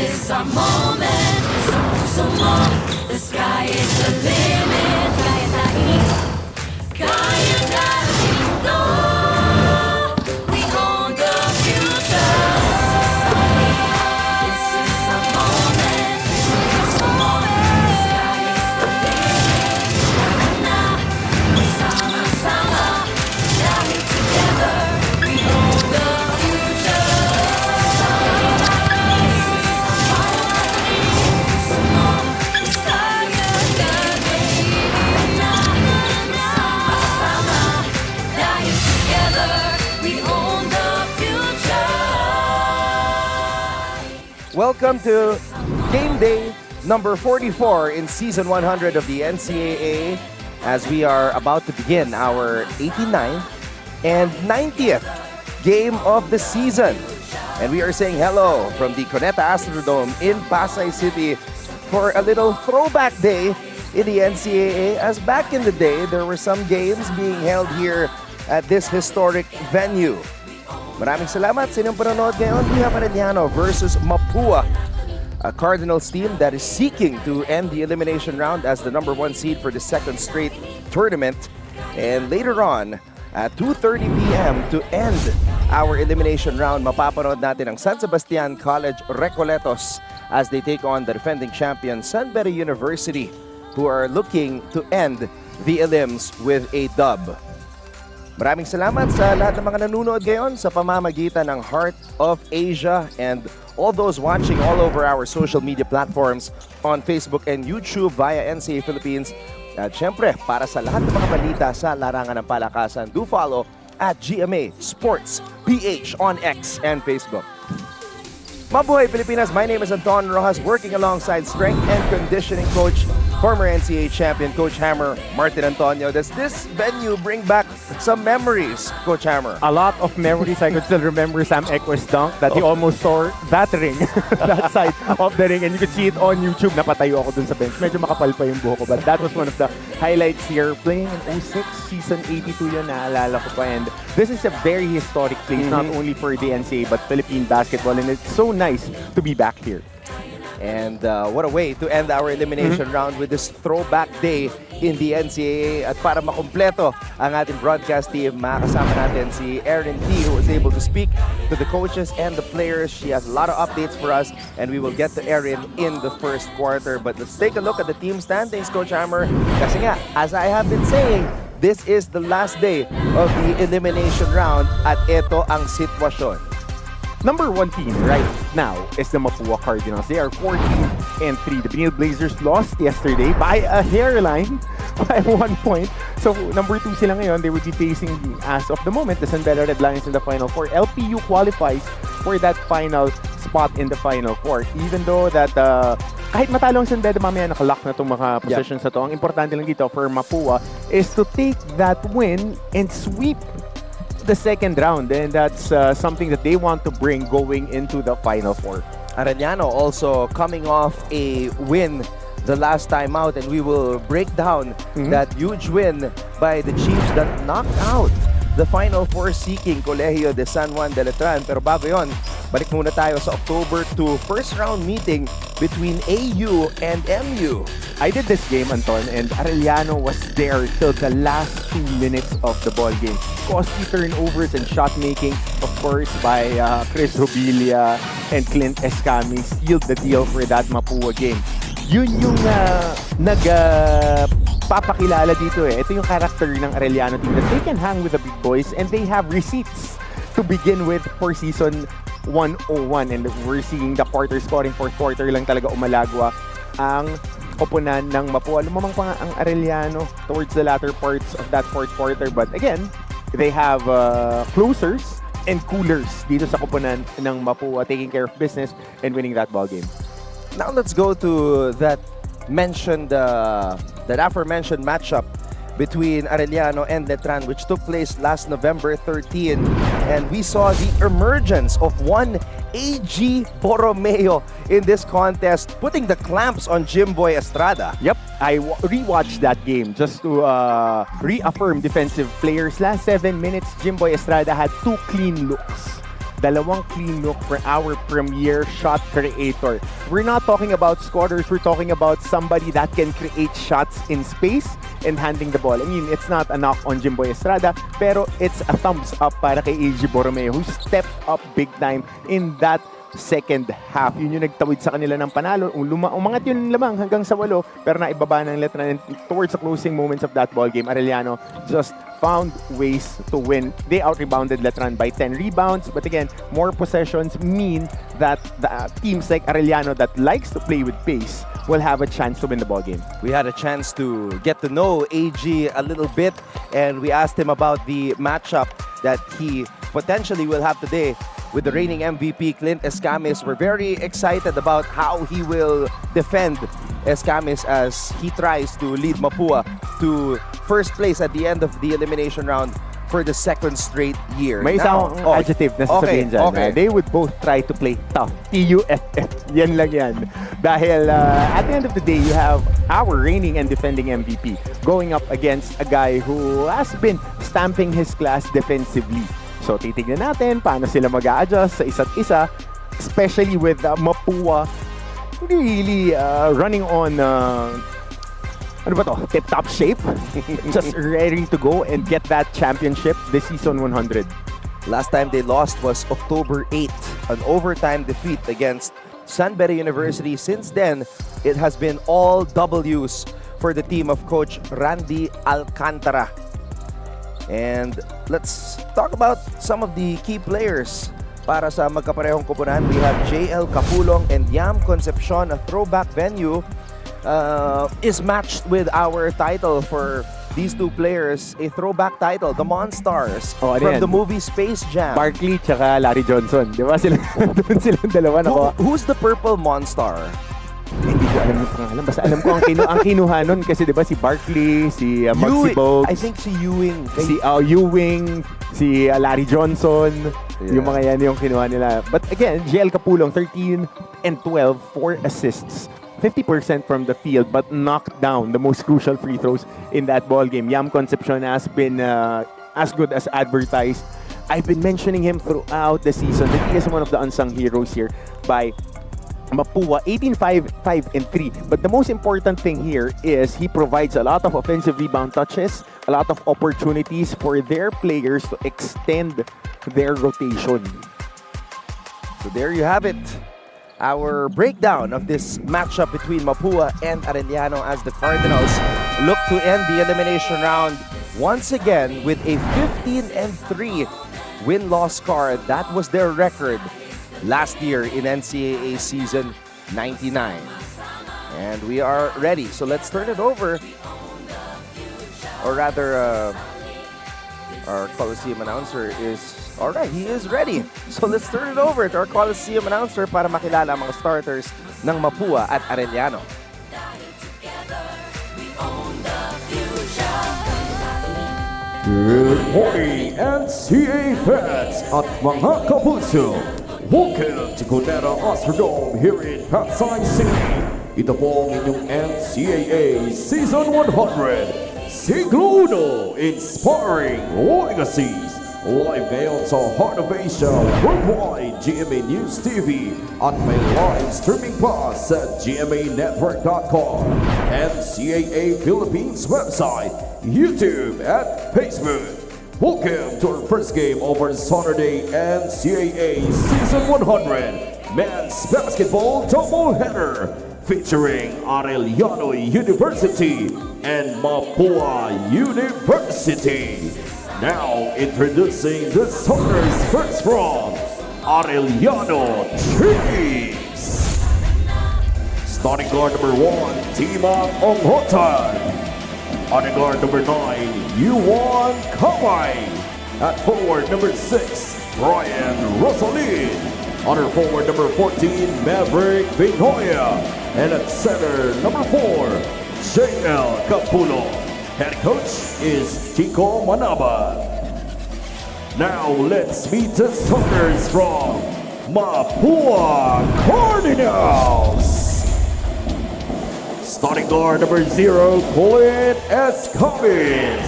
is our moment. The sky is the limit. Kaya natin to. We own the future. This is our moment. The sky is the limit. Sama-sama, dahil together we own the future. Welcome to game day number 44 in season 100 of the NCAA as we are about to begin our 89th and 90th game of the season. And we are saying hello from the Cuneta Astrodome in Pasay City for a little throwback day in the NCAA, as back in the day there were some games being held here at this historic venue. Maraming salamat sa inyong panonood ngayon. We have Arellano versus Mapúa, a Cardinals team that is seeking to end the elimination round as the number 1 seed for the second straight tournament. And later on, at 2:30 p.m. to end our elimination round, mapapanood natin ang San Sebastian College Recoletos as they take on the defending champion San Beda University, who are looking to end the elims with a dub. Maraming salamat sa lahat ng mga nanonood ngayon sa pamamagitan ng Heart of Asia and all those watching all over our social media platforms on Facebook and YouTube via NCAA Philippines. At syempre, para sa lahat ng mga balita sa larangan ng palakasan, do follow at GMA Sports PH on X and Facebook. Mabuhay Pilipinas, my name is Anton Rojas, working alongside strength and conditioning coach, former NCAA champion, Coach Hammer, Martin Antonio. Does this venue bring back some memories, Coach Hammer? A lot of memories. I could still remember Sam Eckwer's dunk that he almost tore that ring, that side of the ring. And you could see it on YouTube. Napatayo ako dun sa bench. Medyo makapal pa yung buhok ko. But that was one of the highlights here. Playing in 06, season 82 yun, naalala ko pa. And this is a very historic place, not only for the NCAA, but Philippine basketball. And it's so nice to be back here. And what a way to end our elimination round with this throwback day in the NCAA. At para makumpleto ang ating broadcast team, makakasama natin si Erin T, who was able to speak to the coaches and the players. She has a lot of updates for us, and we will get to Erin in the first quarter. But let's take a look at the team standings, Coach Hammer. Kasi nga, as I have been saying, this is the last day of the elimination round at ito ang sitwasyon. Number 1 team right now is the Mapúa Cardinals. They are 14-3. The Benil Blazers lost yesterday by a hairline, by 1 point. So number 2 sila ngayon. They would be facing, as of the moment, the San Beda Red Lions in the Final Four. LPU qualifies for that final spot in the Final Four. Even though that kahit matalo ang San Beda, mamaya nakalock na itong mga positions na to. Ang importante lang dito for Mapúa is to take that win and sweep the second round, and that's something that they want to bring going into the Final Four. Arellano also coming off a win the last time out, and we will break down that huge win by the Chiefs that knocked out the Final Four seeking Colegio de San Juan de Letran. Pero bago yon, balik muna tayo sa October 2 first round meeting between AU and MU. I did this game, Anton, and Arellano was there till the last 2 minutes of the ball game. Costly turnovers and shot making, of course, by Chris Rubilia and Clint Escami sealed the deal for that Mapúa game. Yun yung papakilala dito eh. Ito yung character ng Arellano team that they can hang with the big boys and they have receipts to begin with for season 101. And we're seeing the quarter scoring, fourth quarter lang talaga umalagwa ang koponan ng Mapúa. Lumamang pa nga ang Arellano towards the latter parts of that fourth quarter. But again, they have closers and coolers dito sa koponan ng Mapúa, taking care of business and winning that ball game. Now let's go to that aforementioned matchup between Arellano and Letran, which took place last November 13. And we saw the emergence of one A.G. Borromeo in this contest, putting the clamps on Jimboy Estrada. Yep, I rewatched that game just to reaffirm defensive players. Last 7 minutes, Jimboy Estrada had 2 clean looks. Dalawang clean look for our premier shot creator. We're not talking about scorers, we're talking about somebody that can create shots in space and handling the ball. I mean, it's not a knock on Jimboy Estrada, pero it's a thumbs up para kay AG Borromeo, who stepped up big time in that second half. Yun yung nagtawid sa kanila ng panalo. Umangat yun lamang hanggang sa 8, pero naibaba ng Letran. And towards the closing moments of that ball game, Arellano just found ways to win. They out-rebounded Letran by 10 rebounds. But again, more possessions mean that the teams like Arellano that likes to play with pace will have a chance to win the ball game. We had a chance to get to know AG a little bit, and we asked him about the matchup that he potentially will have today with the reigning MVP, Clint Escamis. We're very excited about how he will defend Escamis as he tries to lead Mapúa to first place at the end of the elimination round for the second straight year. May isang adjective na sasabihin dyan. Okay. They would both try to play tough. T-U-F-F. Yan lang yan. Dahil at the end of the day, you have our reigning and defending MVP going up against a guy who has been stamping his class defensively. So titignan natin paano sila mag-a-adjust sa isa't isa, especially with Mapúa really running on ano ba to? Tip-top shape. Just ready to go and get that championship this season 100. Last time they lost was October 8th, an overtime defeat against Sunbury University. Since then, it has been all W's for the team of Coach Randy Alcantara. And let's talk about some of the key players para sa magkaparehong koponan. We have JL Capulong and Yam Concepcion. A throwback venue is matched with our title for these two players. A throwback title, the Monstars Oh, ano from yan? the movie Space Jam. Barkley tsaka Larry Johnson. Di ba sila? Doon silang dalawa na Who's the purple Monstar? Hindi ko alam yung pangalan. Basta alam ko ang kinuha nun kasi di ba si Barkley, si Muggsy Bogues. I think si Ewing. Si Ewing, si Larry Johnson, yung mga yan yung kinuha nila. But again, JL Capulong, 13 and 12, 4 assists. 50% from the field, but knocked down the most crucial free throws in that ball game. Yam Concepcion has been as good as advertised. I've been mentioning him throughout the season that he is one of the unsung heroes here by Mapúa, 18-5-5-3. But the most important thing here is he provides a lot of offensive rebound touches, a lot of opportunities for their players to extend their rotation. So there you have it. Our breakdown of this matchup between Mapúa and Arellano as the Cardinals look to end the elimination round once again with a 15-3 win-loss card. That was their record last year in NCAA season 99. And we are ready. So let's turn it over. Or rather, our Coliseum announcer is... Alright, he is ready. So let's turn it over to our Coliseum announcer para makilala ang mga starters ng Mapúa at Arellano. Good morning, NCAA fans at mga kapuso. Welcome to Cuneta Astrodome here in Pasay City. Ito po ang inyong NCAA Season 100 Siglo Inspiring Legacies. Live ngayon sa Heart of Asia Worldwide GMA News TV at may live streaming pa sa gmanetwork.com, NCAA Philippines website, YouTube at Facebook. Welcome to our first game of our Saturday NCAA Season 100 Men's Basketball Doubleheader featuring Arellano University and Mapúa University. Now introducing the starters first from Arellano Chiefs. Starting guard number 1, Tima Onghotan. On guard number 9, Yuan Kamay. At forward number 6, Brian Rosalin. On forward number 14, Maverick Binoya. And at center number 4, JL Capulong. Head coach is Chico Manaba. Now let's meet the starters from Mapúa Cardinals. Starting guard number 0, Clint Escamis.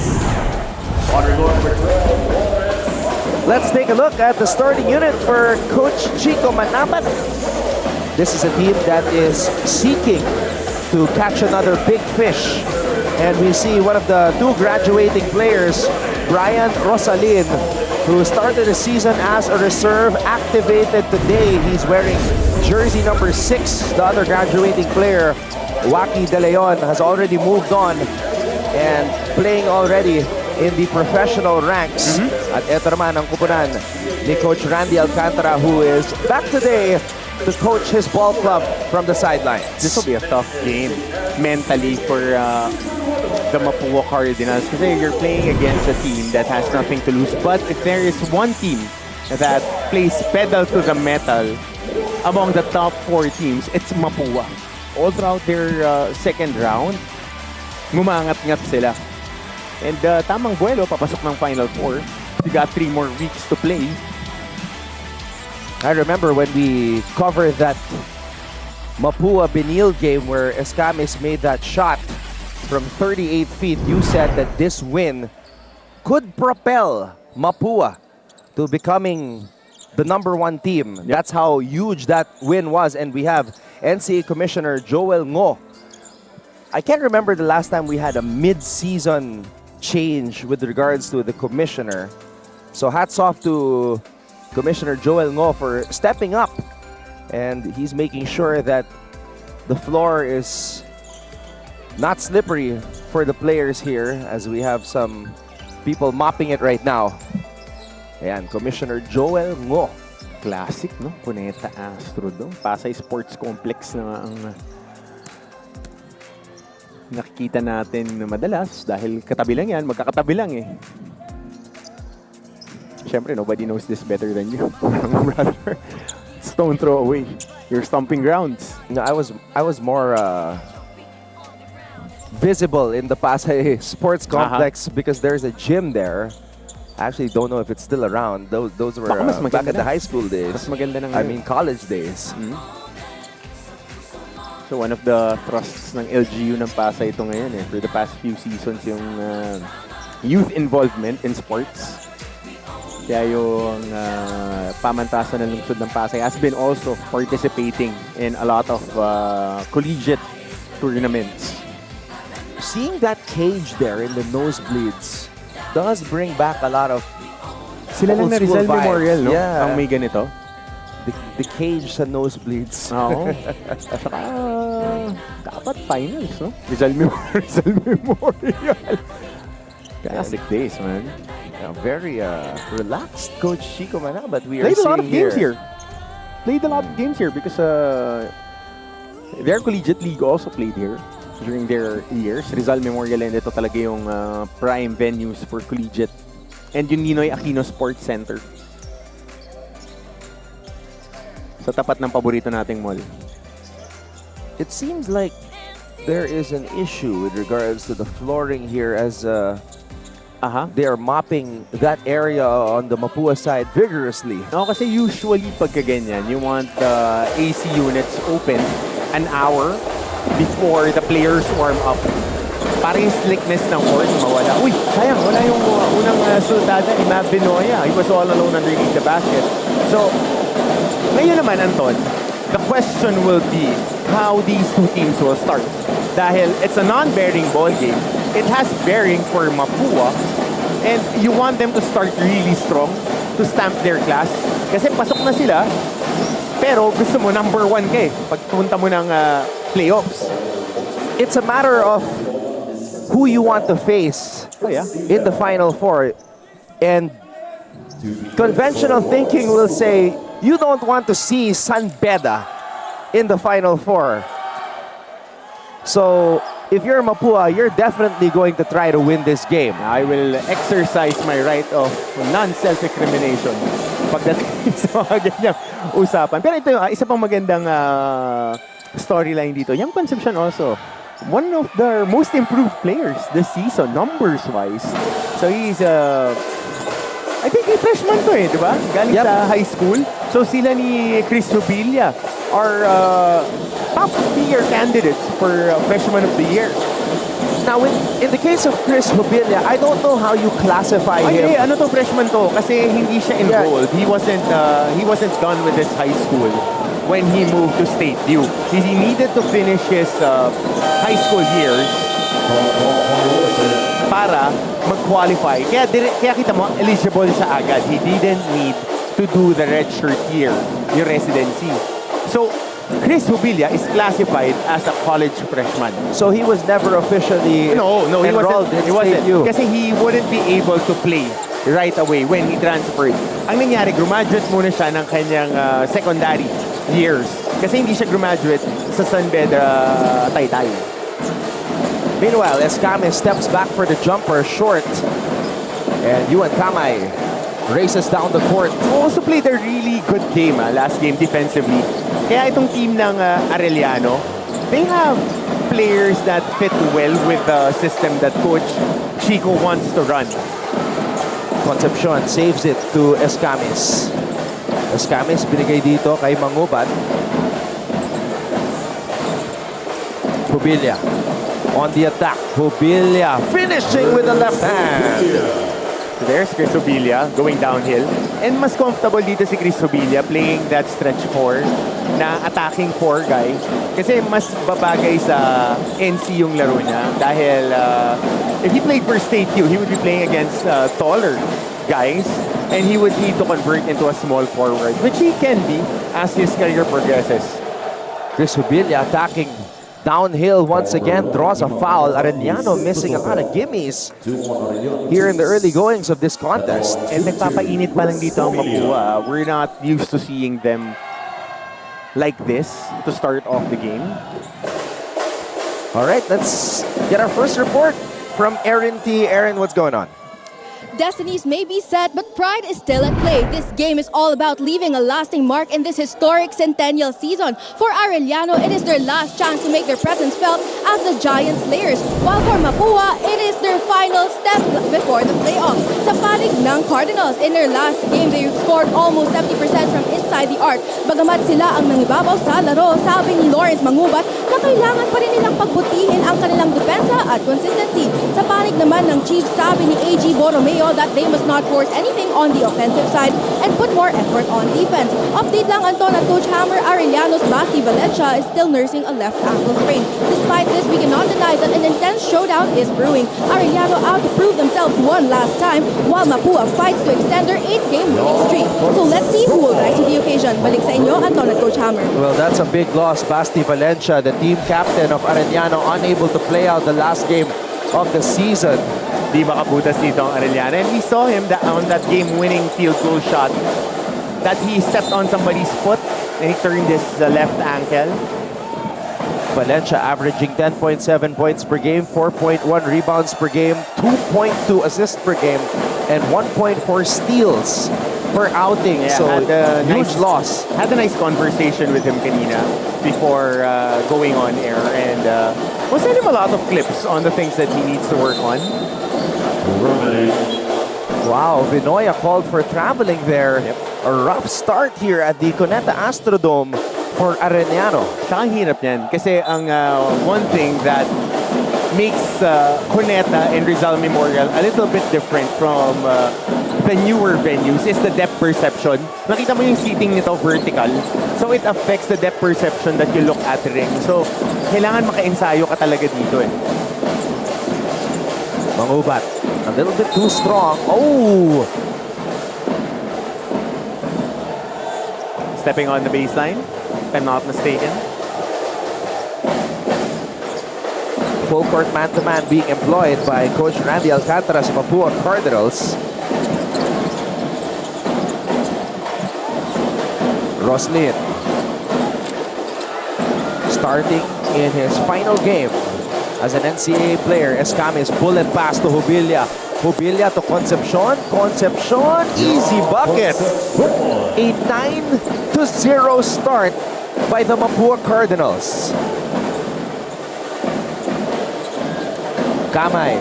Starting guard number 12, Lawrence Let's take a look at the starting unit for Coach Chico Manabat. This is a team that is seeking to catch another big fish. And we see one of the two graduating players, Brian Rosalin, who started the season as a reserve, activated today. He's wearing jersey number 6. The other graduating player, Waki De Leon, has already moved on and playing already in the professional ranks. At eto naman ang kupunan ni Coach Randy Alcantara, who is back today to coach his ball club from the sidelines. This will be a tough game mentally for the Mapúa Cardinals kasi you're playing against a team that has nothing to lose. But if there is one team that plays pedal to the metal among the top 4 teams, it's Mapúa. All throughout their second round, ngumangat-ngat sila. And tamang buwelo, papasok ng Final Four. We got 3 more weeks to play. I remember when we covered that Mapúa Benil game where Escamis made that shot from 38 feet. You said that this win could propel Mapúa to becoming the #1 team. That's how huge that win was. And we have NCAA Commissioner Joel Ngo. I can't remember the last time we had a mid-season change with regards to the commissioner. So hats off to Commissioner Joel Ngo for stepping up. And he's making sure that the floor is not slippery for the players here, as we have some people mopping it right now. Ayan, Commissioner Joel Ngo. Classic, no? Cuneta Astro doon. Pasay Sports Complex na ang nakikita natin madalas dahil katabi lang yan, magkakatabi lang eh. Siyempre, nobody knows this better than you. Brother, stone throw away. Your stomping grounds. No, I was more visible in the Pasay Sports Complex because there's a gym there. I actually don't know if it's still around. Those were Baka mas back maganda at the na. high school days. Mas maganda na I ngayon. mean, college days. So one of the thrusts ng LGU ng Pasay ito ngayon eh. For the past few seasons yung youth involvement in sports. Kaya yung pamantasan ng lungsod ng Pasay has been also participating in a lot of collegiate tournaments. Seeing that cage there in the nosebleeds does bring back a lot of Sila lang old na school Rizal vibes. Memorial, no? Yeah. Ang may ganito. The cage sa nosebleeds. Oo. Saka, dapat finals, no? Rizal Memorial. Classic days, man. Yeah, very relaxed Coach Chico Mana, but we are Played a lot of seeing games here. Played a lot of games here because their collegiate league also played here during their years. Rizal Memorial, and ito talaga yung prime venues for collegiate. And yung Ninoy Aquino Sports Center. Sa tapat ng paborito nating mall. It seems like there is an issue with regards to the flooring here as they are mopping that area on the Mapúa side vigorously. No, kasi usually pagka ganyan, you want the AC units open an hour before the players warm up. Para yung slickness ng court mawala. Uy, sayang, wala yung unang sultada, Imab Binoya. He was all alone underneath the basket. So, ngayon naman, Anton, the question will be how these two teams will start. Dahil it's a non-bearing ball game. It has bearing for Mapúa. And you want them to start really strong to stamp their class. Kasi pasok na sila, pero gusto mo #1 ka eh. Pagpunta mo ng playoffs. It's a matter of who you want to face Oh yeah. in the Final Four. And conventional thinking will say you don't want to see San Beda in the Final Four. So if you're Mapúa, you're definitely going to try to win this game. I will exercise my right of non-self-incrimination pagdating sa mga ganyang usapan. Pero ito yung isa pang magandang storyline dito. Young Concepcion also, one of the most improved players this season, numbers-wise. So he's I think yung freshman to eh, di ba? Galing sa high school. So sila ni Chris Rubilla are top tier candidates for freshman of the year. Now, in the case of Chris Hubilla, I don't know how you classify him. Ay, ano to, freshman to? Kasi hindi siya enrolled. He wasn't done with his high school when he moved to State U. He needed to finish his high school years para mag-qualify. Kaya kita mo, eligible siya agad. He didn't need to do the redshirt year, yung residency. So, Chris Hubilla is classified as a college freshman. So he was never officially No, he enrolled wasn't. in He wasn't. State U. Kasi he wouldn't be able to play right away when he transferred. Ang nangyari, graduate muna siya ng kanyang secondary years. Kasi hindi siya graduate sa Sunbed Taytay. Meanwhile, Escame steps back for the jumper, short. And Yuan Kamay races down the court. Also played a really good game last game defensively. Kaya itong team ng Arellano, they have players that fit well with the system that Coach Chico wants to run. Concepcion saves it to Escames. Escames binigay dito kay Mangubat. Hubilla on the attack. Hubilla finishing with the left hand. There's Chris Hubilla going downhill. And mas comfortable dito si Chris Hubilla playing that stretch 4 na attacking 4 guy. Kasi mas babagay sa NC yung laro niya. Dahil if he played for State U, he would be playing against taller guys. And he would need to convert into a small forward, which he can be as his career progresses. Chris Hubilla attacking downhill once again, draws a foul. Arellano missing a lot of gimmies here in the early goings of this contest. And nagpapainit pa lang dito ang Mapúa. We're not used to seeing them like this to start off the game. All right, let's get our first report from Aaron T. Aaron, what's going on? Destinies may be set, but pride is still at play. This game is all about leaving a lasting mark in this historic centennial season. For Arellano, it is their last chance to make their presence felt as the Giant Slayers. While for Mapúa, it is their final step before the playoffs. Sa panig ng Cardinals, in their last game, they scored almost 70% from inside the arc. Bagamat sila ang nangibabaw sa laro, sabi ni Lawrence Mangubat na kailangan pa rin nilang pagbutihin ang kanilang depensa at consistency. Sa panig naman ng Chiefs, sabi ni A.G. Borromeo that they must not force anything on the offensive side and put more effort on defense. Update lang Anton at Coach Hammer, Arellano's Basti Valencia is still nursing a left ankle sprain. Despite this, we cannot deny that an intense showdown is brewing. Arellano out to prove themselves one last time, while Mapúa fights to extend their 8-game winning streak. So let's see who will rise to the occasion. Balik sa inyo, Anton at Coach Hammer. Well, that's a big loss. Basti Valencia, the team captain of Arellano, unable to play out the last game of the season. Di makabutas dito ang Arellano. And we saw him on that game-winning field goal shot that he stepped on somebody's foot and he turned his left ankle. Valencia averaging 10.7 points per game, 4.1 rebounds per game, 2.2 assists per game, and 1.4 steals per outing. Yeah, So, had a huge nice- loss. Had a nice conversation with him kanina before going on air and was sent him a lot of clips on the things that he needs to work on. Wow, Vinoya called for traveling there. A rough start here at the Cuneta Astrodome for Arellano. Saka ang hirap niyan kasi ang one thing that makes Cuneta and Rizal Memorial a little bit different from the newer venues is the depth perception. Nakita mo yung seating nito vertical. So it affects the depth perception that you look at ring. So kailangan maka-ensayo ka talaga dito eh. Mangubat, a little bit too strong. Oh! Stepping on the baseline, if I'm not mistaken. Full court man-to-man being employed by Coach Randy Alcantara's Mapúa Cardinals. Roslin starting in his final game as an NCAA player. Escames bullet pass to Hubilla. Hubilla to Concepcion. Concepcion, easy bucket. A 9-0 start by the Mapúa Cardinals. Kamay.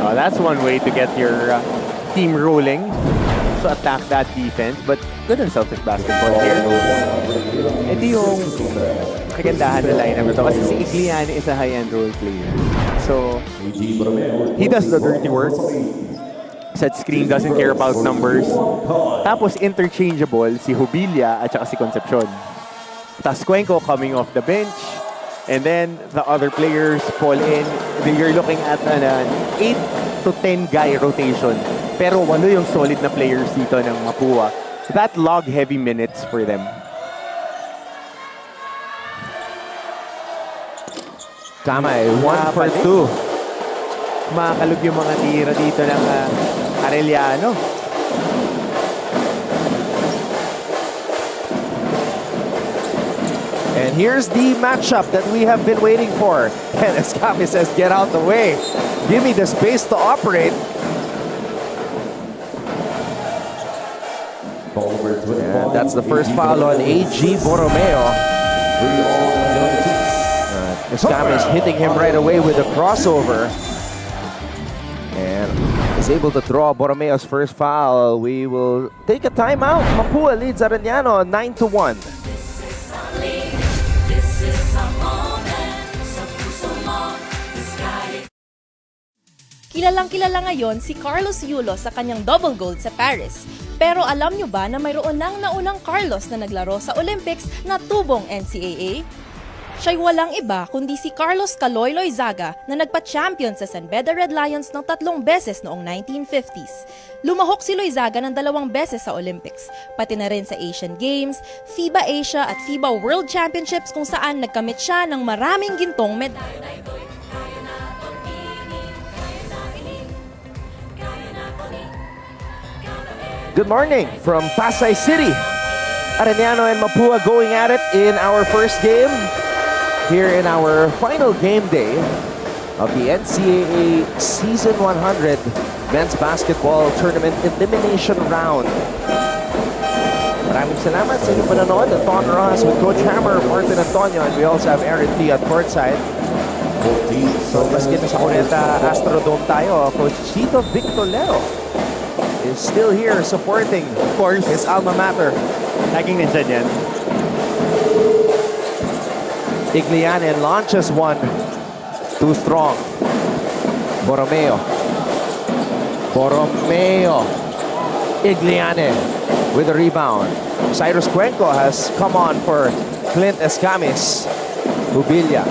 Oh, that's one way to get your team rolling. So attack that defense, but good on Celtic basketball here. Ito yung kagandahan ng lineup ito kasi si Igliani is a high-end role player. So, he does the dirty work. Set screen, doesn't care about numbers. Tapos interchangeable si Jubilia at saka si Concepcion. Tas Cuenco coming off the bench. And then the other players fall in. You're looking at an 8 to 10 guy rotation. Pero 8 yung solid na players dito ng Mapúa. That log heavy minutes for them. Kamay, 1 for 2. Makakalog yung mga tira dito ng Arellano. And here's the matchup that we have been waiting for. And Escami says, get out the way. Give me the space to operate. And that's the first foul on AG Borromeo. Escami is hitting him right away with a crossover. And is able to draw Borromeo's first foul. We will take a timeout. Mapúa leads Arellano 9-1. This is a moment sa puso mo. The sky. Kilalang-kilala ngayon si Carlos Yulo sa kanyang double gold sa Paris. Pero alam nyo ba na mayroon nang naunang Carlos na naglaro sa Olympics na tubong NCAA? Siya'y walang iba kundi si Carlos Caloy Zaga na nagpa-champion sa San Beda Red Lions ng 3 beses noong 1950s. Lumahok si Loizaga ng 2 beses sa Olympics, pati na rin sa Asian Games, FIBA Asia at FIBA World Championships kung saan nagkamit siya ng maraming gintong medalya. Good morning from Pasay City. Arellano and Mapúa going at it in our first game. Here in our final game day of the NCAA Season 100 Men's Basketball Tournament Elimination Round. Maraming salamat sa inyong panonood. The Thought Ross with Coach Hammer, Martin Antonio, and we also have Aaron T at courtside. So, maski na sa Cuneta Astrodome tayo, Coach Chito Victolero is still here supporting, of course, his alma mater. Laging nandyan yan. Igliani launches one. Too strong. Borromeo. Igliani with a rebound. Cyrus Cuenco has come on for Clint Escamis. Jubilia.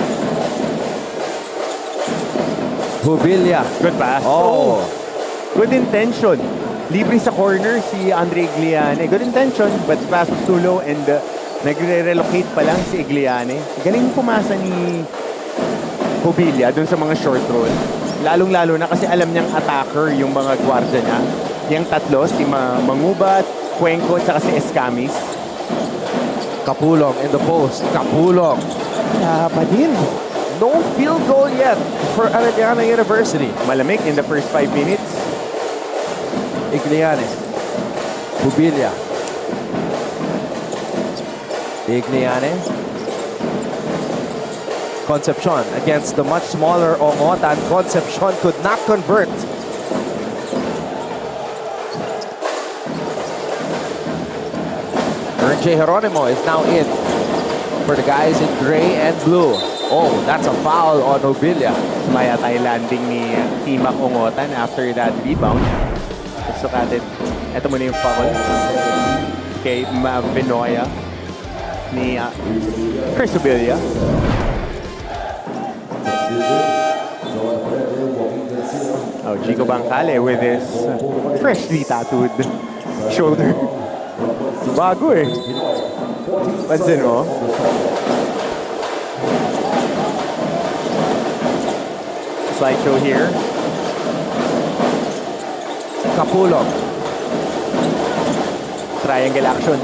Good pass. Oh. Good intention. Libre sa corner si Andre Igliani. Good intention, but pass was too low and nagre-relocate pa lang si Igliani. Galing pumasa ni Jubilia dun sa mga short roll. Lalong-lalo na kasi alam niyang attacker yung mga gwardiya niya. Yung tatlo, si Mangubat, Cuenco, at si Escamis. Kapulong in the post. Kapulong. Pa din. No field goal yet for Arellano University. Malamig in the first 5 minutes. Igliani. Jubilia. Igliani. Concepcion against the much smaller Ongotan. Concepcion could not convert. J. Geronimo is now in for the guys in gray and blue. Oh, that's a foul on Jubilia. Sumaya tayo landing ni Timak Ongotan after that rebound. Sukatin. Ito muna yung foul kay Vinoya ni Chris Jubilia. Oh, Chico Bancale with his freshly tattooed shoulder. Bago eh. Pansin mo? Slideshow here. Kapulong. Triangle action.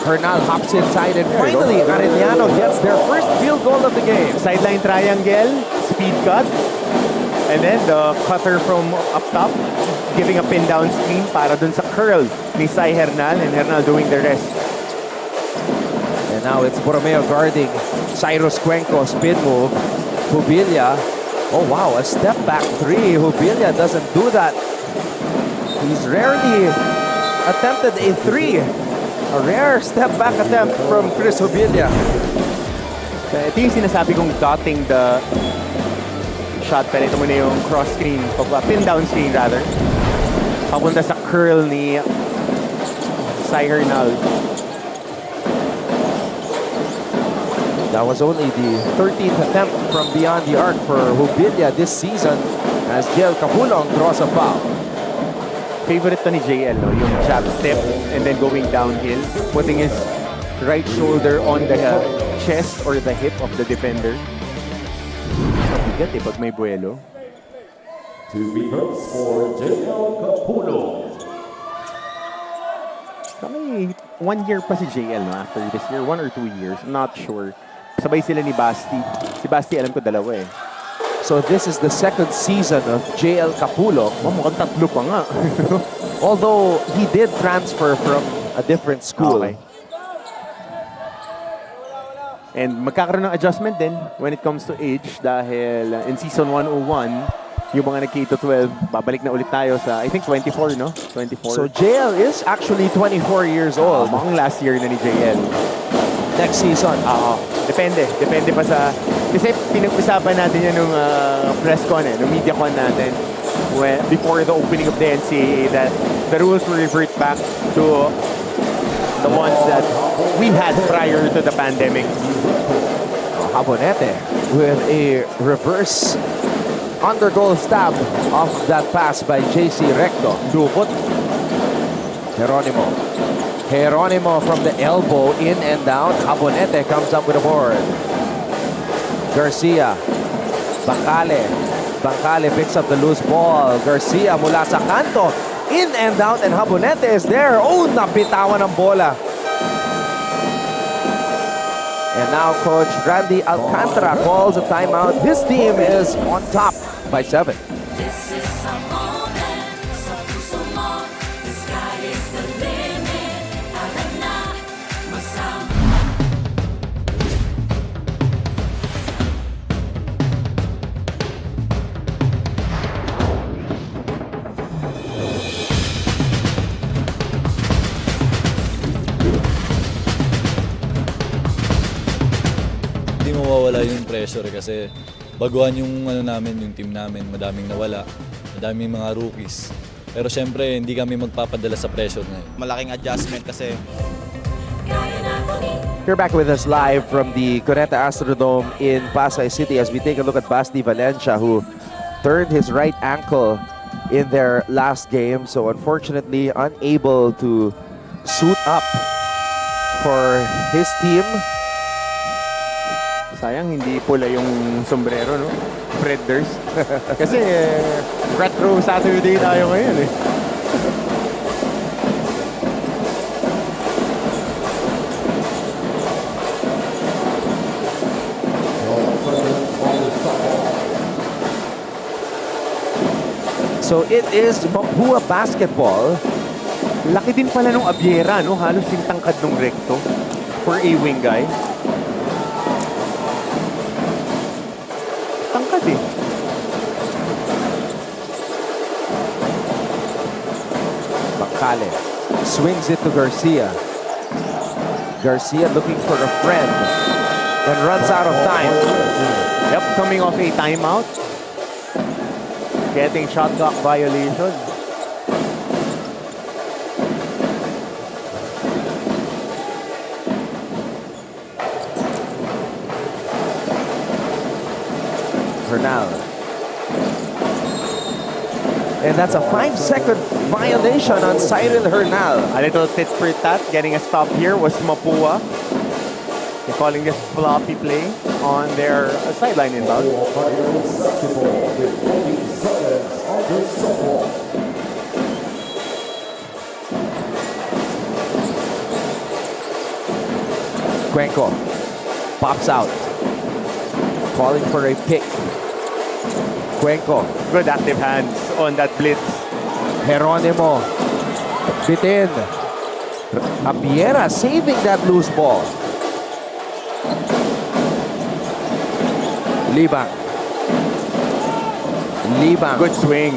Hernal hops inside and finally Arellano gets their first field goal of the game. Sideline triangle, speed cut, and then the cutter from up top, giving a pin down screen para dun sa curl ni Sai Hernal, and Hernal doing the rest. And now it's Borromeo guarding Cyrus Cuenco, spin move. Jubilia. Oh wow, a step back three. Jubilia doesn't do that. He's rarely attempted a three. A rare step back attempt from Chris Jubilia. Ito yung sinasabi kong dotting the shot. Pero ito muna yung cross screen, pin down screen rather. Papunta sa curl ni Arellano. That was only the 13th attempt from beyond the arc for Hubilia this season as JL Capulong draws a foul. Favorite to ni JL, no? Yung jab step and then going downhill, putting his right shoulder on the chest or the hip of the defender. Mabigat eh pag may buwelo. 2 free throws for JL Capulong. May 1 year pa si JL, no? After this year, 1 or 2 years, I'm not sure. Sabay sila ni Basti. Si Basti alam ko dalawa eh. So this is the second season of JL Capulong. Mukhang tatlo pa nga. Although he did transfer from a different school. Okay. And magkakaroon ng adjustment din when it comes to age dahil in season 101, yung mga nag-K-12, babalik na ulit tayo sa, I think 24, no? 24. So JL is actually 24 years old. Mukhang last year na ni JL. Next season. Depende. Depende pa sa... Kasi pinag-usapan natin yan nung press con, nung media con natin before the opening of the NCAA that the rules will revert back to the ones that we had prior to the pandemic. Habonete with a reverse undergoal stab off that pass by JC Recto. Dupot. Geronimo from the elbow, in and down. Habonete comes up with a board. Garcia. Bacale picks up the loose ball. Garcia mula sa kanto. In and down, and Habonete is there. Oh, nabitawan ng bola. And now Coach Randy Alcantara calls a timeout. His team is on top by 7. This is a moment, sa puso mo. The sky is the limit. Tara na, masama. Hindi mawawala yung pressure kasi baguhan yung namin, yung team namin, madaming nawala, madaming mga rookies. Pero syempre, hindi kami magpapadala sa pressure na yun. Malaking adjustment kasi You're back with us live from the Cuneta Astrodome in Pasay City as we take a look at Basti Valencia, who turned his right ankle in their last game. So unfortunately, unable to suit up for his team. Sayang hindi pula yung sombrero, no? Fred Durst. Kasi retro Saturday tayo ngayon eh. So it is Mapúa basketball. Laki din pala nung Abiera, no? Halos yung tangkad nung Recto for a wing guy. Tangkad eh. Bacale swings it to Garcia. Garcia looking for a friend and runs out of time. Yep, coming off a timeout. Getting shot clock violation. Hernal. And that's a 5-second violation on Cyril Hernal. A little tit for tat. Getting a stop here was Mapúa. They're calling this floppy play on their sideline inbound. Cuenco pops out, calling for a pick. Cuenco, Good active hands on that blitz. Geronimo, bitin. Abiera saving that loose ball. Libang. Good swing.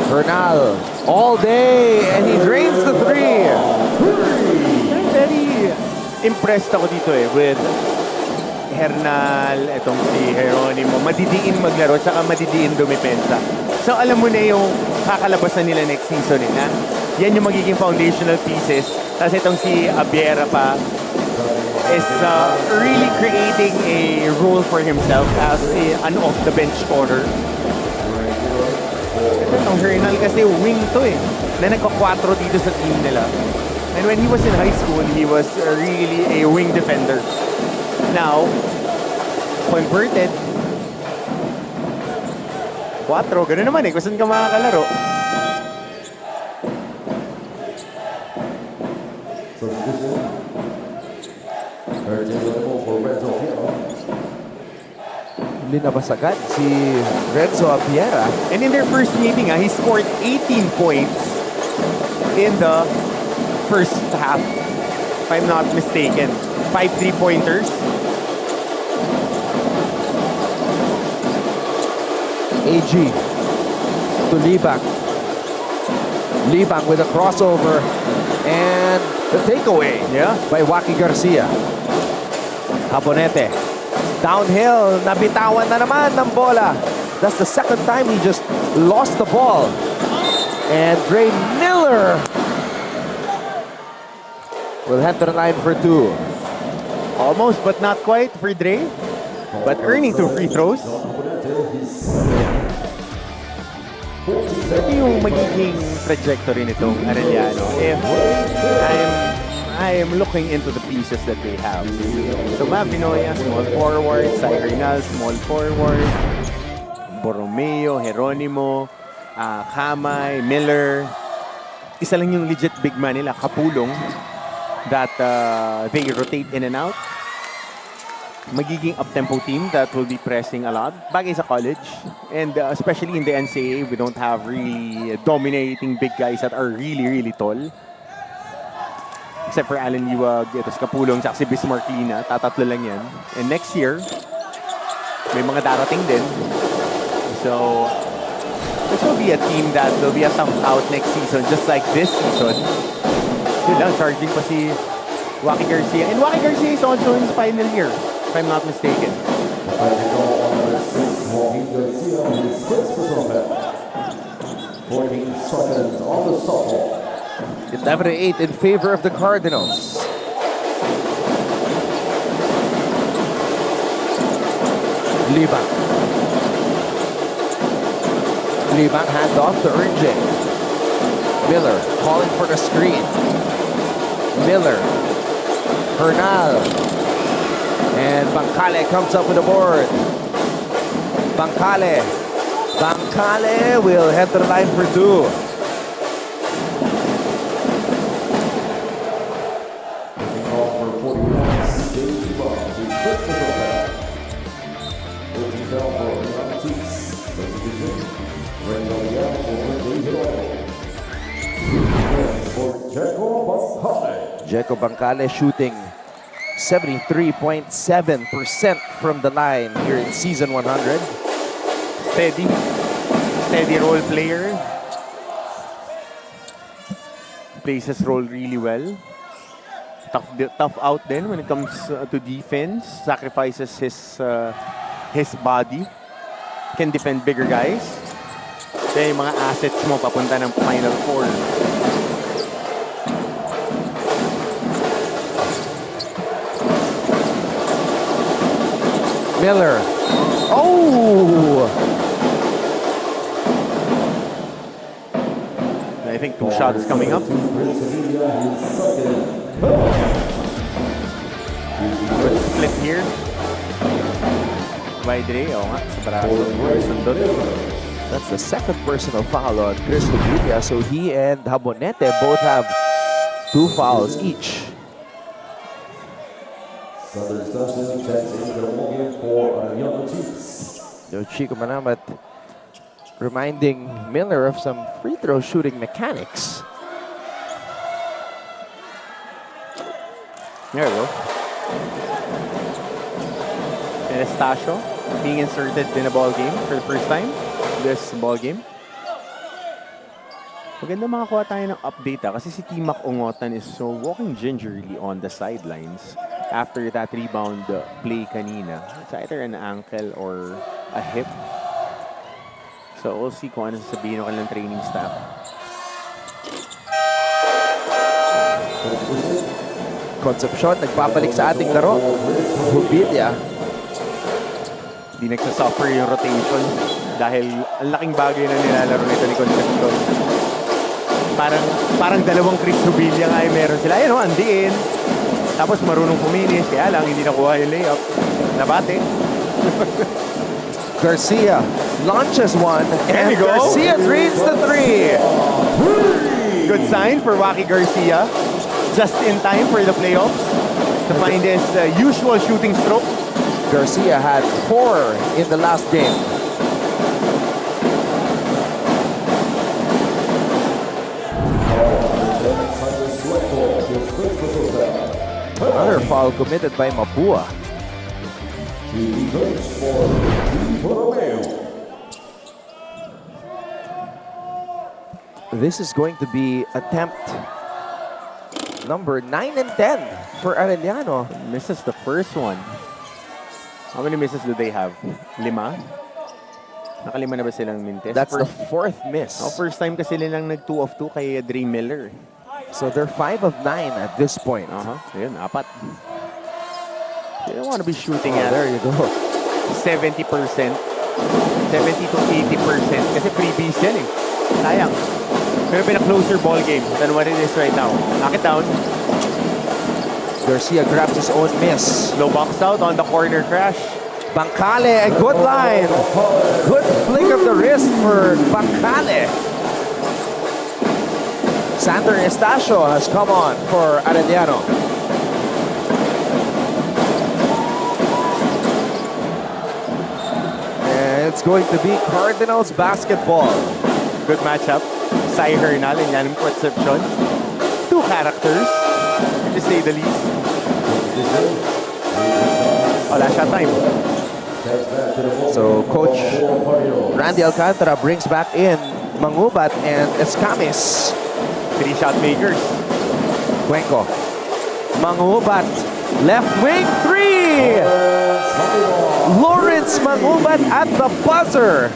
Hernal all day, and he drains the three. Very impressed ako dito eh with Hernal, itong si Jeronimo, madidiin maglaro, tsaka madidiin dumipensa. So alam mo na yung kakalabasan nila next season na yan yung magiging foundational pieces. Tapos itong si Abiera pa is really creating a role for himself as an off-the-bench scorer. Itong Hernal kasi wing to na nagka-4 dito sa team nila. And when he was in high school, he was really a wing defender. Now, converted. 4, gano'n naman kung saan ka makakalaro. Linabas agad si Renzo Abiera. And in their first meeting, he scored 18 points in the first half, if I'm not mistaken. 5 3-pointers. AG to Libang. Libang with a crossover and the takeaway by Waki Garcia. Habonete. Downhill, nabitawan na naman ng bola. That's the second time he just lost the ball. And Dre Miller will head to the line for 2. Almost but not quite for Dre. But earning 2 free throws. Ito yung magiging trajectory nitong Arellano if I am looking into the pieces that they have. So Mavinoya, small forward. Cyril, small forward. Borromeo, Jeronimo, Kamay, Miller. Isa lang yung legit big man nila, Kapulong, that they rotate in and out. Magiging up-tempo team that will be pressing a lot. Bagay sa college. And especially in the NCAA, we don't have really dominating big guys that are really, really tall. Except for Alan Liwag, ito si Kapulong, tsaka si Bismarck Lina. Tatatlo lang yan. And next year, may mga darating din. So, this will be a team that will be a tough out next season, just like this season. Yun lang, charging pa si Waki Garcia. And Waki Garcia is also in his final year, if I'm not mistaken. 14 seconds on the softball. 11-8 in favor of the Cardinals. Libang. Libang hand off to Ernje. Miller calling for the screen. Miller. Hernal. And Bancale comes up with the board. Bancale. Bancale will head to the line for 2. Jeco Bancale shooting 73.7% from the line here in season 100. Steady role player. Plays his role really well. Tough out then when it comes to defense. Sacrifices his body. Can defend bigger guys. Kaya yung mga assets mo papunta ng Final Four. Miller. Oh! I think 2 shots coming up. Good split here. By Dre, nga, sa braso. Sundot. That's the second personal foul on Chris Luguria. So he and Habonete both have 2 fouls each. Southern Station checks in the moment for Arellano Chiefs. Chico Manamat reminding Miller of some free throw shooting mechanics. There we go. And Estacio being inserted in a ball game for the first time. This ball game. Maganda makakuha tayo ng update kasi si Timac Ongotan is so walking gingerly on the sidelines. after that rebound play kanina. It's either an ankle or a hip. So we'll see kung ano sasabihin ng kanilang training staff. Concepcion, nagpapalik sa ating laro. Hubilia. Hindi nagsasuffer yung rotation dahil ang laking bagay na nilalaro nito ni Concepcion. Parang dalawang Chris Rubilia nga yung meron sila. Ayun o, andiin. Tapos marunong kuminis, kaya lang hindi nakuha yung layup. Nabate. Garcia launches one, There and we go. Garcia drains the three. Good sign for Waki Garcia. Just in time for the playoffs to find his usual shooting stroke. Garcia had 4 in the last game. Another foul committed by Mapúa. This is going to be attempt number 9 and 10 for Arellano. Misses the first one. How many misses do they have? 5? Nakalima na ba silang mintes? That's the 4th miss. First time kasi nilang nag 2 of 2 kay Dre Miller. So they're 5 of 9 at this point. Ayun, 4. You don't want to be shooting at There you go. 70%. 70 to 80%. Kasi freebies yan eh. Sayang. Pero been a closer ball game than what it is right now. Knock it down. Garcia grabs his own miss. Low box out on the corner crash. Bancale, a good line. Good flick of the wrist for Bancale. Sander Estacio has come on for Arellano. And it's going to be Cardinals basketball. Good matchup. Sai Hernal and Yanim Concepcion. 2 characters, to say the least. Wala shot time. So Coach Randy Alcantara brings back in Mangubat and Escamis. 3 shot makers. Cuenco. Mangubat. Left wing 3. Lawrence Mangubat at the buzzer.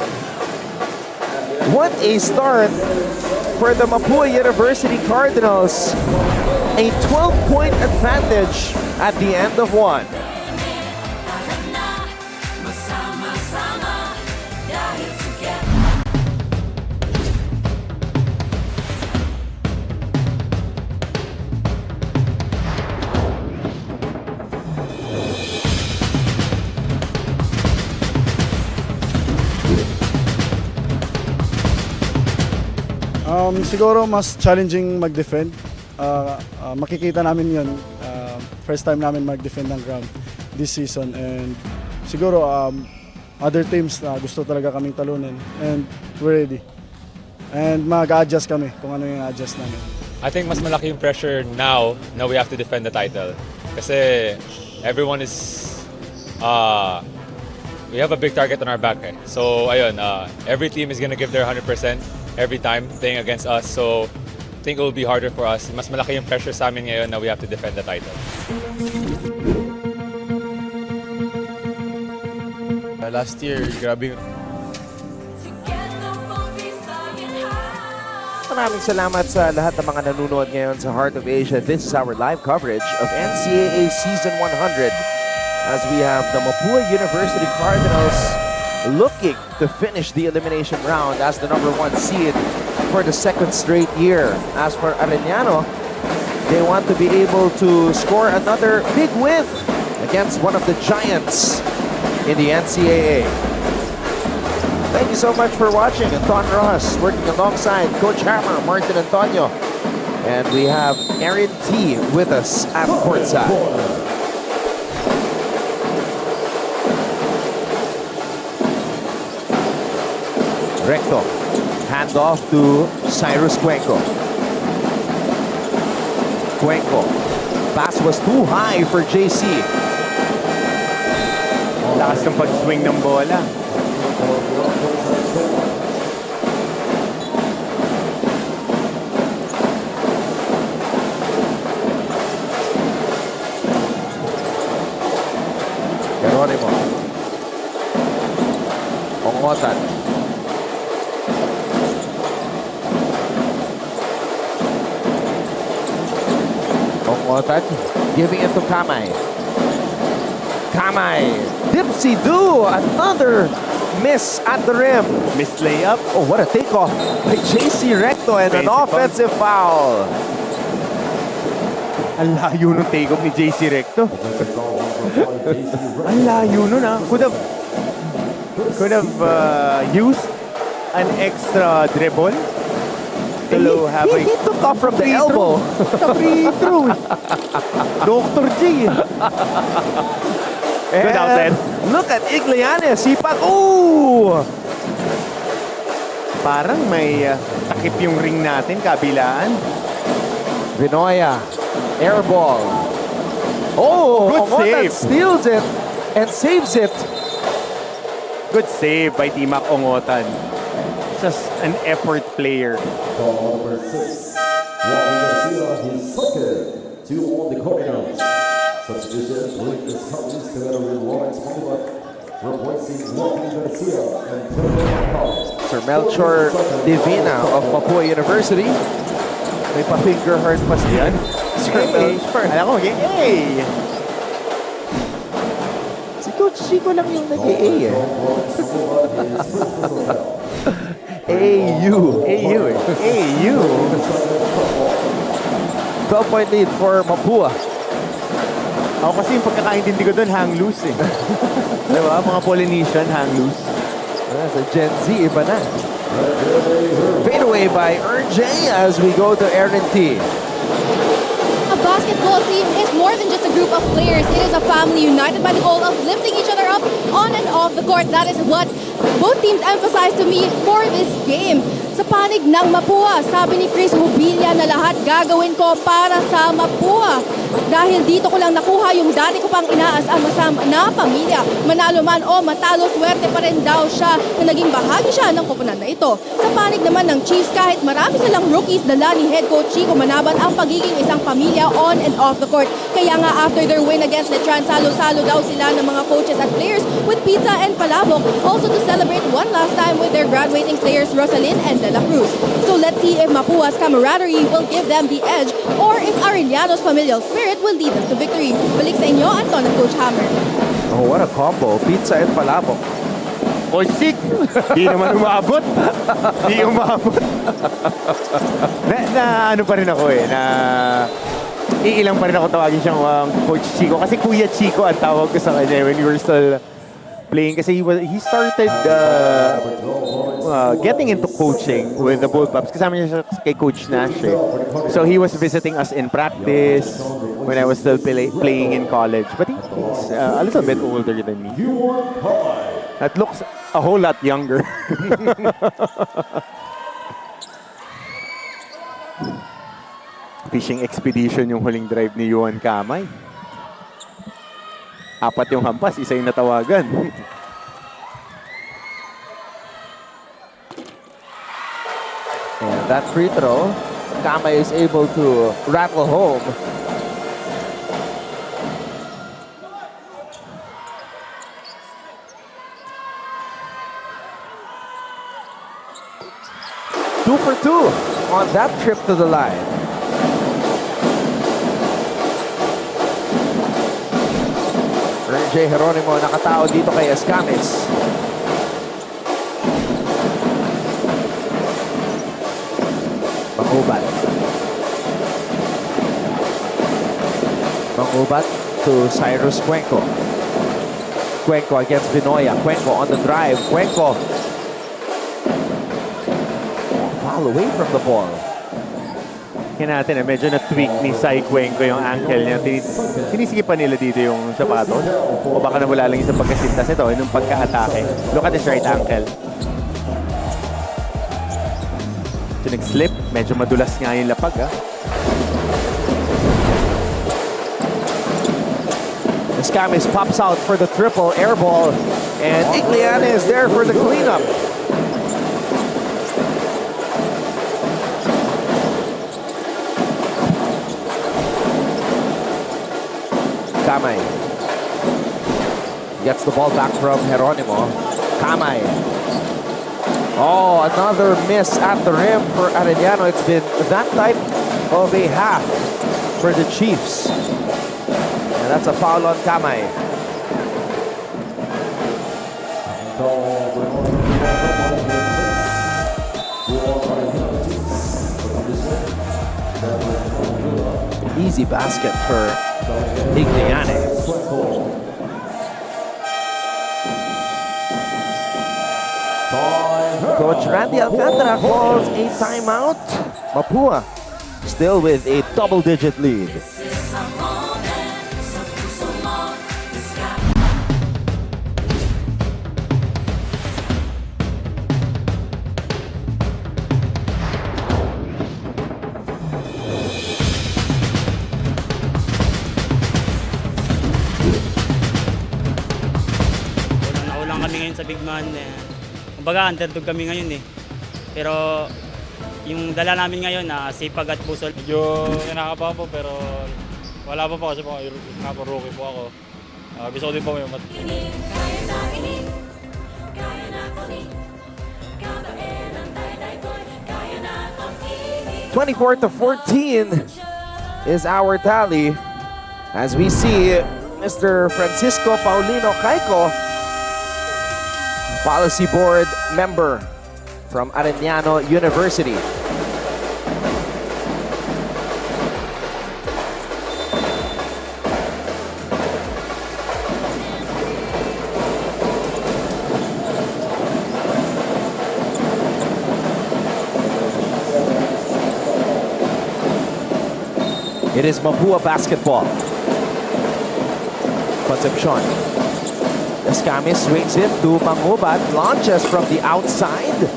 What a start for the Mapúa University Cardinals. A 12-point advantage at the end of 1. Sama-sama dahil together. Siguro mas challenging mag-defend. Makikita namin yun. First time namin mag-defend ng ground this season. And siguro other teams na gusto talaga kaming talunin. And we're ready. And mag-adjust kami kung ano yung adjust namin. I think mas malaki yung pressure now na we have to defend the title. Kasi everyone is... we have a big target on our back. Eh. So, ayun, every team is gonna give their 100% every time playing against us. So, I think it will be harder for us. Mas malaki yung pressure sa amin ngayon na we have to defend the title. Last year, grabe yung... Together we'll be flying high. Maraming salamat sa lahat ng mga nanonood ngayon sa Heart of Asia. This is our live coverage of NCAA Season 100 as we have the Mapúa University Cardinals looking to finish the elimination round as the #1 seed for the 2nd straight year. As for Arellano, they want to be able to score another big win against one of the giants in the NCAA. Thank you so much for watching. Anton Rojas working alongside Coach Hammer, Martin Antonio. And we have Aaron T with us at courtside. Recto. Hand off to Cyrus Cuenco. Cuenco. Pass was too high for JC. Lakas ng pag-swing ng bola. Ongotan. Ongotan giving it to Kamay. Kamay. Dipsy-do. Another miss at the rim. Missed layup. Oh, what a takeoff by JC Recto and an Basic offensive foul. Ang layo nung take-off ni JC Recto. Ang layo nun ah. Could have used an extra dribble. Hello, have He took off from the elbow. Sa free throw. Dr. J. Good outlet. Look at Iglianes. Sipak. Ooh! Parang may takip yung ring natin, kabilaan. Vinoya. Air ball. Oh! Good Ongotan save. steals it and saves it. Good save by Timac Ongotan. Just an effort player. Ball number 6. Joaquin Garcia, his second. 2 on the Cardinals. Substitution, Blake is coming together with Lawrence Mongolot, replacing Joaquin Garcia and Pedro. Sir Melchor Divina of Mapúa University. May pa-finger hurt pa siya. Sir Melchor. Alam ko, hey! Si Coach Chico lang yung nag-A eh. AU. AU eh. AU. 12-point lead for Mapúa. Ako kasi yung pagkakaintindi ko doon, hang loose eh. Diba? Mga Polynesian, hang loose. Sa Gen Z, iba na. Fade away by RJ as we go to Aaron T. A basketball team is more than just a group of players. It is a family united by the goal of lifting each other up on and off the court. That is what both teams emphasized to me for this game. Sa panig ng Mapúa, sabi ni Chris Hubilia na lahat gagawin ko para sa Mapúa. Dahil dito ko lang nakuha yung dati ko pang inaasam na pamilya. Manalo man o matalo, swerte pa rin daw siya na naging bahagi siya ng koponan na ito. Sa panig naman ng Chiefs, kahit marami silang rookies, dala ni head coach Chico Manaban ang pagiging isang pamilya on and off the court. Kaya nga after their win against Letran, salo-salo daw sila ng mga coaches at players with pizza and palabok. Also to celebrate one last time with their graduating players Rosalyn and De La Cruz. So let's see if Mapua's camaraderie will give them the edge or if Arellano's familial spirit will lead them to victory. Balik sa inyo, Anton at Coach Hammer. Oh, what a combo. Pizza and palabok. Coach Chick, di naman umabot. Di umabot. na ano pa rin ako eh, na iilang pa rin ako tawagin siyang Coach Chico. Kasi Kuya Chico ang tawag ko sa kanya when we were still playing. Kasi he started getting into coaching with the Bullpups. Kasama niya siya kay Coach Nash eh. So he was visiting us in practice when I was still playing in college. But he's a little bit older than me. That looks a whole lot younger. Fishing expedition yung huling drive ni Yuan Kamay. 4 yung hampas, isa yung natawagan. And that free throw, Kamay is able to rattle home. Two for two on that trip to the line. RJ Geronimo nakatao dito kay Escames. Mangubat to Cyrus Cuenco. Cuenco against Vinoya. Cuenco on the drive. Cuenco. Foul away from the ball. Kaya natin medyo na-tweak ni Sai Cuenco yung ankle niya. Sinisigipan nila dito yung sapatos. O baka nawala lang yung sa pagkasintas ito, yung pagka-atake. Look at his right ankle. Ito nag-slip. Medyo madulas nga yung lapag. Escames pops out for the triple air ball. And Igliana is there for the cleanup. Kamay. Gets the ball back from Geronimo. Kamay. Oh, another miss at the rim for Arellano. It's been that type of a half for the Chiefs. And that's a foul on Kamay. Easy basket for Igliane. Coach Randy Alcantara calls a timeout. Mapúa still with a double-digit lead. Naulang kami ngayon sa big man. Kumbaga, underdog kami ngayon eh. Pero yung dala namin ngayon na sipag at puso. Medyo nakakaba po pero wala pa po kasi po rookie po ako. Gusto ko din po yung 24-14 is our tally as we see Mr. Francisco Paulino Caico, policy board member from Arellano University. It is Mapúa basketball. Concepcion. Escamis swings it to Mangubat, launches from the outside.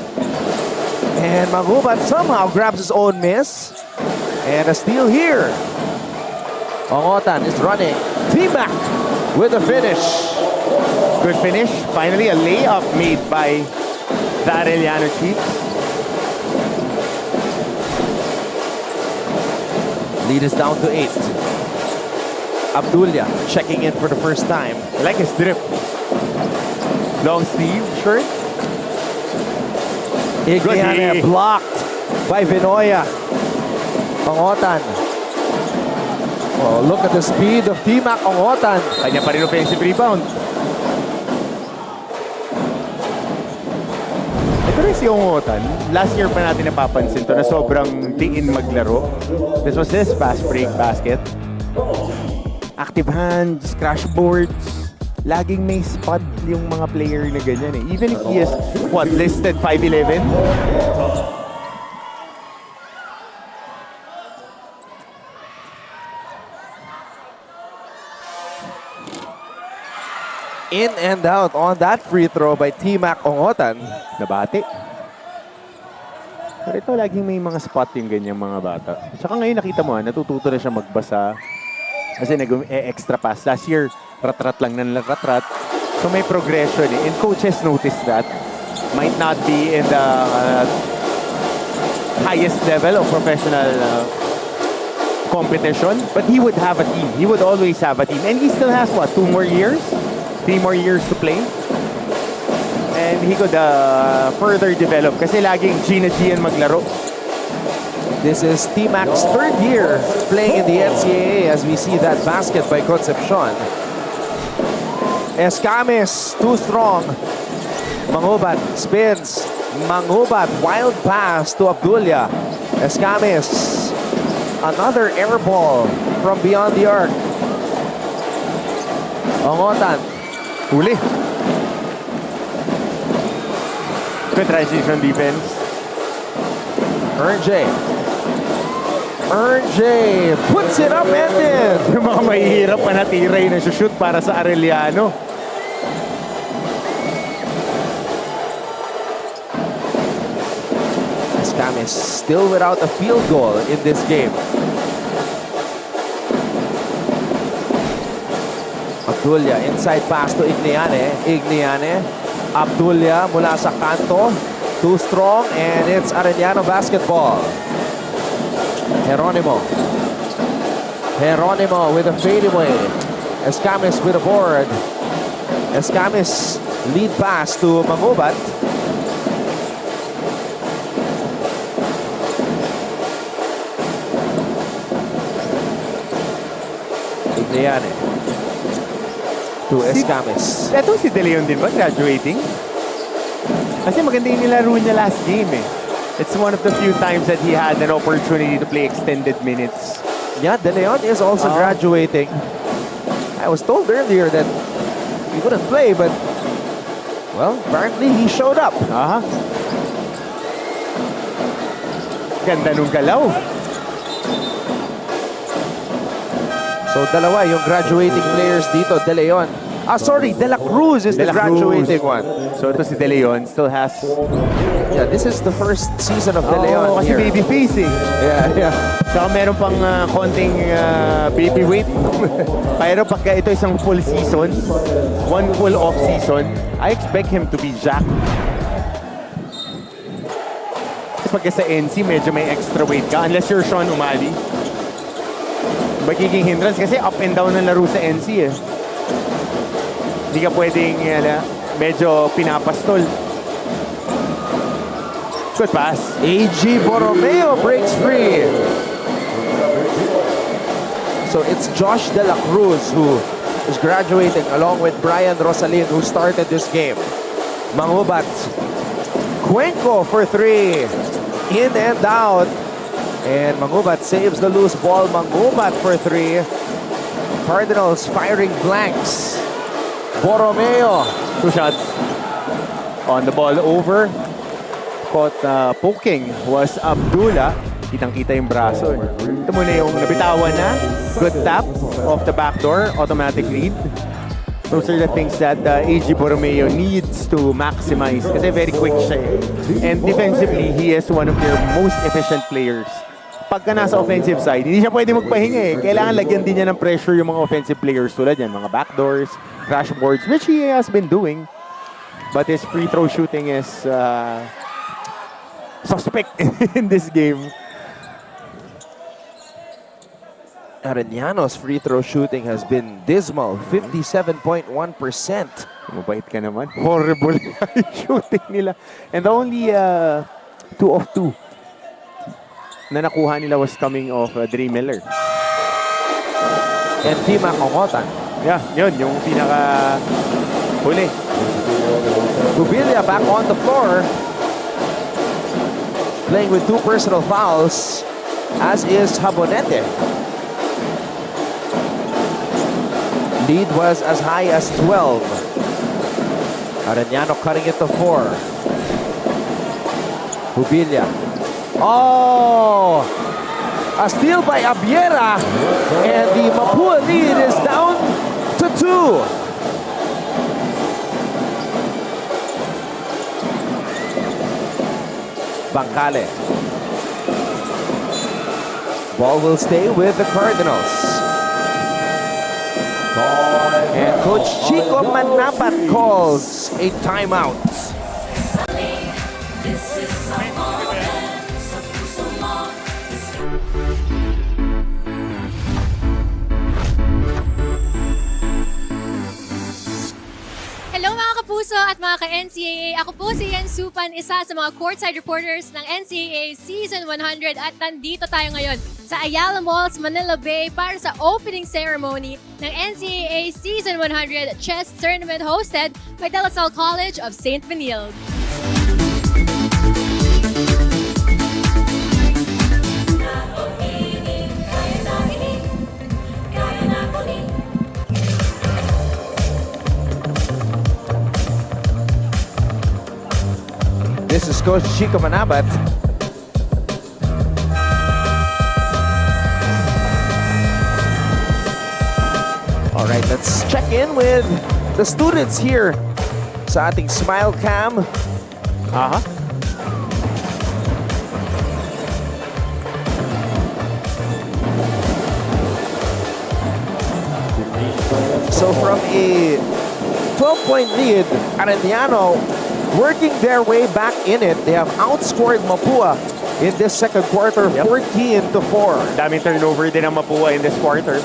And Mangubat somehow grabs his own miss. And a steal here. Ongotan is running. T-Mac with a finish. Good finish. Finally, a layup made by the Arellano Chiefs. Lead is down to 8. Abdullah checking in for the first time. I like his drip. Long sleeve shirt. Igliane blocked by Vinoya. Ongotan. Oh, look at the speed of T-Mac Ongotan. Kanya pa rin offensive rebound. Ito rin si Ongotan. Last year pa natin napapansin to na sobrang diin maglaro. This was his fast break basket. Active hands, crash boards. Laging may spot yung mga player na ganyan eh. Even if he is, what, listed 5'11"? In and out on that free throw by T-Mac Ongotan. Nabati. Pero ito, laging may mga spot yung ganyang mga bata. Tsaka ngayon nakita mo, natututo na siya magbasa. Kasi nag-extra pass. Last year, rat-rat lang na rat-rat. So may progression eh. And coaches noticed that. Might not be in the highest level of professional competition. But he would have a team. He would always have a team. And he still has, what, 2 more years? 3 more years to play? And he could further develop. Kasi laging G na G yan maglaro. This is T-Mac's 3rd year playing in the NCAA as we see that basket by Concepcion. Escamis, too strong. Mangubat spins. Mangubat, wild pass to Abdullah. Escamis, another air ball from beyond the arc. Ongotan. Huli. Good transition defense. Ernjay puts it up and in. Yung mga mahihirap pa natira yun na shoot para sa Arellano. Escamis still without a field goal in this game. Abdullah, inside pass to Igliane. Igliane. Abdullah mula sa kanto. Too strong and it's Arellano basketball. Geronimo with a fadeaway. Escamis with a board. Escamis lead pass to Mangubat. Igliane to Escamis. Eto si De Leon din ba graduating? Kasi maganda yung nilaro niya last game eh. It's one of the few times that he had an opportunity to play extended minutes. Yeah, De Leon is also graduating. I was told earlier that he wouldn't play, but well, apparently he showed up. Aha. Ganda nung galaw. So dalawa yung graduating players dito, De Leon. Sorry, De La Cruz is De the La Cruz. graduating one. So ito si De Leon still has... Yeah, this is the first season of De Leon kasi here. baby face eh. Yeah. Saka meron pang konting baby weight. Pero pagka ito isang full season, one full off season, I expect him to be jacked. Kasi pagka sa NC, medyo may extra weight ka. Unless you're Sean Umali. Magiging hindrance kasi up and down ng laro sa NC eh. Hindi ka pwedeng medyo pinapastol. Good pass. A.G. Borromeo breaks free. So it's Josh De La Cruz who is graduating along with Brian Rosalin who started this game. Mangubat. Cuenco for three. In and out. And Mangubat saves the loose ball. Mangubat for three. Cardinals firing blanks. Borromeo. 2 shots. On the ball over. Caught poking was Abdullah. Kitang-kita yung braso. Ito muna yung nabitawan na. Good tap off the back door. Automatic lead. Those are the things that A.G. Borromeo needs to maximize. Kasi very quick siya eh. And defensively, he is one of their most efficient players. Pagka nasa offensive side, hindi siya pwede magpahinga eh. Kailangan lagyan din niya ng pressure yung mga offensive players tulad yan. Mga backdoors, crash boards, which he has been doing. But his free throw shooting is suspect in this game. Arellano's free throw shooting has been dismal, 57.1%. Mabait ka naman. Horrible yung shooting nila. And the only 2 of 2 na nakuha nila was coming off Dre Miller. And Tima Congotan. Yeah, yun. Yung pinaka huli. Gubilia back on the floor. Playing with 2 personal fouls, as is Habonete. Lead was as high as 12. Arellano cutting it to 4. Gubilia. Oh! A steal by Abiera. And the Mapúa lead is down to 2. Bangkale. Ball will stay with the Cardinals. And Coach Chico Manabat calls a timeout. This is our moment. Sa puso mo, Hello mga kapuso at mga ka-NCAA. Ako po si Yen Supan, isa sa mga courtside reporters ng NCAA Season 100 at nandito tayo ngayon sa Ayala Malls, Manila Bay para sa opening ceremony ng NCAA Season 100 Chess Tournament hosted by De La Salle College of St. Benilde. This is Coach Chico Manabat. All right, let's check in with the students here sa ating Smile Cam. Aha. So from a 12-point lead, Arellano working their way back in it. They have outscored Mapúa in this second quarter, 14-4. Daming turnover din ang Mapúa in this quarter.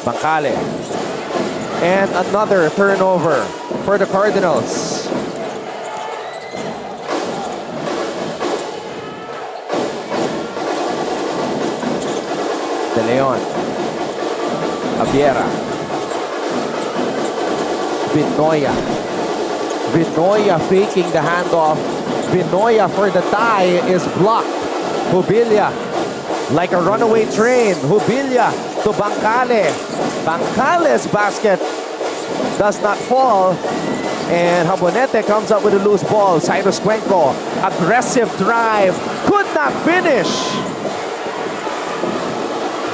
Bangkale. And another turnover for the Cardinals. De Leon. Abiera. Vinoya. Vinoya faking the handoff. Vinoya for the tie is blocked. Hubilia, like a runaway train. Hubilia to Bancale. Bancale's basket does not fall. And Jabonete comes up with a loose ball. Cyrus Cuenco, aggressive drive. Could not finish.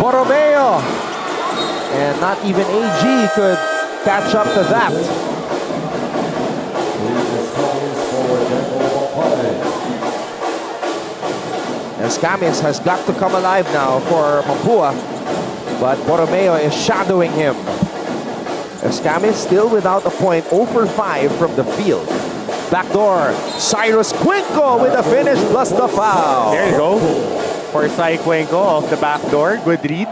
Borromeo. And not even AG could catch up to that. Escamis has got to come alive now for Mapúa, but Borromeo is shadowing him. Escamis still without a point, 0 for 5 from the field. Backdoor, Cyrus Cuenco with a finish plus the foul. There you go. For Cy Cuenco off the back door. Good read.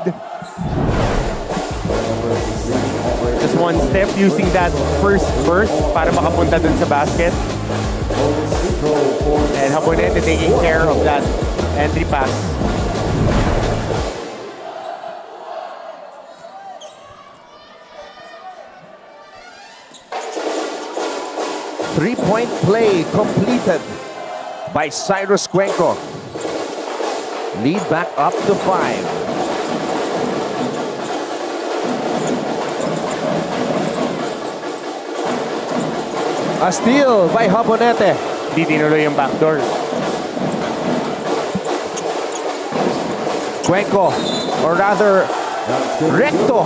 Just one step using that first burst para makapunta dun sa basket. And Jabonete taking care of that entry pass. Three-point play completed by Cyrus Cuenco. Lead back up to 5. A steal by Jabonete. Di tinuloy yung backdoor. Cuenco, or rather, Recto,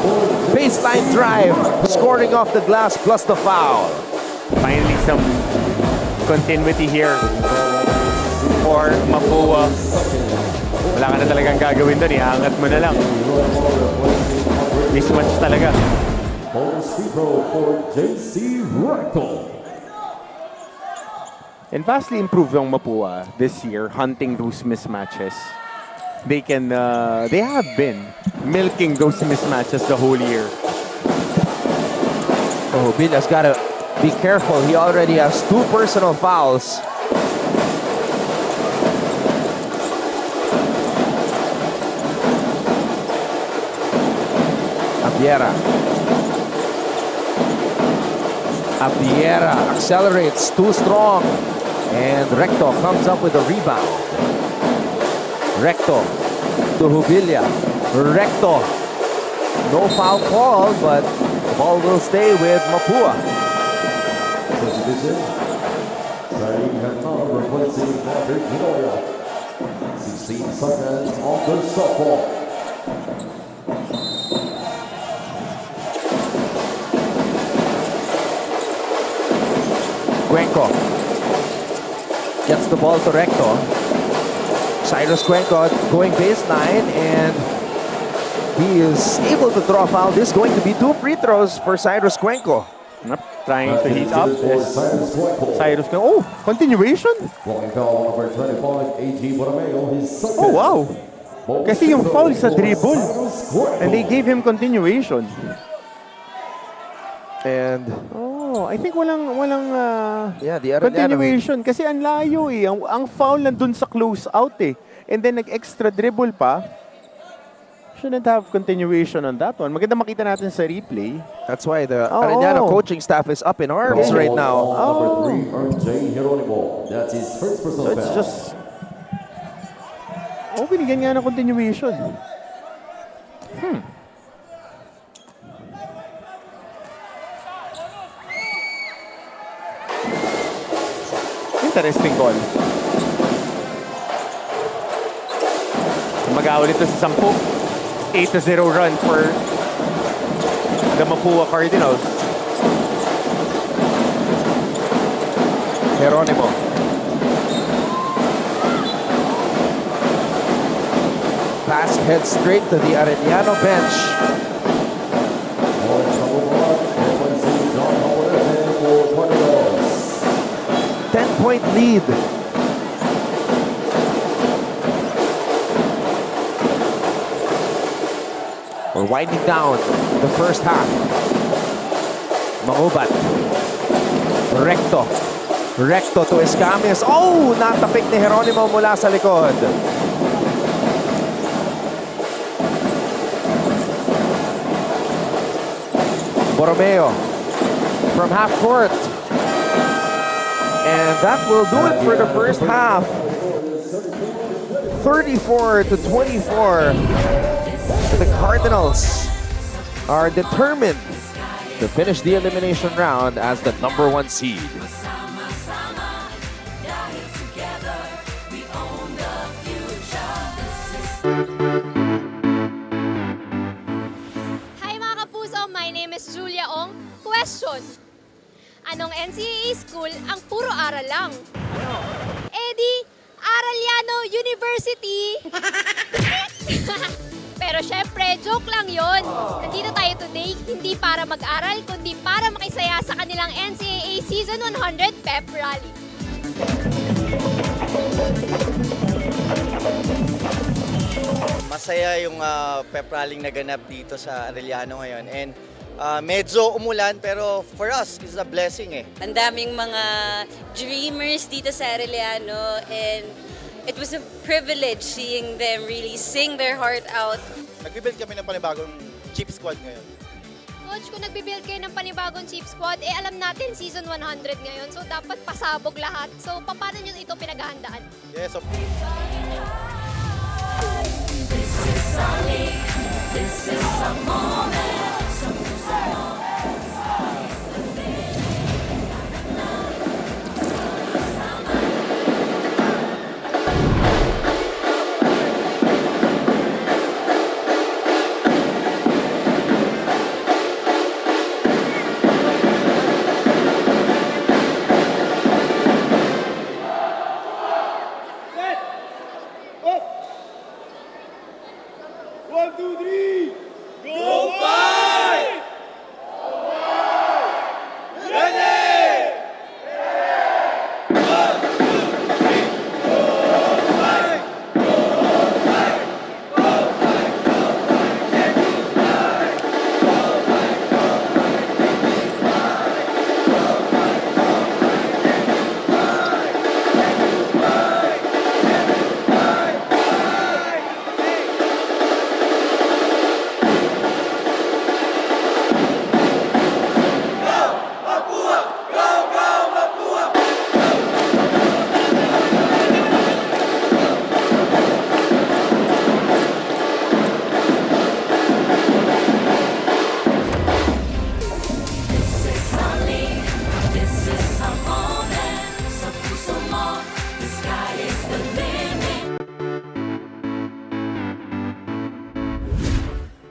baseline drive, scoring off the glass plus the foul. Finally, some continuity here for Mapúa. Wala ka na talagang gagawin doon. Iangat mo na lang. Mismatch talaga. Bonus free throw for JC Recto. And vastly improved ang Mapúa this year, hunting those mismatches. They have been milking those mismatches the whole year. Oh, Billa's got to be careful. He already has 2 personal fouls. Abiera accelerates too strong. And Recto comes up with a rebound. Recto to Hubilia. Recto. No foul call, but the ball will stay with Mapúa. Substitution. Starting Arellano replacing Patrick Vinoya. 16 seconds on the shot clock. Cuenco gets the ball to Recto. Cyrus Cuenco going baseline, and he is able to draw a foul. This is going to be 2 free throws for Cyrus Cuenco. Yep, trying to heat up. Yes. Cyrus Cuenco. Oh, continuation. Walking foul number 25, AG Borromeo, his second. Oh, wow. Kasi yung foul sa dribble. Cyrus Cuenco. And they gave him continuation. And Oh, I think walang yeah, the Arellano. continuation. Kasi ang layo eh. Ang foul nandun sa close out eh. And then nag-extra dribble pa. Shouldn't have continuation on that one. Maganda makita natin sa replay. That's why the Arellano coaching staff is up in arms right now. Number 3, RJ Geronimo. That's his first personal So it's foul. just... Oh, binigyan nga ng continuation. Interesting call. Mag-aulit ito sa 10. 8-0 run for the Mapúa Cardinals. Geronimo. Pass heads straight to the Arellano bench. Orange number 1, replacing John Jabonete for Cardinals. 10-point lead. We're winding down the first half. Mangubat. Recto. Recto to Escamis. Oh! Natapik ni Geronimo mula sa likod. Borromeo from half court. And that will do it for the first half. 34-24. The Cardinals are determined to finish the elimination round as the number 1 seed. Hi mga kapuso, my name is Julia Ong. Question: anong NCAA school ang puro aral lang? Eddie, Arellano University! Pero syempre, joke lang yon. Nandito tayo today, hindi para mag-aral, kundi para makisaya sa kanilang NCAA Season 100 Pep Rally. Masaya yung pep rally naganap dito sa Arellano ngayon. And medyo umulan pero for us, it's a blessing eh. Ang daming mga dreamers dito sa Arellano and it was a privilege seeing them really sing their heart out. Nag-build kami ng panibagong cheap squad ngayon. Coach, kung nagbibuild kayo ng panibagong cheap squad, alam natin Season 100 ngayon, so dapat pasabog lahat. So, paano nyo ito pinaghahandaan? Yes, of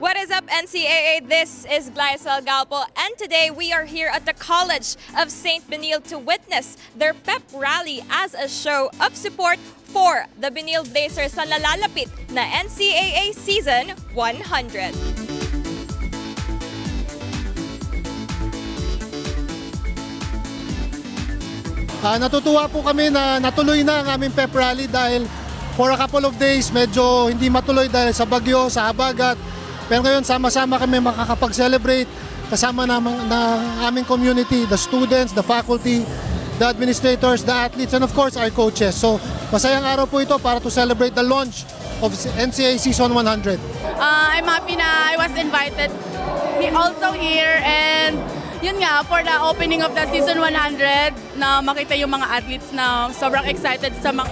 What is up, NCAA? This is Glycel Galpo, and today we are here at the College of St. Benil to witness their pep rally as a show of support for the Benil Blazers sa nalalapit na NCAA Season 100. Natutuwa po kami na natuloy na ang aming pep rally dahil for a couple of days medyo hindi matuloy dahil sa bagyo, sa habagat. Pero ngayon sama-sama kami makakapag-celebrate kasama ng aming community, the students, the faculty, the administrators, the athletes, and of course our coaches. So masayang araw po ito para to celebrate the launch of NCAA Season 100. I'm happy na I was invited also here, and yun nga, for the opening of the Season 100 na makita yung mga athletes na sobrang excited sa mga...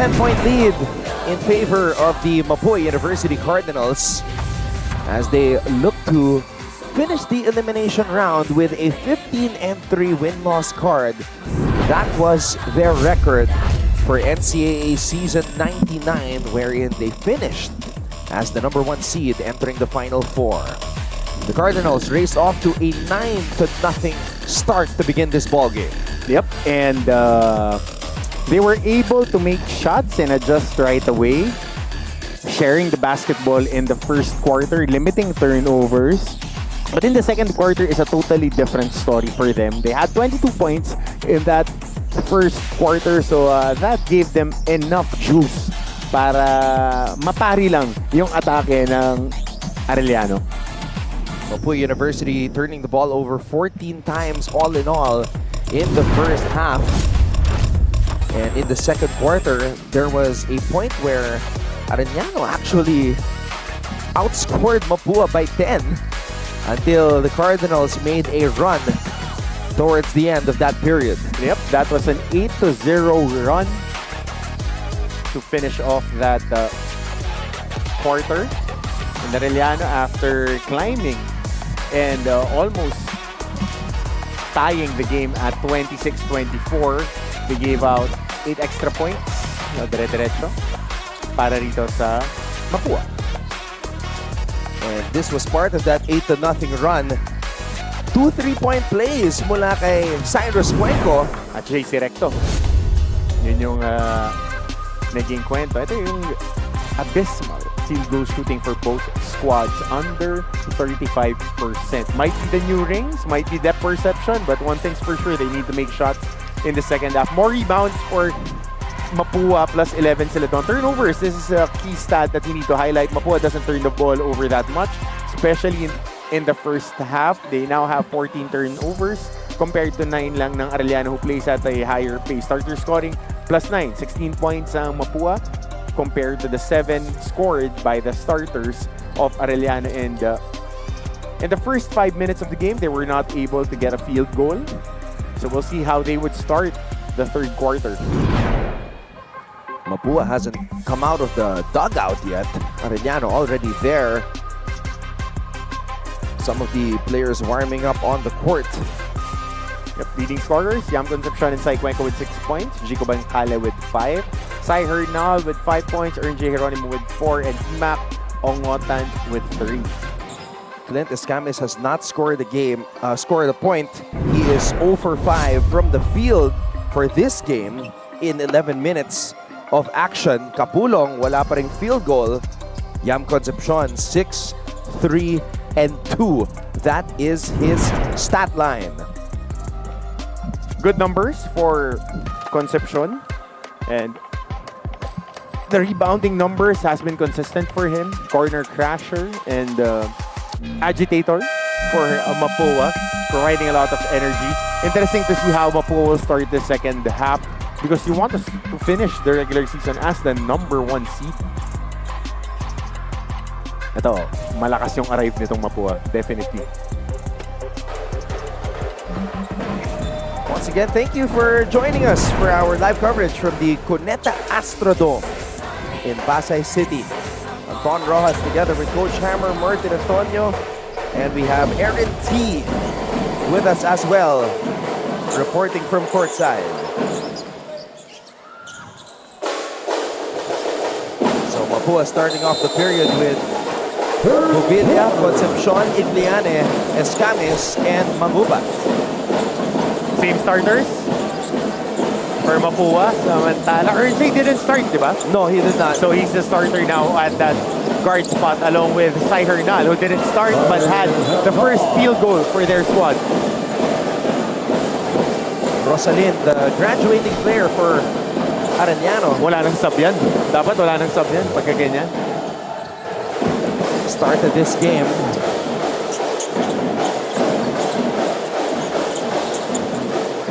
10-point lead in favor of the Mapúa University Cardinals as they look to finish the elimination round with a 15-3 win-loss card. That was their record for NCAA season 99, wherein they finished as the number 1 seed entering the Final Four. The Cardinals raced off to a 9-0 start to begin this ballgame. Yep, and they were able to make shots and adjust right away, sharing the basketball in the first quarter, limiting turnovers. But in the second quarter is a totally different story for them. They had 22 points in that first quarter, so that gave them enough juice para mapari lang yung atake ng Arellano. Mapúa University turning the ball over 14 times all in all in the first half. And in the second quarter, there was a point where Arellano actually outscored Mapúa by 10 until the Cardinals made a run towards the end of that period. Yep, that was an 8-0 run to finish off that quarter. And Arellano, after climbing and almost tying the game at 26-24, they gave out 8 extra points, dire-diretso, para rito sa Mapúa. And this was part of that 8-0 run. 2 3-point plays mula kay Cyrus Cuenco at JC Recto. Yun yung naging kwento. Ito yung abysmal field goal shooting for both squads, under 35%. Might be the new rings, might be depth perception, but one thing's for sure, they need to make shots in the second half. More rebounds for Mapúa, plus 11 sila doon. Turnovers, this is a key stat that you need to highlight. Mapúa doesn't turn the ball over that much, especially in the first half. They now have 14 turnovers compared to 9 lang ng Arellano, who plays at a higher pace. Starter scoring plus 9, 16 points ang Mapúa compared to the 7 scored by the starters of Arellano. And in the first 5 minutes of the game, they were not able to get a field goal. So we'll see how they would start the third quarter. Mapúa hasn't come out of the dugout yet. Arellano already there. Some of the players warming up on the court. Yep, leading scorers, Yam Concepcion and Sai Cuenco with 6 points, Jico Bancale with 5, Sai Hernal with 5 points, Ern J. Geronimo with 4, and Imac Ongotan with 3. Clint Escamis has not scored a point. He is 0 for 5 from the field for this game in 11 minutes of action. Kapulong, wala pa ring field goal. Yam Concepcion, 6, 3, and 2. That is his stat line. Good numbers for Concepcion, and the rebounding numbers has been consistent for him. Corner crasher and agitator for Mapúa, providing a lot of energy. Interesting to see how Mapúa will start the second half, because you want to finish the regular season as the number 1 seed. Ito, malakas yung arrive nitong Mapúa, definitely. Once again, thank you for joining us for our live coverage from the Cuneta Astrodome in Pasay City. Anton Rojas together with Coach Hammer, Martin Antonio, and we have Aaron T with us as well, reporting from courtside. So Mapúa starting off the period with Bubilla, Concepcion, Igliane, Escamis, and Mangubat. Same starters for Mapúa. Samantala, Ernst didn't start, di ba? No, he did not. So he's the starter now at that guard spot, along with Sai Hernal, who didn't start but had the first field goal for their squad. Rosalind, the graduating player for Arellano. Wala nang sub yan. Dapat wala nang sub yan pagka ganyan. Started this game.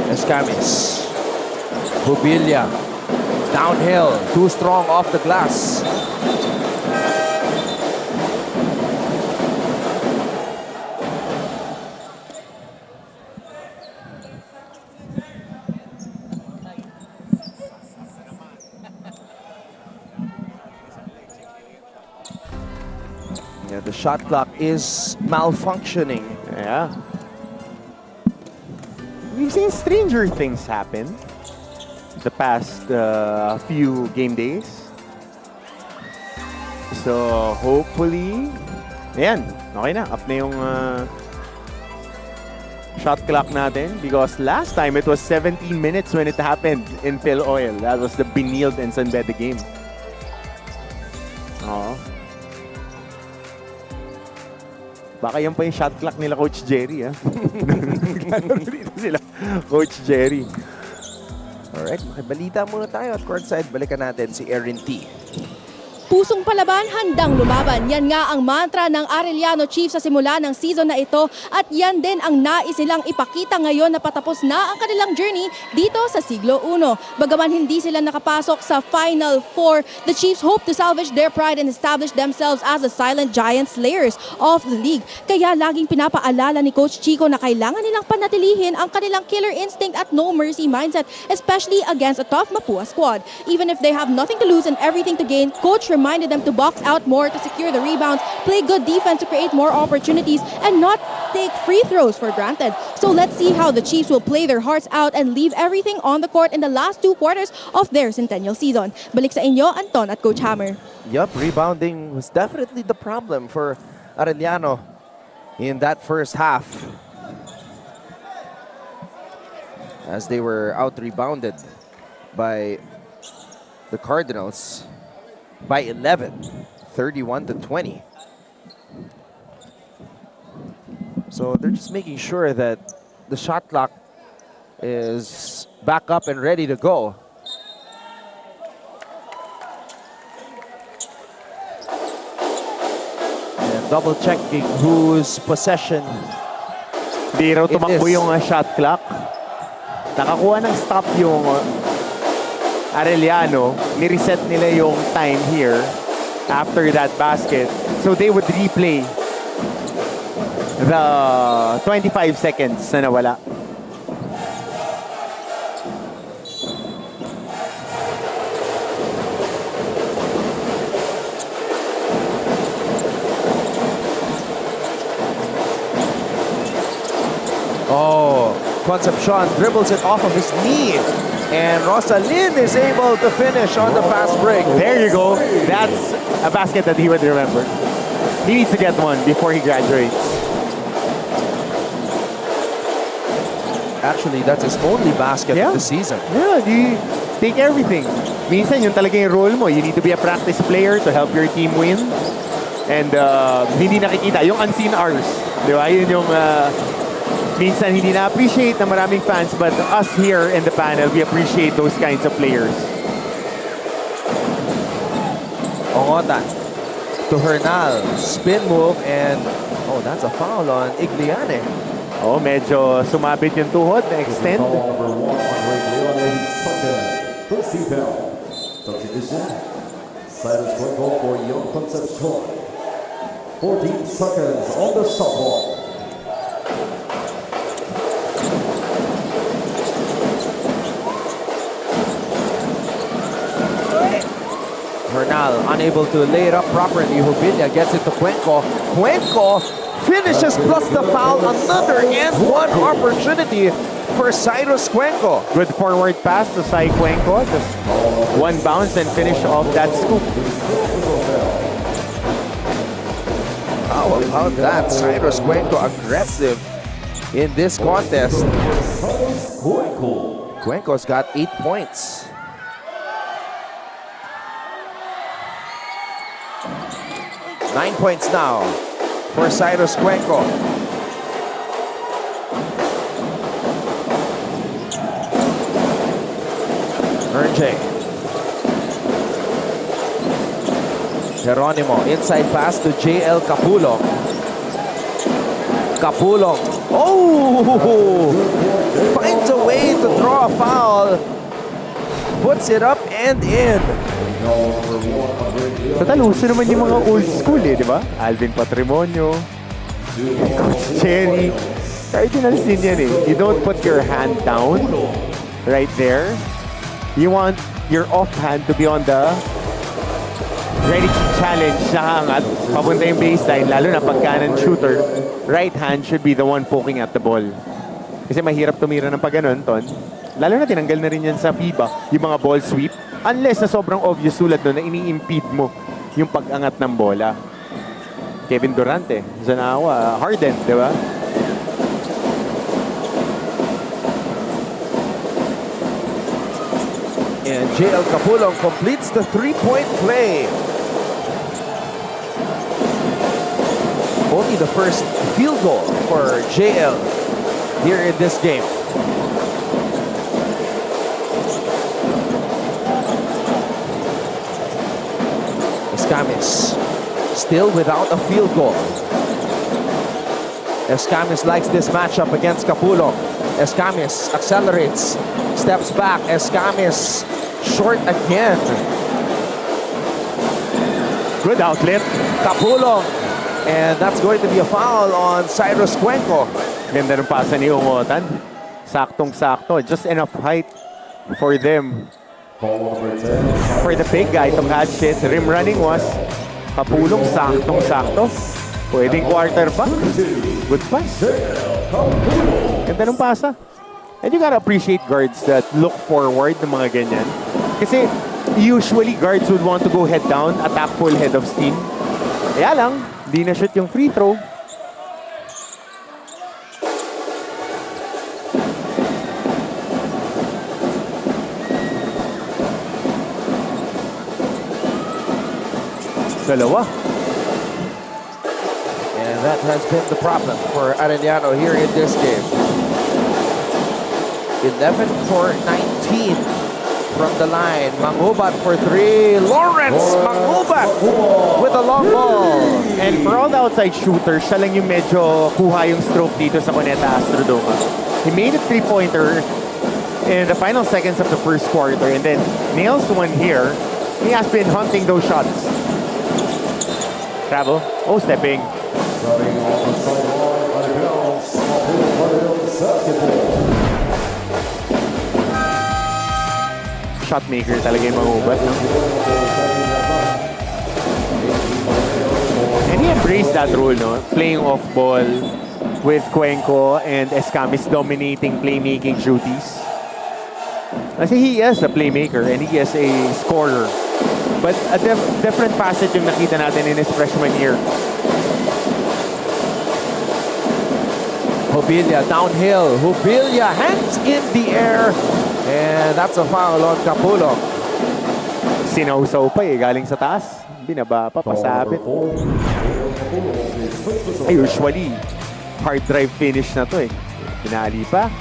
Escamis. Bubilla. Downhill. Too strong off the glass. Yeah, the shot clock is malfunctioning. Yeah. We've seen stranger things happen the past few game days. So, hopefully, ayan, okay na. Up na yung shot clock natin because last time it was 17 minutes when it happened in Phil Oil. That was the Benilde and San Beda game. Oo. Baka yan pa yung shot clock nila Coach Jerry, ha? Dito sila, Coach Jerry. Alright, makibalita muna tayo at courtside. Balikan natin si Erin T. Pusong palaban, handang lumaban. Yan nga ang mantra ng Arellano Chiefs sa simula ng season na ito at yan din ang nais nilang ipakita ngayon na patapos na ang kanilang journey dito sa siglo 1. Bagaman hindi sila nakapasok sa Final Four, the Chiefs hope to salvage their pride and establish themselves as the silent giant slayers of the league. Kaya laging pinapaalala ni Coach Chico na kailangan nilang panatilihin ang kanilang killer instinct at no mercy mindset, especially against a tough Mapúa squad. Even if they have nothing to lose and everything to gain, Coach reminded them to box out more to secure the rebounds, play good defense to create more opportunities, and not take free throws for granted. So let's see how the Chiefs will play their hearts out and leave everything on the court in the last 2 quarters of their centennial season. Balik sa inyo, Anton at Coach Hammer. Yup, rebounding was definitely the problem for Arellano in that first half, as they were out-rebounded by the Cardinals by 11, 31-20. So they're just making sure that the shot clock is back up and ready to go. And double checking whose possession. Di raw tumakbo yung shot clock. Nakakuha ng stop yung Arellano, ni-reset nila yung time here after that basket. So they would replay the 25 seconds na nawala. Oh, Concepcion dribbles it off of his knee. And Rosalyn is able to finish on the fast break. There you go. That's a basket that he would remember. He needs to get one before he graduates. Actually, that's his only basket of the season. Yeah, you take everything. Minsan, yun talaga yung role mo. You need to be a practice player to help your team win. And hindi nakikita. Yung unseen hours. Di ba? Yun yung minsan hindi na-appreciate na maraming fans, but us here in the panel, we appreciate those kinds of players. Ongotan to Hernal. Spin move and, oh, that's a foul on Igliane. Oh, medyo sumabit yung tuhod na extend. Number 1 on Arellano, second. First team foul. Substitution. Cyrus Cuenco for Young Concepcion. 14 seconds on the shot clock. Hernal unable to lay it up properly. Jubilia gets it to Cuenco. Cuenco finishes plus the foul. Another and one opportunity for Cyrus Cuenco. Good forward pass to Cy Cuenco. Just one bounce and finish off that scoop. How about that? Cyrus Cuenco aggressive in this contest. Cuenco's got 8 points. Nine points now for Cyrus Cuenco. Ernje. Geronimo, inside pass to JL Capulong. Capulong, oh! Finds a way to draw a foul. Puts it up and in. Sa taluso naman yung mga old school di ba? Alvin Patrimonio, Coach Cherry. Cardinals din yan You don't put your hand down right there. You want your offhand to be on the ready to challenge, nakaangat, papunta yung baseline, lalo na pagka ng shooter, right hand should be the one poking at the ball. Kasi mahirap tumira ng pag ganun, Ton. Lalo na tinanggal na rin yan sa FIBA, yung mga ball sweep, unless na sobrang obvious sulat doon na ini-impede mo yung pag-angat ng bola. Kevin Durant Zanawa, Harden, di ba? And JL Capulong completes the three-point play. Only the first field goal for JL here in this game. Escamis still without a field goal. Escamis likes this matchup against Capulong. Escamis accelerates, steps back. Escamis short again. Good outlet. Capulong. And that's going to be a foul on Cyrus Cuenco. Ganda ng pasa ni Ungotan. Saktong-sakto. Just enough height for them. For the big guy to catch it. Rim running was Capulong. Saktong-sakto. Pwedeng quarterback. Good pass. Ganda ng pasa. And you gotta appreciate guards that look forward ng mga ganyan. Kasi usually guards would want to go head down, attack full head of steam. Kaya lang, di na shoot yung free throw. Dalawa. And that has been the problem for Arellano here in this game. 11 for 19 from the line. Mangubat for three. Lawrence Mangubat with a long ball. And for all the outside shooters, siya lang yung medyo kuha yung stroke dito sa Cuneta Astrodome. He made a three-pointer in the final seconds of the first quarter and then nails one here. He has been hunting those shots. Travel. Oh, stepping. Starting on the sideline, Cardinals, basketball. Shot maker talaga yung Mangubat, no? And he embraced that role, no? Playing off ball with Cuenco and Escamis dominating playmaking duties. Kasi he is a playmaker and he is a scorer. But a different facet yung nakita natin in his freshman year. Hubilia downhill. Hubilia hands in the air. And that's a foul on Capulong. Sinausaw pa galing sa taas. Binaba pa, pasabit. Usually, hard drive finish na to Pinali pa.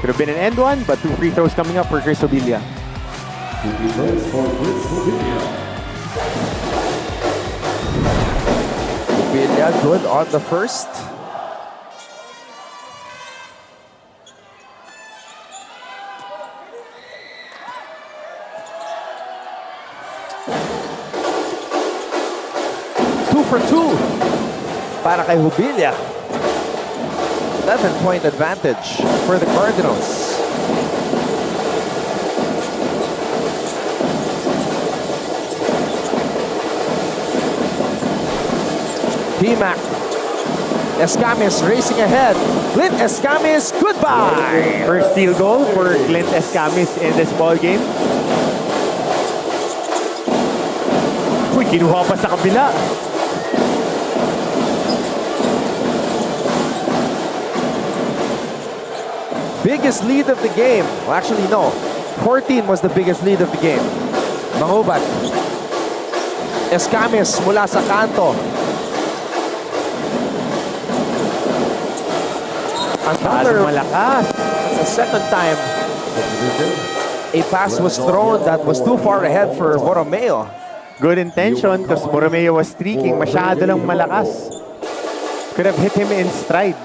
Could have been an end one, but two free throws coming up for Chris Hubilia. Hubilia good on the first. For two para kay Hubilia. 11-point advantage for the Cardinals. T-Mac. Escamis racing ahead. Clint Escamis, goodbye! First field goal for Clint Escamis in this ball game. Uy, kinuha pa sa kabila. Biggest lead of the game. Well, actually, no. 14 was the biggest lead of the game. Mangubat. Escamis mula sa kanto. Another malakas. That's the second time a pass was thrown that was too far ahead for Borromeo. Good intention because Borromeo was streaking. Masyado lang malakas. Could have hit him in stride.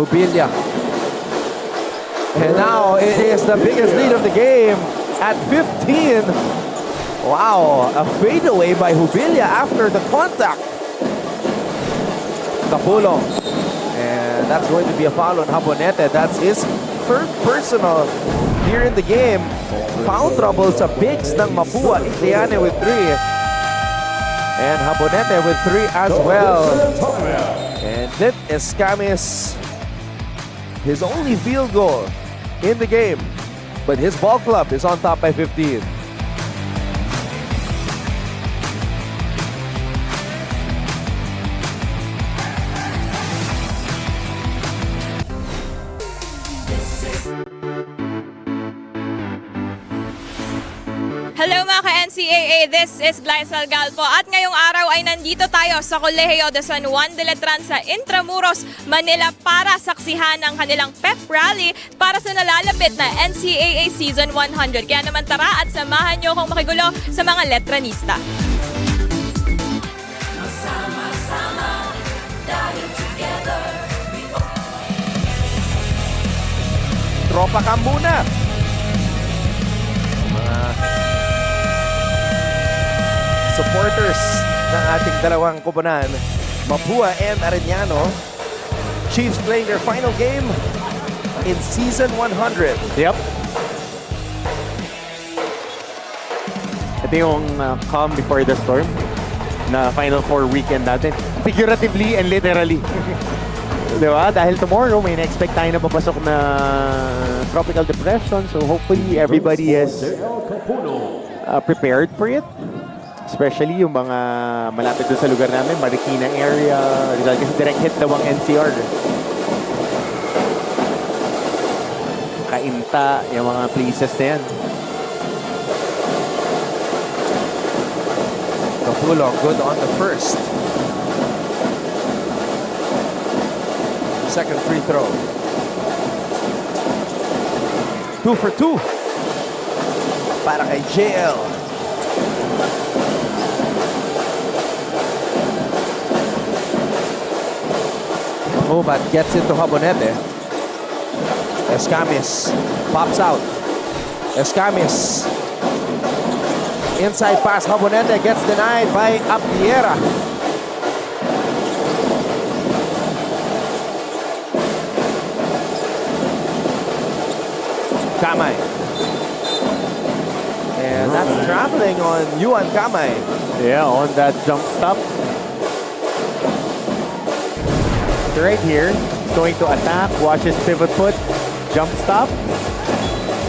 Hubilia. And now it is the biggest lead of the game at 15 Wow, a fadeaway by Jubilia after the contact. Capulong. And that's going to be a foul on Habonete. That's his third personal here in the game. Foul trouble sa bigs ng Mapúa. Iliane with 3. And Habonete with 3 as well. And Clint Escamis, his only field goal in the game. But his ball club is on top by 15. Hello mga ka-NCAA, this is Glycel Galpo at ngayong araw ay nandito tayo sa Colegio de San Juan de Letran sa Intramuros, Manila para saksihan ang kanilang pep rally para sa nalalapit na NCAA Season 100. Kaya naman tara at samahan nyo akong makigulo sa mga letranista. Sama-sama, dahil together we Tropa ka muna. Mga supporters ng ating dalawang koponan, Mapúa and Arellano. Chiefs playing their final game in Season 100. Yep. Ito yung calm before the storm na Final Four weekend natin. Figuratively and literally. Diba? Dahil tomorrow may na-expect tayo na papasok na tropical depression. So hopefully everybody is prepared for it. Especially yung mga malapit doon sa lugar namin, Marikina area. Rizal kasi direct hit daw ang NCR. Kainta, yung mga places na yan. Capulong good on the first. Second free throw. 2 for 2 para kay JL. But gets into Habonete. Escamis pops out. Escamis. Inside pass. Habonete gets denied by Apiera. Kamay. And that's traveling on Yuan Kamay. Yeah, on that jump stop. Right here, going to attack, watch his pivot foot, jump stop.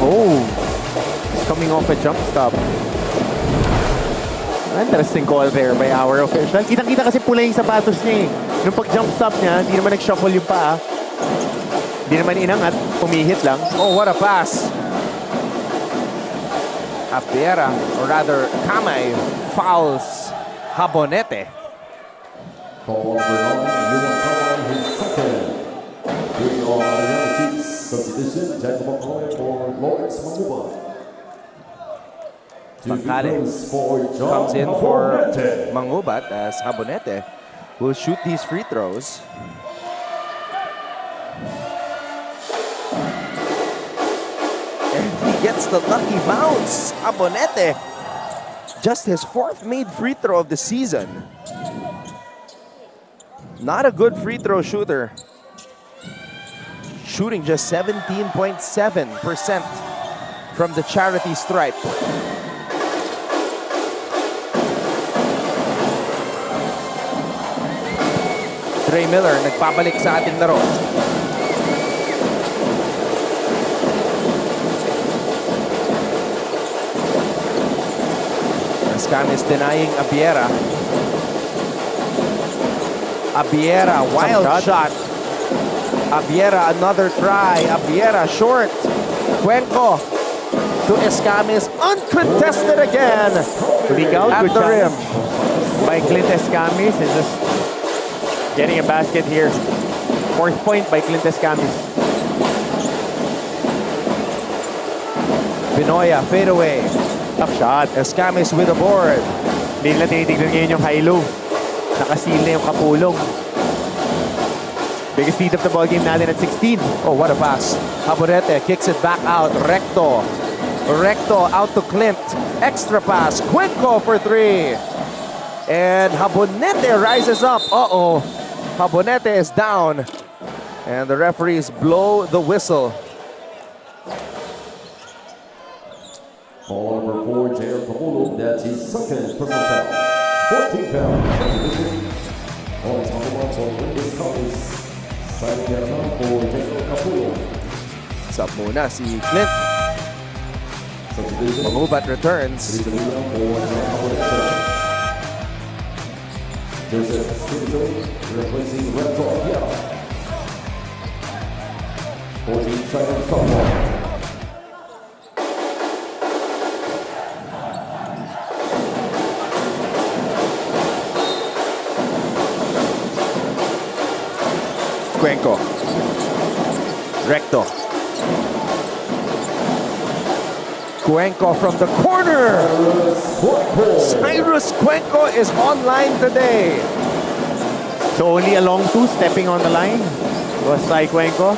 Oh, he's coming off a jump stop. Interesting call there by our official. Kitang-kita kasi pula yung sapatos niya eh. Nung pag-jump stop niya, hindi naman nag-shuffle yung paa. Hindi naman inangat, pumihit lang. Oh, what a pass. Apiera, or rather, Kamay fouls Habonete. Call number 9, Yuan Kamay, his second. We are the Chiefs. Substitution, Jacob McCoy for Lawrence Mapúa. Pangkalim comes in for Mangubat as Habonete will shoot these free throws. And he gets the lucky bounce. Habonete, just his fourth made free throw of the season. Not a good free throw shooter. Shooting just 17.7% from the charity stripe. Dre Miller nagpabalik sa ating laro. Escamis denying Apiera. Apiera, wild shot. Apiera, another try. Apiera, short. Cuenco to Escamis, uncontested again. Leak out, at good the rim. By Clint Escamis is just getting a basket here. Fourth point by Clint Escamis. Binoya, fade away. Tough shot. Escamis with a board. Hindi nila tinitignan ngayon yung high-low. Nakasil na yung Kapulong. Biggest lead of the ball game natin at 16. Oh, what a pass. Habonete kicks it back out. Recto. Recto out to Clint. Extra pass. Cuenco for 3. And Jabonete rises up. Uh-oh. Jabonete is down. And the referees blow the whistle. Foul number 4, J.R. Pamulo. That's his second personal foul. 14 foul. On his performance on Windows Counties. Signing that now for J.R. Pamulo. Sub muna si Clint. Mangubat returns. Joseph Spinto replacing Renzo Aguiar. 14 seconds softball. Cuenco. Recto. Cuenco from the corner. Cyrus Cuenco is online today. So only a long two stepping on the line was Sai Cuenco.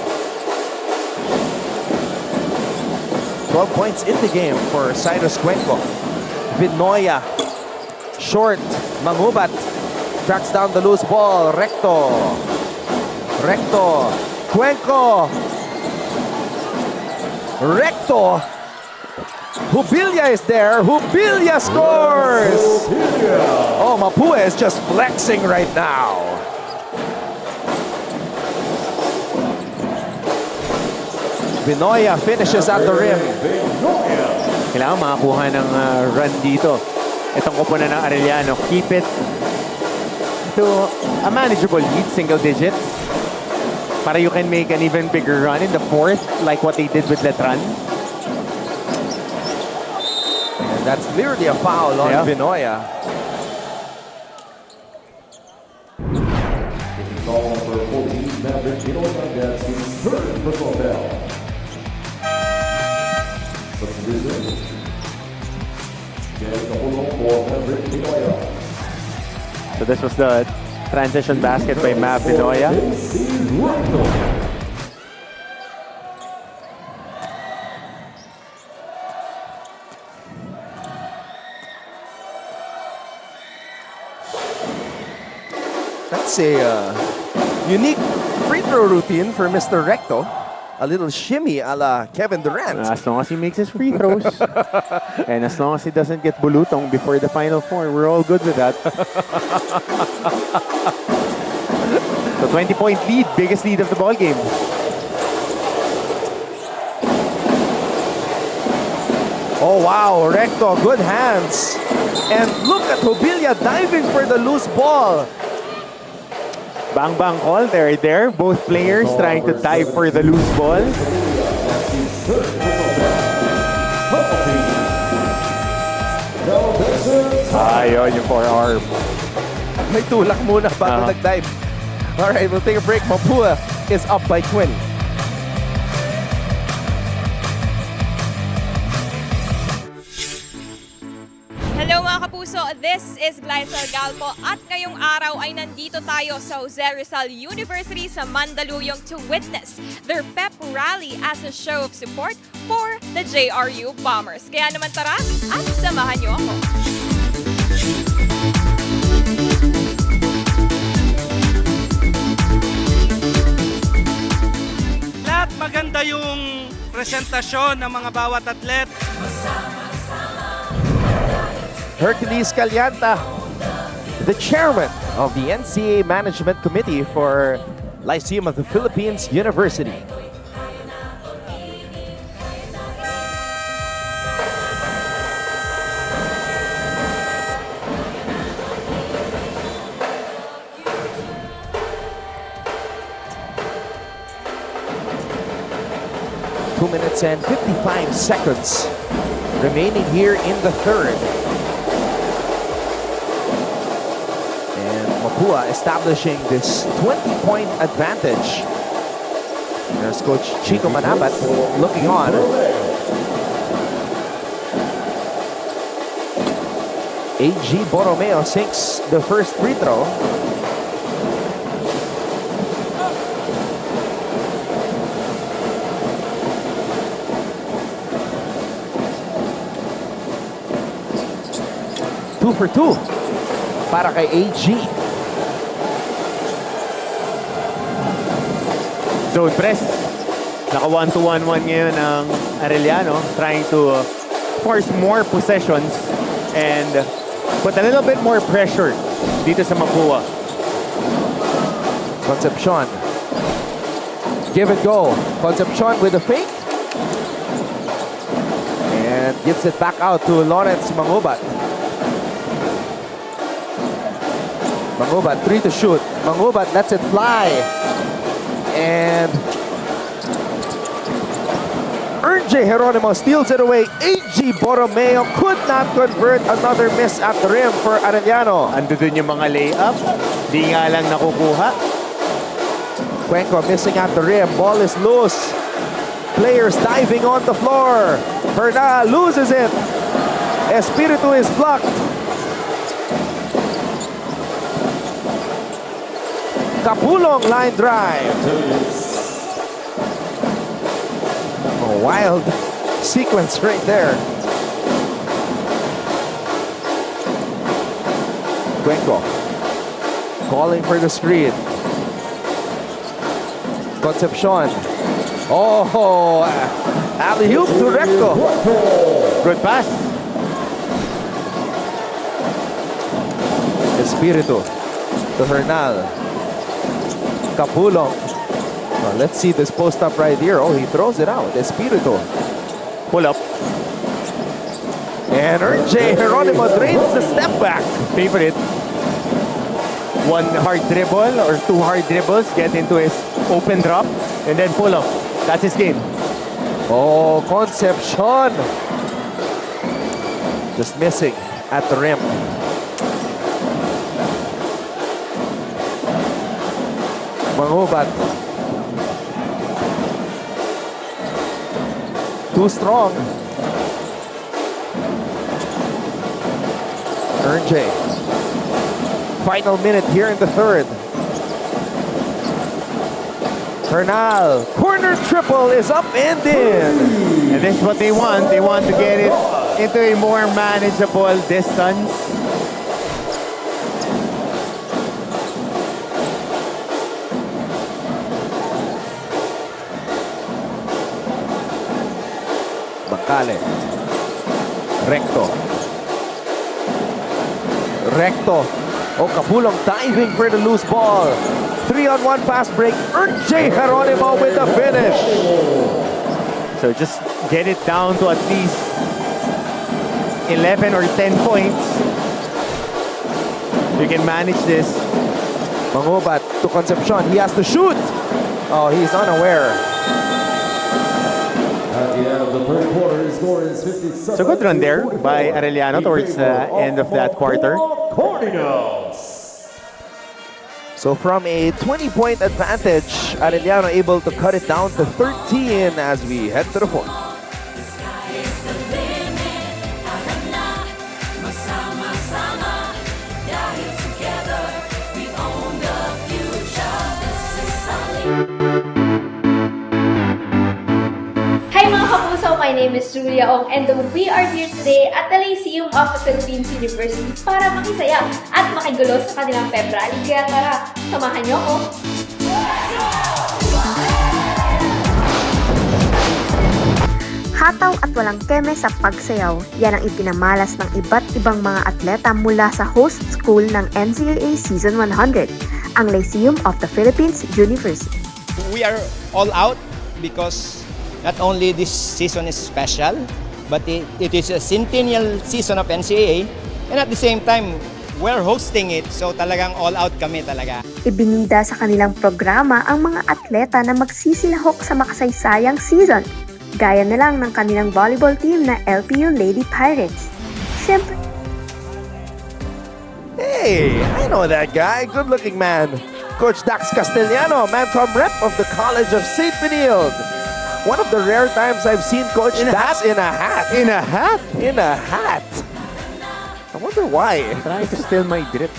12 points in the game for Cyrus Cuenco. Vinoya. Short. Mangubat. Tracks down the loose ball. Recto. Recto. Cuenco. Recto. Jubilia is there. Jubilia scores! Oh, Mapúa is just flexing right now. Vinoya finishes at the rim. Kailangan makakuha ng run dito. Itong koponan ng Arellano. Keep it to a manageable lead, single digits. Para you can make an even bigger run in the fourth, like what they did with Letran. And that's clearly a foul on Vinoya. Foul number 14, Maverick Vinoya. That's his third personal foul. Substitution. J.R. Pamulo for Maverick Vinoya. So this was the transition basket by Mav Vinoya. That's a unique free throw routine for Mr. Recto. A little shimmy a la Kevin Durant. As long as he makes his free throws. And as long as he doesn't get bulutong before the Final Four, we're all good with that. So 20-point lead, biggest lead of the ball game. Oh wow, Recto, good hands. And look at Jubilia diving for the loose ball. Bang bang call, there. Both players trying to dive for the loose ball. Ayun yung forearm. May tulak muna bago nag-dive. Alright, we'll take a break. Mapúa is up by 20. Hello mga kapuso, this is Glycel Galpo at ngayong araw ay nandito tayo sa Jose Rizal University sa Mandaluyong to witness their pep rally as a show of support for the JRU Bombers. Kaya naman tara at samahan niyo ako. Lahat maganda yung presentasyon ng mga bawat atlet. Hercules Calianta, the chairman of the NCAA Management Committee for Lyceum of the Philippines University. Two minutes and 55 seconds remaining here in the third. Mapúa establishing this 20-point advantage. There's Coach Chico Manabat looking on. A.G. Borromeo sinks the first free throw. 2 for 2 para kay AG. Zone press. Naka 1-2-1-1 ngayon ang Arellano, trying to force more possessions and put a little bit more pressure dito sa Mapúa. Concepcion. Give it go. Concepcion with a fake. And gives it back out to Lawrence Mangubat. Mangubat, 3 to shoot. Mangubat lets it fly. And RJ Geronimo steals it away. AG Borromeo could not convert. Another miss at the rim for Arellano. Ando dun yung mga layup. Di nga lang nakukuha. Cuenco missing at the rim. Ball is loose. Players diving on the floor. Bernal loses it. Espiritu is blocked. Capulong line drive. A wild sequence right there. Cuenco calling for the screen. Concepcion. Oh, alley-oop to Recto. Good pass. Espiritu to Hernal. Capulong. Well, let's see this post up right here. Oh, he throws it out. Espiritu. Pull up. And RJ Geronimo drains the step back. Favorite. One hard dribble or two hard dribbles, get into his open drop, and then pull up. That's his game. Oh, Concepcion. Just missing at the rim. Mangubat. Too strong. RJ. Final minute here in the third. Hernal. Corner triple is up and in. And this is what they want. They want to get it into a more manageable distance. Bacale. Recto. Recto. Oh, Capulong diving for the loose ball. 3-on-1 fast break. RJ Geronimo with the finish. So just get it down to at least 11 or 10 points. You can manage this. Mangubat to Concepcion. He has to shoot. Oh, he's unaware. At the end of the third quarter, his score is 57. So good run there by Arellano towards the end of that quarter. Cardinals. So from a 20-point advantage, Arellano able to cut it down to 13 as we head to the fourth. Hi mga kapuso, my name is Julia Ong and we are here today at the Lyceum of the Philippines University para makisaya at makigulo sa kanilang pep rally. Kaya tara, samahan niyo ako! Hataw at walang keme sa pagsayaw, yan ang ipinamalas ng iba't ibang mga atleta mula sa host school ng NCAA Season 100, ang Lyceum of the Philippines University. We are all out because not only this season is special, but it is a centennial season of NCAA, and at the same time, we're hosting it, so talagang all out kami talaga. Ibinida sa kanilang programa ang mga atleta na magsisilahok sa makasaysayang season, gaya na lang ng kanilang volleyball team na LPU Lady Pirates. Siyempre, Hey, I know that guy. Good-looking man. Coach Dax Castellano, man-com rep of the College of St. Benilde. One of the rare times I've seen Coach Dax in a hat. In a hat? In a hat. I wonder why. Trying to steal my drip.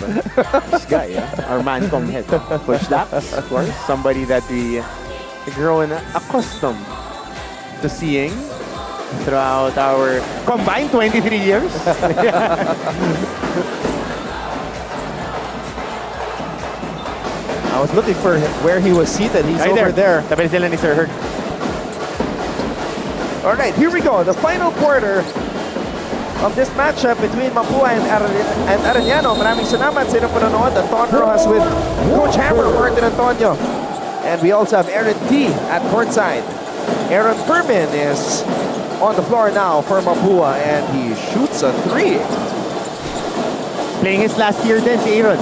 This guy, our man-com head. Coach Dax, of course. Somebody that we grown accustomed to seeing throughout our combined 23 years. I was looking for where he was seated. He's Right over there. Tabi sila ni Sir Herc. All right, here we go. The final quarter of this matchup between Mapúa and Arellano. Maraming salamat sa inyong panonood. Anton Rojas with Coach Hammer, Martin Antonio. And we also have Aaron T at courtside. Aaron Furman is on the floor now for Mapúa, and he shoots a 3. Playing his last year din si Aaron.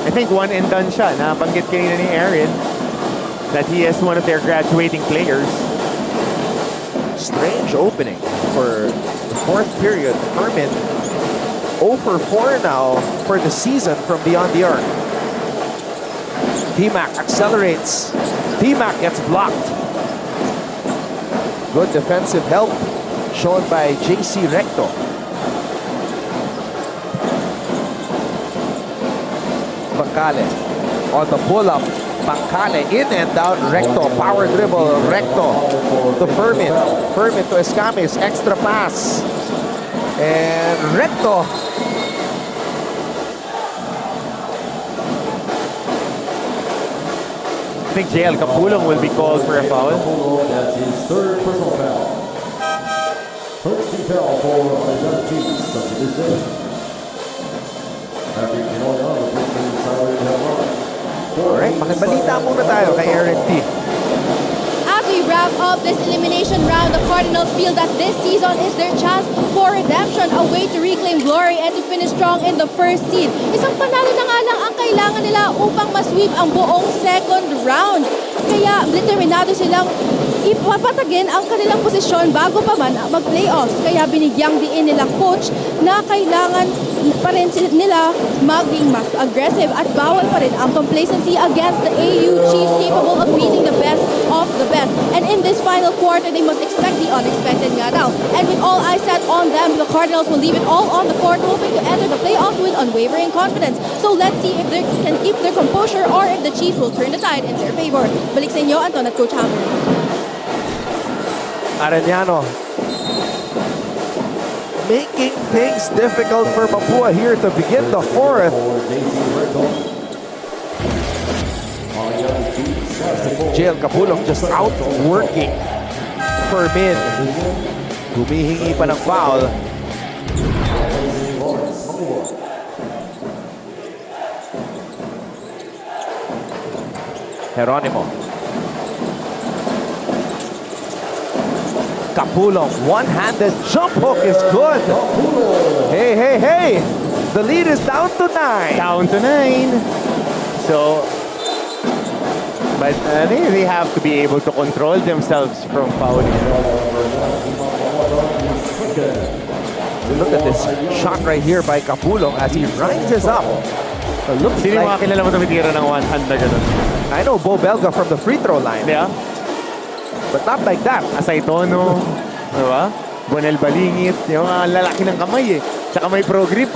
I think one and done siya. Nabanggit kanina ni Aaron that he is one of their graduating players. Strange opening for the fourth period. Furman 0 for 4 now for the season from beyond the arc. T-Mac accelerates. T-Mac gets blocked. Good defensive help shown by JC Recto. Bacale on the pull-up. Bacale in and out. Recto, power dribble. Recto to Furman. Furman to Escamis. Extra pass. And Recto. I think JL Capulong will be called for a foul. That's his third personal foul. First team foul for the team. Substitution. After Pinoy on the first side of Alright, makibalita muna tayo kay Aaron T. As we wrap up this elimination round, the Cardinals feel that this season is their chance for redemption, a way to reclaim glory and to finish strong in the first seed. Isang panalo na nga lang ang kailangan nila upang masweep ang buong second round. Kaya determinado silang ipapatagin ang kanilang posisyon bago pa man mag-playoffs. Kaya binigyang diin nila coach na kailangan pa rin nila maging mas aggressive at bawal pa rin ang complacency against the AU Chiefs, capable of beating the best of the best. And in this final quarter, they must expect the unexpected nga daw. And with all eyes set on them, the Cardinals will leave it all on the court, hoping to enter the playoffs with unwavering confidence. So let's see if they can keep their composure or if the Chiefs will turn the tide in their favor. Balik sa inyo, Anton at Coach Hammer. Arellano making things difficult for Mapúa here to begin the fourth. JL Capulong just outworking Furman. Humihingi pa ng foul. Geronimo. Capulong, one-handed jump hook is good. Hey, hey, hey. The lead is down to 9. Down to 9. So, but they have to be able to control themselves from fouling. Look at this shot right here by Capulong as he rises up. Looks Sino like, makakilala mo tumitira ng one hand na ganun? I know Bo Belga from the free throw line. Yeah. But not like that. Asay Tono, diba? Bonel Balingit, yung lalaki ng kamay eh. Sa kamay pro grip.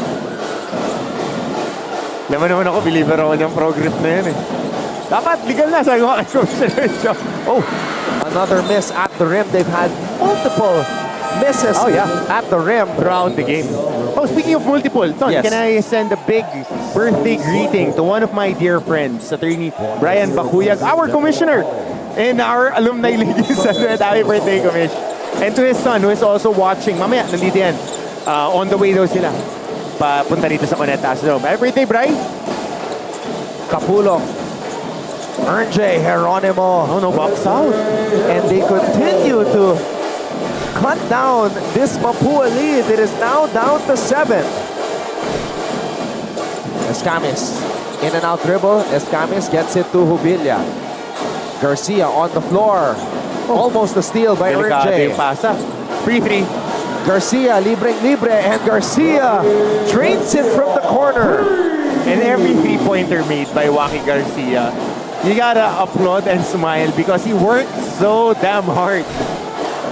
Laman naman ako, believer ako ng pro grip na yun eh. Dapat, legal na, sabi ko kay Coach. Oh, another miss at the rim. They've had multiple misses at the rim throughout the game. Oh, speaking of multiple, Ton, Yes. can I send a big birthday greeting to one of my dear friends, Attorney Brian Bacuyag, our commissioner in our alumni league. Happy birthday, Commish. And to his son, who is also watching. Mamaya, nandito yan. On the way daw sila. Papunta dito sa Conetas. So, happy birthday, Brian. Capulong. RJ Geronimo. Oh, no, box out. And they continue to cut down this Mapúa lead. It is now down to 7. Escamis. In and out dribble. Escamis gets it to Jubilia. Garcia on the floor. Almost a steal by Delikado RJ. yung pasa. Free three. Garcia, libre, and Garcia drains it from the corner. And every three-pointer made by Waki Garcia, you gotta applaud and smile because he worked so damn hard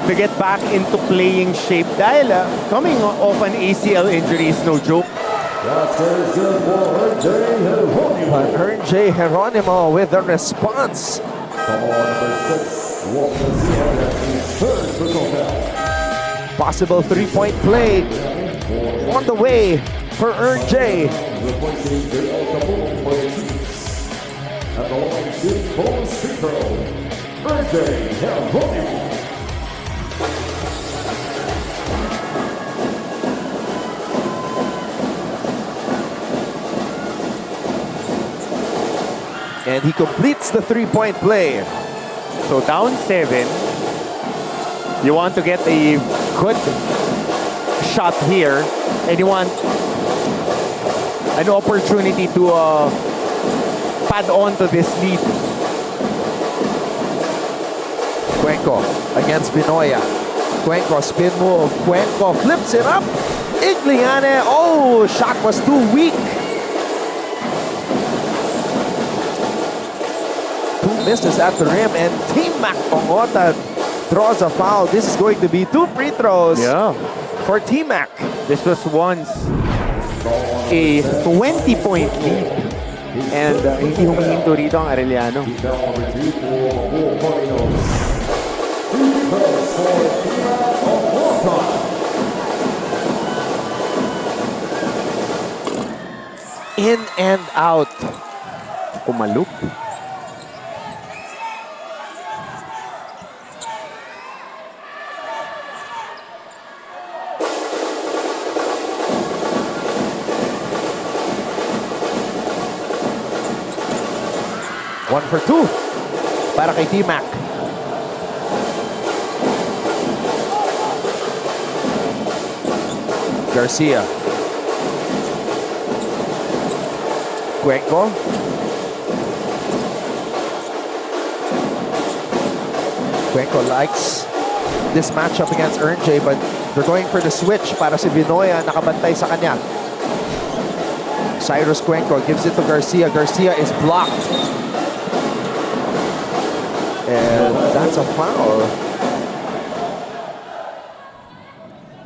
to get back into playing shape. Dahil coming off an ACL injury is no joke. That's good for RJ Geronimo with the response. Come on, number 6, Walker Garcia, that's his third personal foul. Possible three-point play on the way for J. Replacing J.L. Capone for the Chiefs. At the line, shooting bonus free throw. RJ Arellano. And he completes the three-point play. So down 7. You want to get a good shot here, and you want an opportunity to pad on to this lead. Cuenco against Binoya. Cuenco spin move. Cuenco flips it up. Igliane. Oh, shot was too weak. Two misses at the rim, and Team Mac Pongota draws a foul. This is going to be 2 free throws for Team Mac. This was once a 20-point lead. And hindi humihinto rito ang Arellano. In and out. Kumaluk. One for 2 para kay T-Mac. Garcia. Cuenco. Cuenco likes this matchup against J, but they're going for the switch para si Binoya nakabantay sa kanya. Cyrus Cuenco gives it to Garcia. Garcia is blocked. And that's a foul.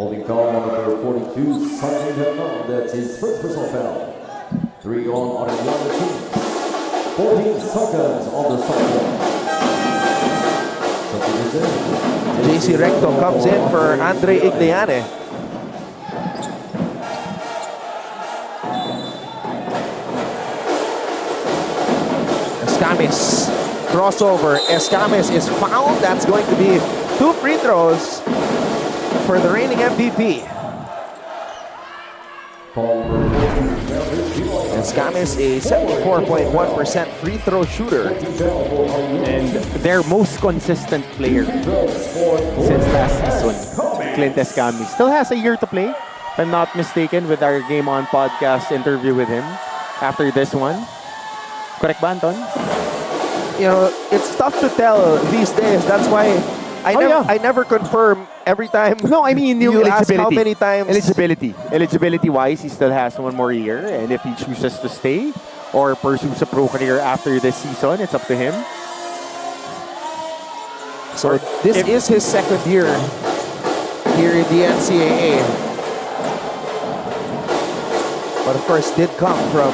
Holding foul on number 42, Sunday Hernandez. That's his first personal foul. 3 on Arellano team. 14 seconds on the shot clock. JC Recto comes in for Andre Igliane. Escamis. Crossover. Escamis is fouled. That's going to be 2 free throws for the reigning MVP. Escamis, a 74.1% free throw shooter. And their most consistent player since last season, Clint Escamis. Still has a year to play, if I'm not mistaken, with our Game On podcast interview with him after this one. Correct ba, Anton? You know, it's tough to tell these days. That's why I never confirm every time. No, I mean you yung ask eligibility. how many times. Eligibility-wise, he still has 1 more year. And if he chooses to stay or pursues a pro career after this season, it's up to him. So this is his second year here in the NCAA. But of course, did come from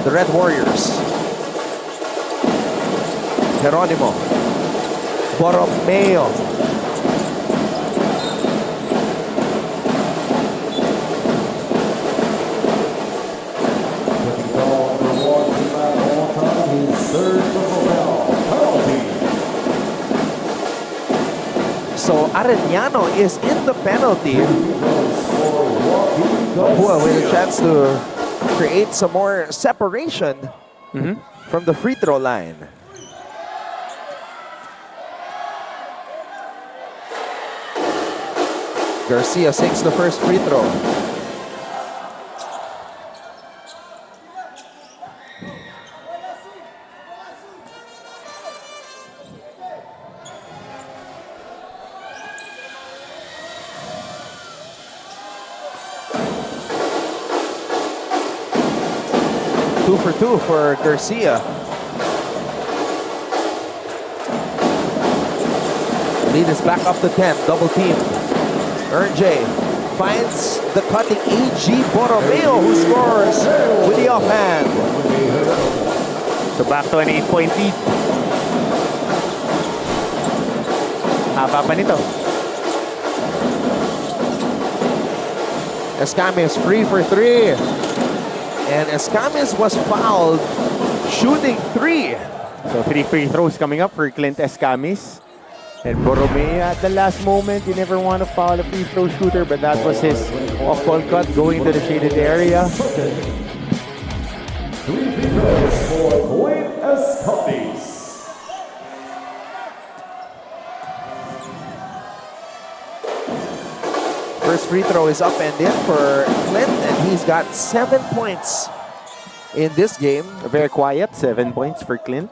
the Red Warriors. Geronimo. Borromeo. So Arellano is in the penalty. Mapúa with a chance to create some more separation from the free throw line. Garcia sinks the first free throw. Two for 2 for Garcia. Lead is back up to 10, double team. J finds the cutting AG Borromeo, who scores with the offhand. So back to an 8-point lead. Haba pa nito. Escamis free for three. And Escamis was fouled shooting three. So 3 free throws coming up for Clint Escamis. And Borromea at the last moment, you never want to foul a free throw shooter, but that was his off-ball cut going to the shaded area. 3 free throws for Clint Escamis. First free throw is up and in for Clint, and he's got 7 points in this game. Very quiet, 7 points for Clint.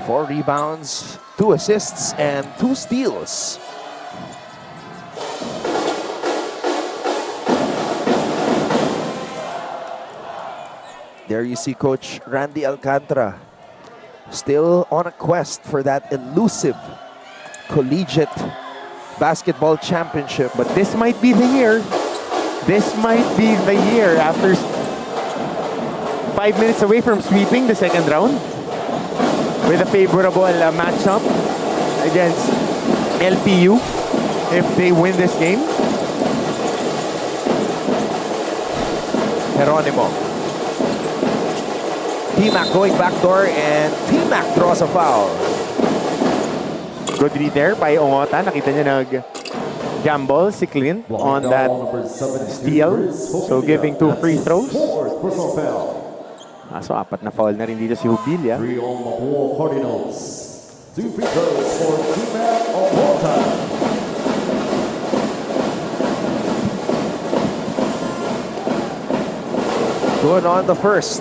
4 rebounds, 2 assists, and 2 steals. There you see Coach Randy Alcantara still on a quest for that elusive collegiate basketball championship. But this might be the year. This might be the year after 5 minutes away from sweeping the second round with a favorable matchup against LPU if they win this game. Geronimo. T-Mac going backdoor, and T-Mac draws a foul. Good read there by Ongota. Nakita niya nag-gamble si Clint on that steal. So giving 2 free throws. So 4 na foul na rin dito si Jubilia. 3 on Mapúa Cardinals. 2 free throws for T-Mac Ongota. Good on the first.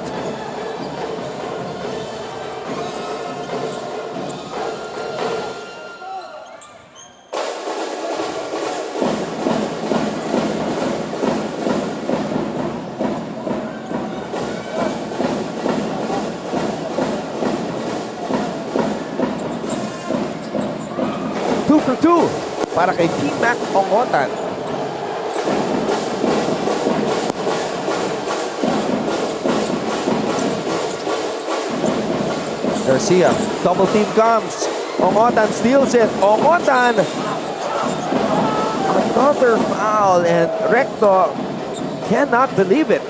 For 2 para kay T-Mac Ongotan. Garcia, double team comes. Ongotan steals it. Ongotan! Another foul, and Recto cannot believe it.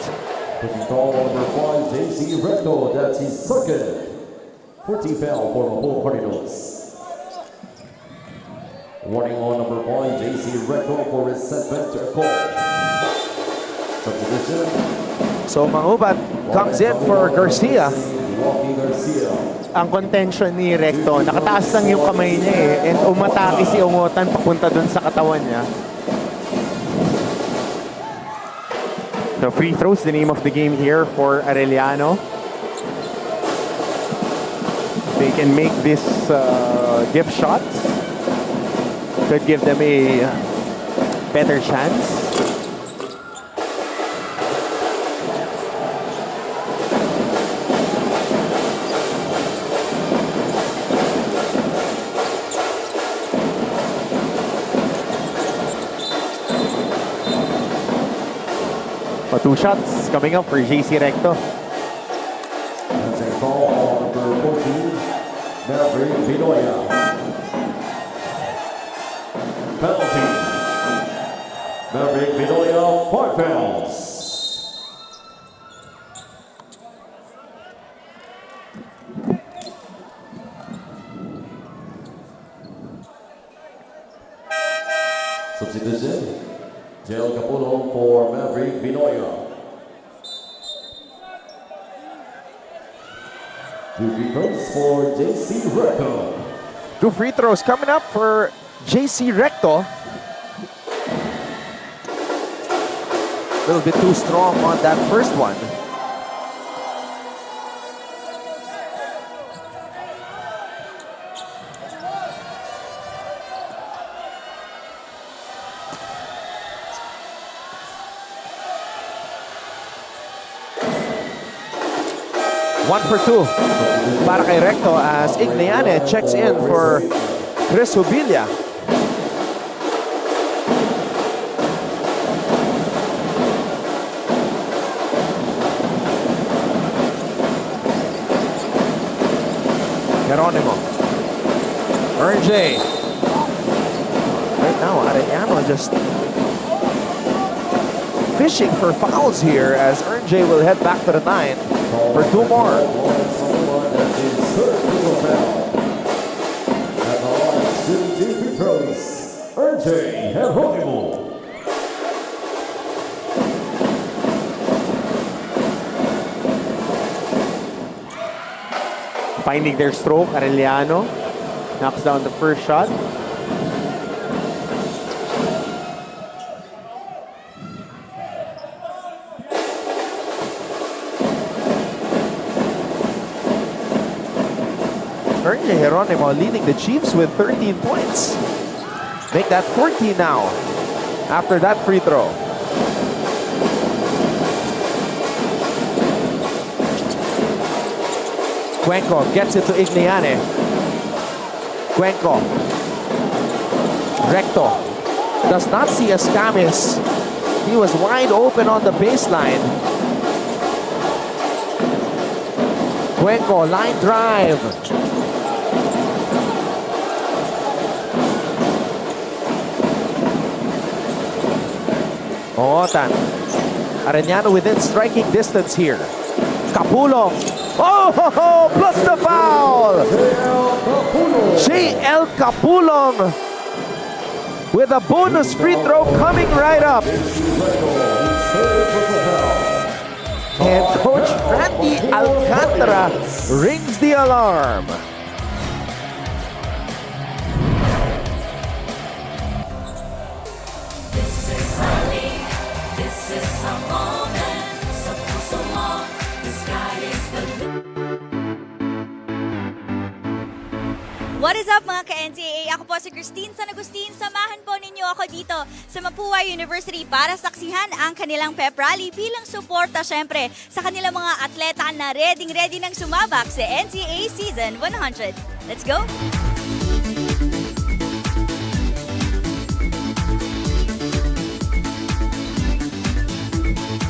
Taking foul number 5, JC Recto. That's his second 14th foul for Mapúa Cardinals. Warning on number 5, JC Recto for his setback call. Substitution. So Mangubat comes in for Garcia. Ang contention ni Recto, nakataas lang yung kamay niya and umatake si Ongotan papunta dun sa katawan niya. So free throws, the name of the game here for Arellano. They can make this gift shots. Could give them a better chance. Two shots coming up for JC Recto. That's a foul on number 14, Maverick Pinoya. Penalty. Maverick Pinoya, 5 fouls. Substitution. Jael Capulo for Maverick Pinoya. 2 free throws for JC Recto. 2 free throws coming up for JC Recto. A little bit too strong on that first one. One for 2 para kay Recto as Igliane checks in for Chris Jubilia. Geronimo. RJ. Right now, Arellano just fishing for fouls here as RJ will head back to the 9 for 2 more. That's his third personal foul. At the line, shooting 2 free throws, RJ Geronimo. Finding their stroke, Arellano knocks down the first shot. RJ Geronimo leading the Chiefs with 13 points. Make that 14 now after that free throw. Cuenco gets it to Igliane. Cuenco. Recto. Does not see Escamis. He was wide open on the baseline. Cuenco, line drive. Otan. Arellano within striking distance here. Capulong. Oh, plus the foul. J.L. Capulong with a bonus free throw coming right up. And Coach Randy Alcantara rings the alarm. What is up mga ka-NCAA? Ako po si Christine San Agustin. Samahan po ninyo ako dito sa Mapúa University para saksihan ang kanilang pep rally bilang suporta syempre sa kanilang mga atleta na ready nang sumabak sa NCAA Season 100. Let's go!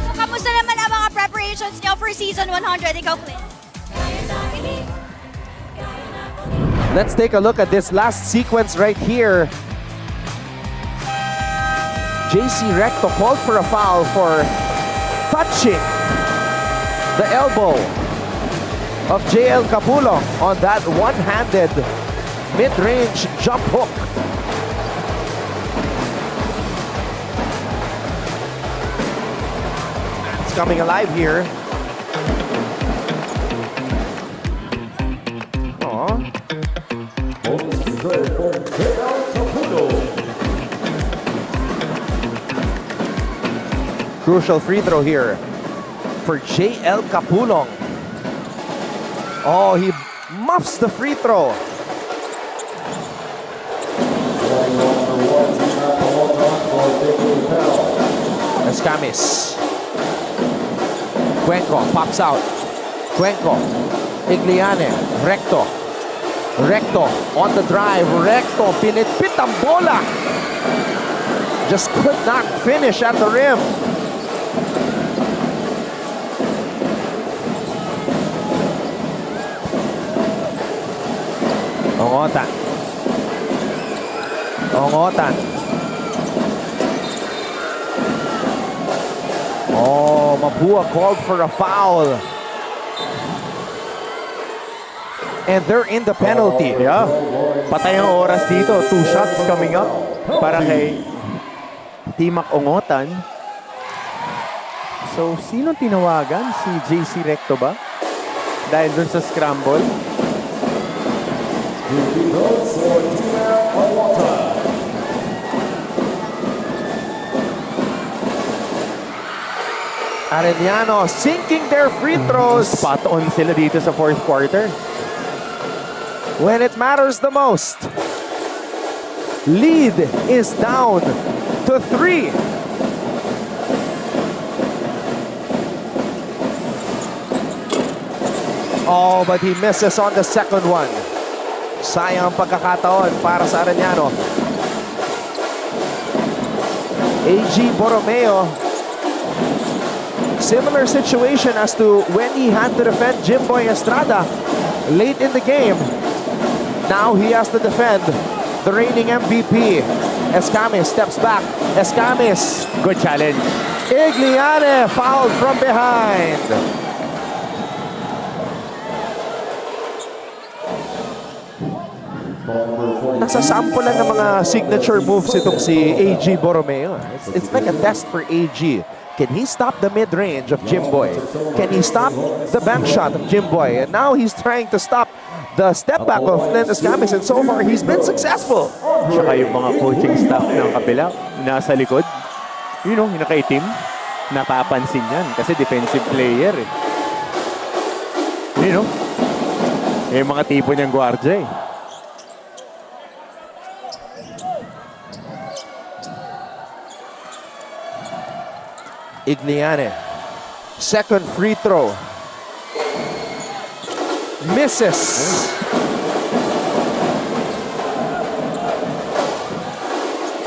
So, kamusta naman ang mga preparations nyo for Season 100? Ikaw, Clint? Let's take a look at this last sequence right here. JC Recto called for a foul for touching the elbow of JL Capulong on that one-handed mid-range jump hook. It's coming alive here. Crucial free throw here for J.L. Capulong. Oh, he muffs the free throw. Escamis. Cuenco pops out. Cuenco. Igliane. Recto. Recto on the drive. Recto pinitpit ang bola. Just could not finish at the rim. Ongotan. Ongotan. Oh, Mapúa called for a foul. And they're in the penalty. Yeah. Patay ang oras dito. 2 shots coming up para kay Timac Ongotan. So, sino tinawagan? Si JC Recto ba? Dahil dun sa scramble. Arellano sinking their free throws. Spot on sila dito sa 4th quarter. When it matters the most. Lead is down to 3. Oh, but he misses on the second one. Sayang ang pagkakataon para sa Arellano. A.G. Borromeo. Similar situation as to when he had to defend Jimboy Estrada late in the game. Now he has to defend the reigning MVP. Escamis steps back. Escamis. Good challenge. Igliane fouled from behind. Nasasampulan ng mga signature moves itong si AG Borromeo. It's like a test for AG. Can he stop the mid-range of Jimboy? Can he stop the bank shot of Jimboy? And now he's trying to stop the step back of Lentas Gamis, and so far he's been successful. Tsaka yung mga coaching staff ng kabila, nasa likod. You know, yung nakaitim, napapansin yan kasi defensive player eh. You know, yung mga tipo niyang gwardiya eh. Igliane, second free throw. Misses.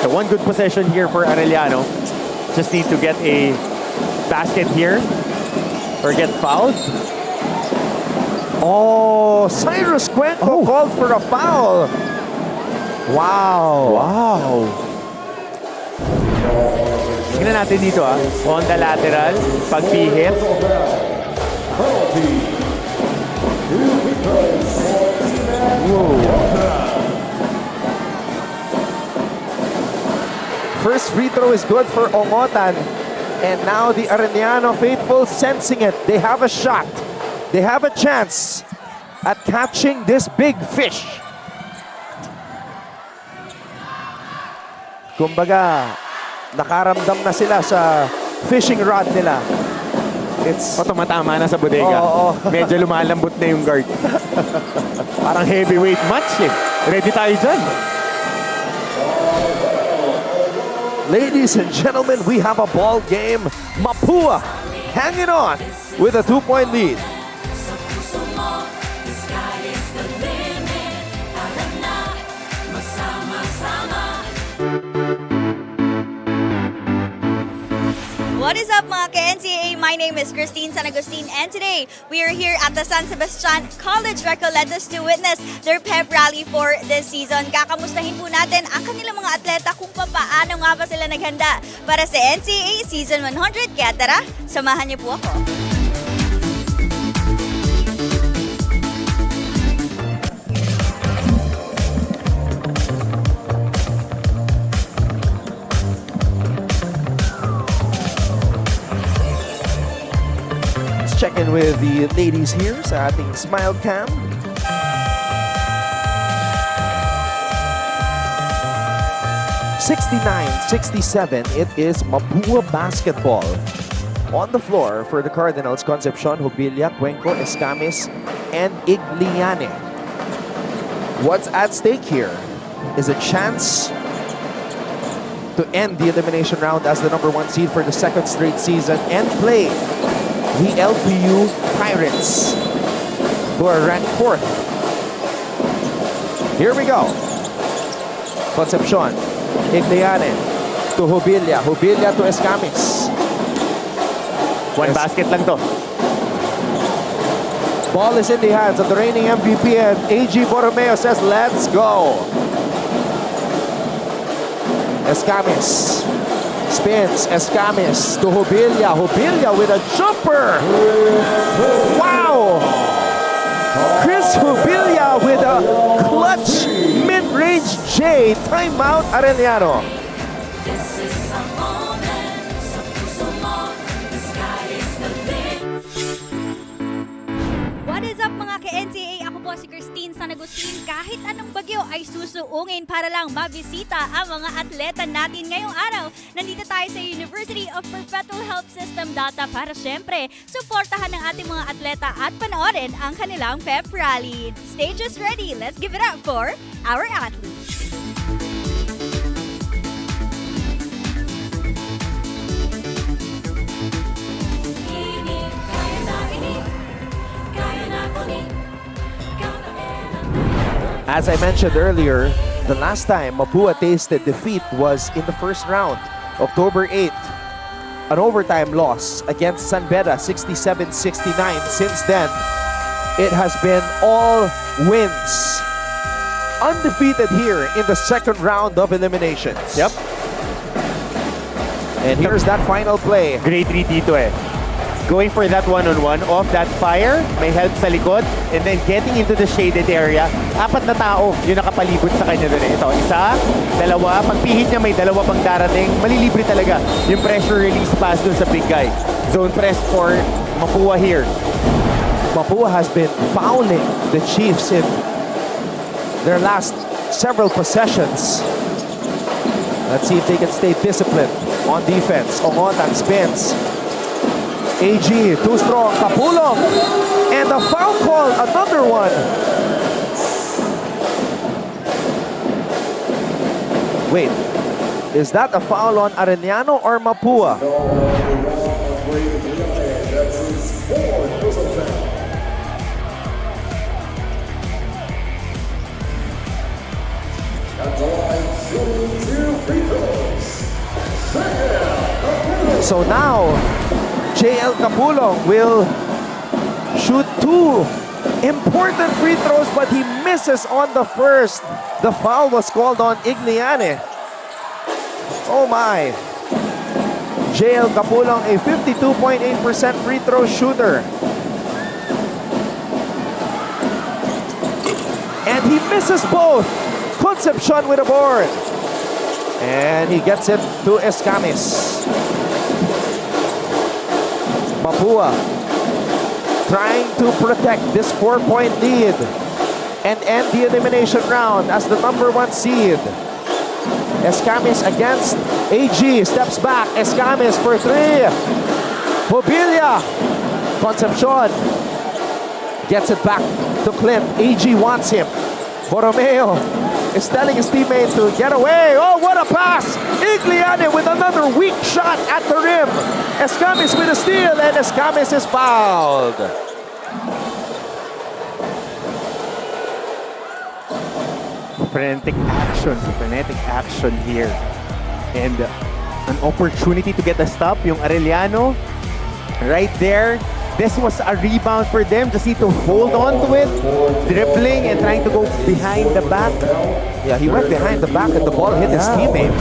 So one good possession here for Arellano. Just need to get a basket here or get fouled. Oh, Cyrus Cuenco called for a foul. Wow. Wow. Tingnan natin dito on the lateral, pagpihit. First free throw is good for Ongotan. And now the Arellano faithful sensing it. They have a shot. They have a chance at catching this big fish. Kumbaga, nakaramdam na sila sa fishing rod nila. It's tumatama na sa bodega. Medyo lumalambot na yung guard. Parang heavyweight match eh. Ready tayo dyan. Ladies and gentlemen, we have a ball game. Mapúa hanging on with a 2-point lead. What is up mga ka-NCAA? My name is Christine San Agustin and today we are here at the San Sebastian College Recoletos to witness their pep rally for this season. Kakamustahin po natin ang kanilang mga atleta kung paano nga ba sila naghanda para sa NCAA Season 100. Kaya tara, samahan niyo po ako. Check in with the ladies here sa ating Smile Cam. (69-67), it is Mapúa basketball. On the floor for the Cardinals, Concepcion, Hubilla, Cuenco, Escamis, and Igliane. What's at stake here is a chance to end the elimination round as the #1 seed for the second straight season and play the LPU Pirates, who are ranked 4th. Here we go. Concepcion, Igliane to Hubilla, Hubilla to Escamis. One basket lang to. Ball is in the hands of the reigning MVP, and AG Borromeo says, let's go. Escamis spins, Escamis to Hubilla. Hubilla with a jumper. Wow! Chris Hubilla with a clutch mid-range J. Timeout, Arellano. What is up mga ka-NCAA? Ako po si Christine San Agustin. Kahit anong bagyo ay susuungin para lang mabisita ang mga atleta natin ngayong araw. Nandito tayo sa University of Perpetual Health System Data para syempre suportahan ng ating mga atleta at panoorin ang kanilang pep rally. Stage is ready. Let's give it up for our athletes. As I mentioned earlier, the last time Mapúa tasted defeat was in the first round, October 8th. An overtime loss against San Beda, 67-69. Since then, it has been all wins. Undefeated here in the second round of eliminations. Yep. And here's that final play. Great read dito eh. Going for that one-on-one, off that fire, may help sa likod, and then getting into the shaded area. 4 na tao yung nakapalibot sa kanya doon. Ito, isa, dalawa, pagpihit niya may dalawa pang darating, malilibre talaga yung pressure release pass doon sa big guy. Zone press for Mapúa here. Mapúa has been fouling the Chiefs in their last several possessions. Let's see if they can stay disciplined on defense. Ongotan spins. AG, too strong. Kapulong. And the foul call, another one. Wait, is that a foul on Arellano or Mapúa? So now, JL Kapulong will shoot 2 important free throws, but he misses on the first. The foul was called on Igliane. Oh my. JL Kapulong, a 52.8% free throw shooter. And he misses both. Concepcion with a board. And he gets it to Escamis. Mapúa trying to protect this 4-point lead and end the elimination round as the #1 seed. Escamis against AG, steps back. Escamis for 3. Mobilia. Concepcion gets it back to Clint. AG wants him. Borromeo is telling his teammates to get away. Oh, what a pass! Igliane with another weak shot at the rim. Escamis with a steal, and Escamis is fouled. Frenetic action here. And an opportunity to get a stop. Yung Arellano, right there. This was a rebound for them. Just need to hold on to it. Dribbling and trying to go behind the back. Yeah, he went behind the back and the ball hit his teammate.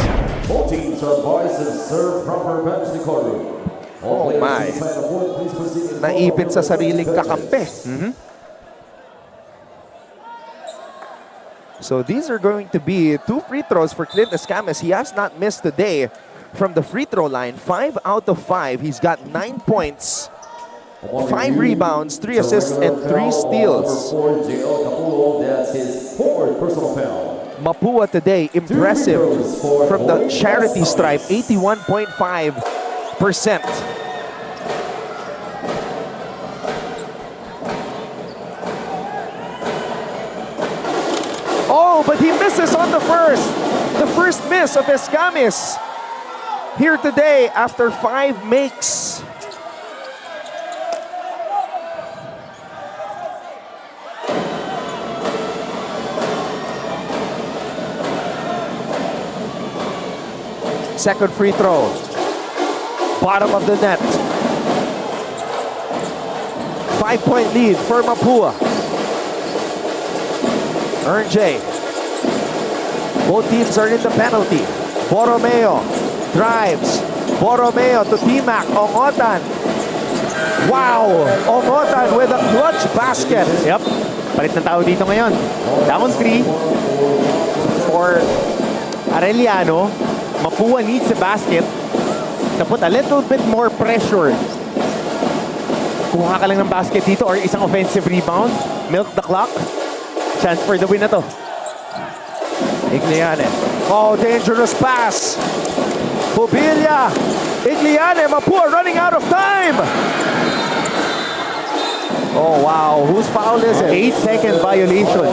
Both teams are advised to serve proper bench decorum. Oh my. Naipit sa sariling kakampi. So these are going to be 2 free throws for Clint Escamis. He has not missed today from the free throw line. 5 out of 5. He's got 9 points. 5 rebounds, 3 assists, and 3 steals. That's his 4th personal foul. Mapúa today, impressive from the charity stripe, 81.5%. Oh, but he misses on the first. The first miss of Escamis here today after 5 makes. Second free throw. Bottom of the net. 5-point lead for Mapúa. J. Both teams are in the penalty. Borromeo drives. Borromeo to T-Mac. Ongotan. Wow! Ongotan with a clutch basket. Yep. Palit na tao dito ngayon. Down 3 for Arellano. Mapúa needs a basket to put a little bit more pressure. Kuha ka lang ng basket dito or isang offensive rebound. Milk the clock. Chance for the win na to. Igliane. Oh, dangerous pass. Mobilia. Igliane. Mapúa running out of time. Oh, wow. Whose foul is it? 8-second violation.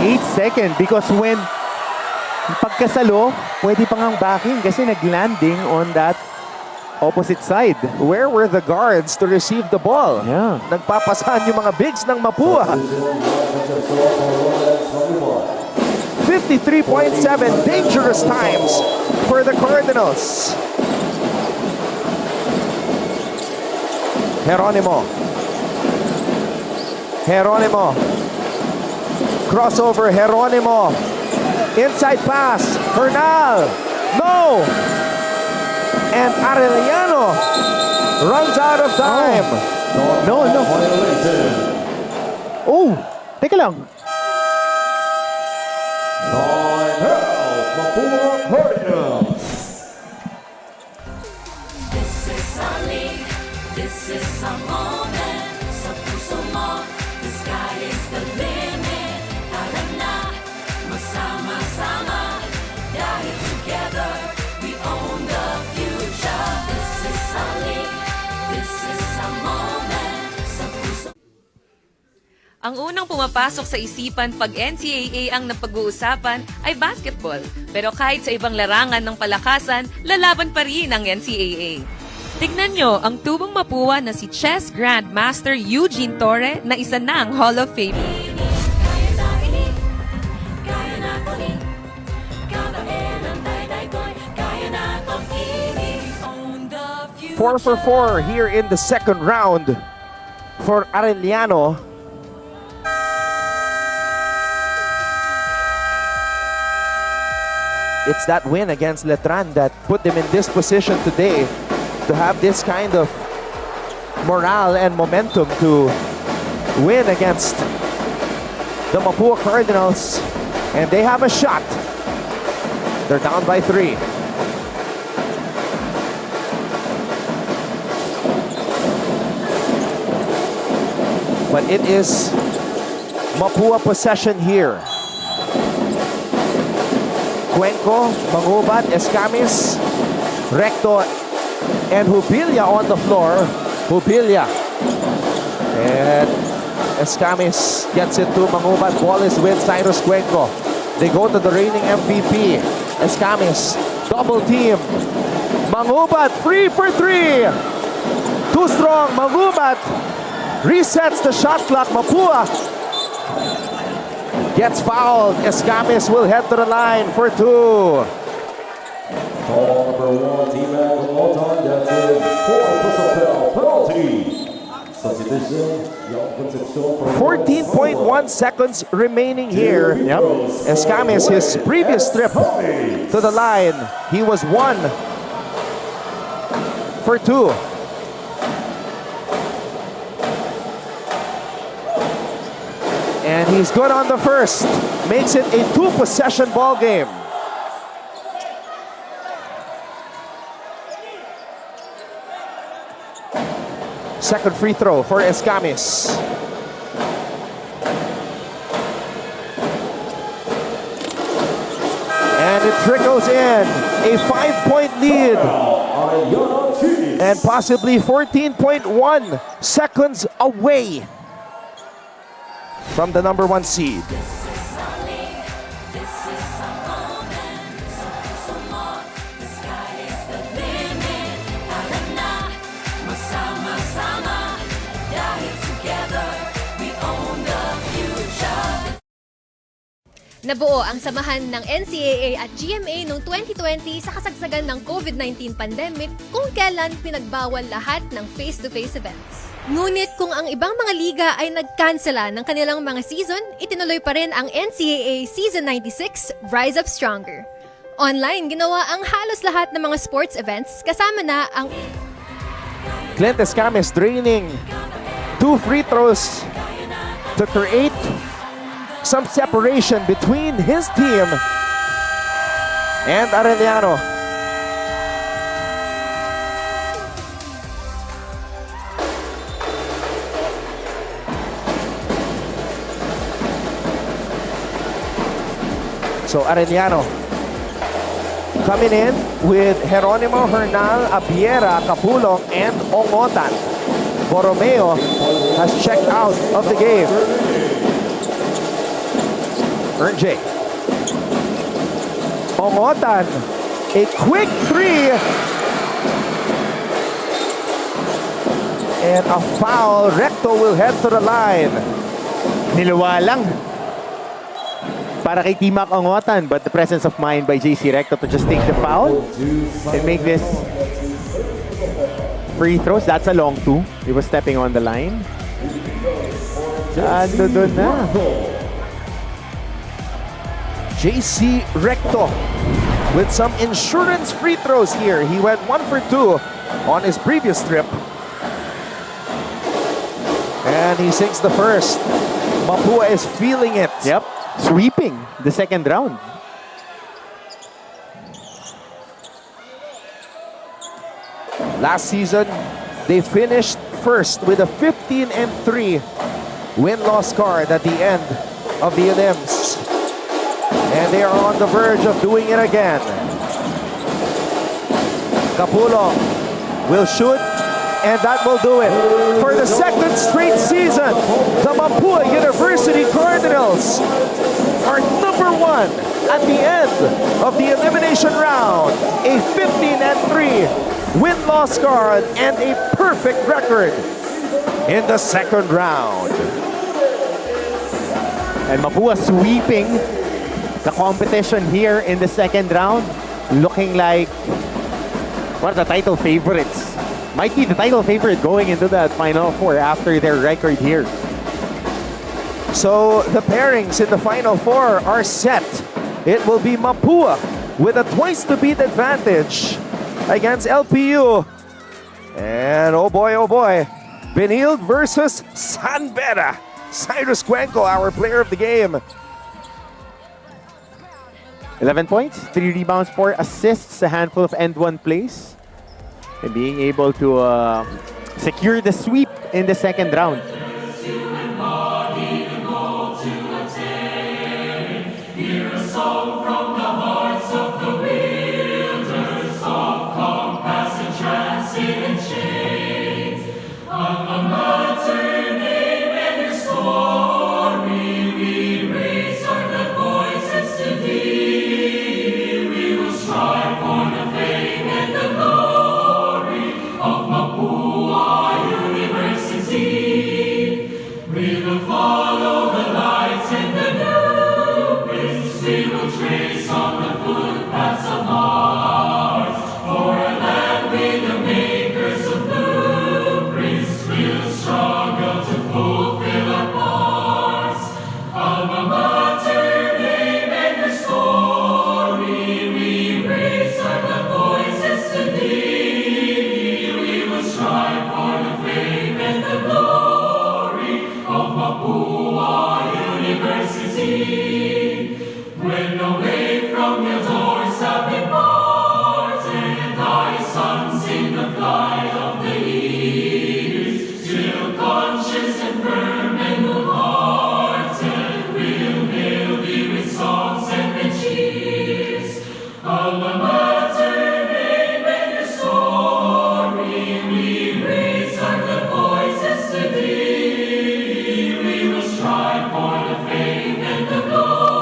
8-second because when pagkasalo, pwede pang ang backing kasi nag-landing on that opposite side. Where were the guards to receive the ball? Yeah. Nagpapasahan yung mga bigs ng Mapúa. 53.7 dangerous times for the Cardinals. Geronimo. Crossover, Geronimo. Inside pass, Hernal. No! And Arellano runs out of time. No. Oh, teka lang. Mapúa Cardinals. This is our league, this is our moment. Sa puso mo, the sky is the limit. Tara na, magsama-sama. Dahil together, we own the future. This is our league, this is our moment. Sa puso Ang unang pumapasok sa isipan pag NCAA ang napag-uusapan ay basketball. Pero kahit sa ibang larangan ng palakasan, lalaban pa rin ang NCAA. Tignan nyo ang tubong Mapúa na si Chess Grandmaster Eugene Torre na isa na ang Hall of Fame. kaya na inig, kaya na kunin. Kabaen ang dayday-koy, kaya na pag-ibig. Own the future. 4 for 4 here in the second round for Arellano. It's that win against Letran that put them in this position today to have this kind of morale and momentum to win against the Mapúa Cardinals. And they have a shot. They're down by 3. But it is Mapúa possession here. Cuenco, Mangubat, Escamis, Recto, and Jubilia on the floor. Jubilia. And Escamis gets it to Mangubat. Ball is with Cyrus Cuenco. They go to the reigning MVP. Escamis, double team. Mangubat, free for 3. Too strong. Mangubat resets the shot clock. Mapúa gets fouled. Escamis will head to the line for 2. Call number 1, Team Aguilar, that's a 4 personal penalty. Substitution, Young Concepcion for 14.1 seconds remaining here. Yep. Escamis, his previous trip to the line, he was 1 for 2. And he's good on the first. Makes it a 2-possession ball game. Second free throw for Escamis. And it trickles in. A 5-point lead. And possibly 14.1 seconds away from the number 1 seed. Nabuo ang samahan ng NCAA at GMA noong 2020 sa kasagsagan ng COVID-19 pandemic kung kailan pinagbawal lahat ng face-to-face events. Ngunit kung ang ibang mga liga ay nagkansela ng kanilang mga season, itinuloy pa rin ang NCAA Season 96 Rise Up Stronger. Online, ginawa ang halos lahat ng mga sports events kasama na ang Clint Escamis draining 2 free throws to create some separation between his team and Arellano. So Arellano coming in with Jeronimo, Hernal, Abiera, Capulong, and Ongotan. Borromeo has checked out of the game. Ernjay. Ongotan, a quick 3. And a foul. Recto will head to the line. Niluwa lang para kay Timac Ongotan, but the presence of mind by JC Recto to just take the foul and make this free throws. That's a long 2. He was stepping on the line. Ando doon na. JC Recto with some insurance free throws here. He went 1 for 2 on his previous trip. And he sinks the first. Mapúa is feeling it. Yep, sweeping the second round. Last season, they finished first with a 15-3 win-loss card at the end of the Elims. And they are on the verge of doing it again. Capullo will shoot, and that will do it. For the second straight season, the Mapúa University Cardinals are number 1 at the end of the elimination round. A 15-3 win-loss card and a perfect record in the second round. And Mapúa sweeping the competition here in the second round, looking like one of the title favorites. Might be the title favorite going into that Final Four after their record here. So the pairings in the Final Four are set. It will be Mapúa with a twice-to-beat advantage against LPU. And oh boy, Benilde versus San Beda. Cyrus Cuenco, our player of the game. 11 points, 3 rebounds, 4 assists, a handful of end-one plays. And being able to secure the sweep in the second round. We will strive for the fame and the glory.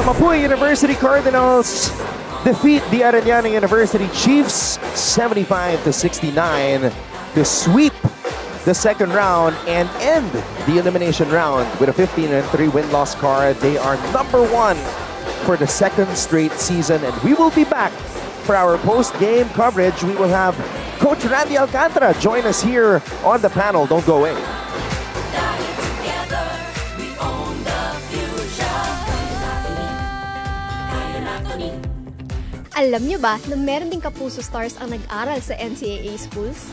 Mapúa University Cardinals defeat the Arellano University Chiefs 75-69 to sweep the second round and end the elimination round with a 15-3 win-loss card. They are #1 for the second straight season, and we will be back for our post-game coverage. We will have Coach Randy Alcantara join us here on the panel. Don't go away. Alam niyo ba na meron ding kapuso stars ang nag-aral sa NCAA schools?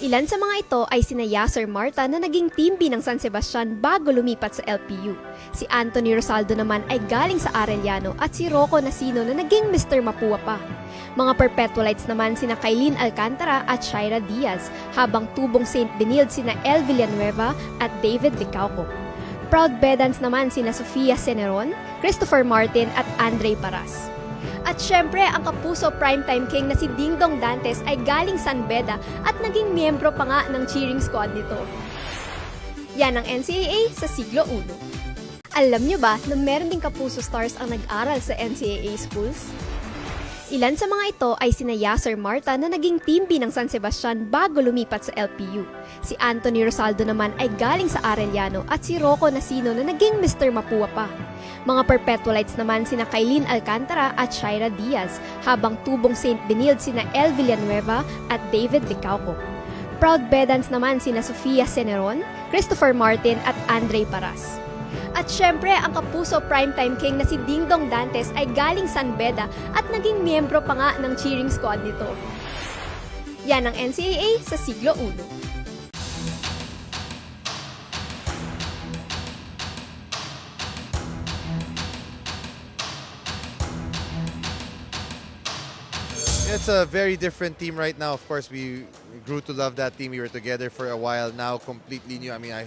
Ilan sa mga ito ay sina Yasser Marta na naging team B ng San Sebastian bago lumipat sa LPU. Si Anthony Rosaldo naman ay galing sa Arellano at si Rocco Nasino na naging Mr. Mapúa pa. Mga perpetualites naman sina Kailin Alcantara at Shaira Diaz, habang tubong St. Benilde sina El Villanueva at David Licauco. Proud Bedans naman sina Sofia Ceneron, Christopher Martin at Andre Paras. At syempre, ang kapuso primetime king na si Dingdong Dantes ay galing San Beda at naging miyembro pa nga ng cheering squad nito. Yan ang NCAA sa siglo I. Alam niyo ba na meron ding kapuso stars ang nag-aral sa NCAA schools? Ilan sa mga ito ay sina Yasser Marta na naging team B ng San Sebastian bago lumipat sa LPU. Si Anthony Rosaldo naman ay galing sa Arellano at si Rocco Nasino na naging Mr. Mapúa pa. Mga perpetualites naman sina Kailin Alcantara at Shaira Diaz, habang tubong St. Benilde sina El Villanueva at David Licauco. Proud Bedans naman sina Sofia Ceneron, Christopher Martin at Andre Paras. At syempre, ang kapuso primetime king na si Dingdong Dantes ay galing San Beda at naging miyembro pa nga ng cheering squad nito. Yan ang NCAA sa siglo I. It's a very different team right now. Of course, we grew to love that team. We were together for a while. Now, completely new. I mean, I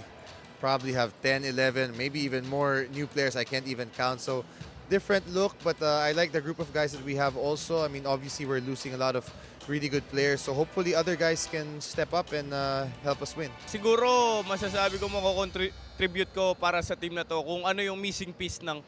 probably have 10, 11, maybe even more new players. I can't even count. So, different look, but I like the group of guys that we have also. I mean, obviously, we're losing a lot of really good players. So, hopefully, other guys can step up and help us win. Siguro, masasabi ko mako-contribute ko para sa team na to kung ano yung missing piece ng...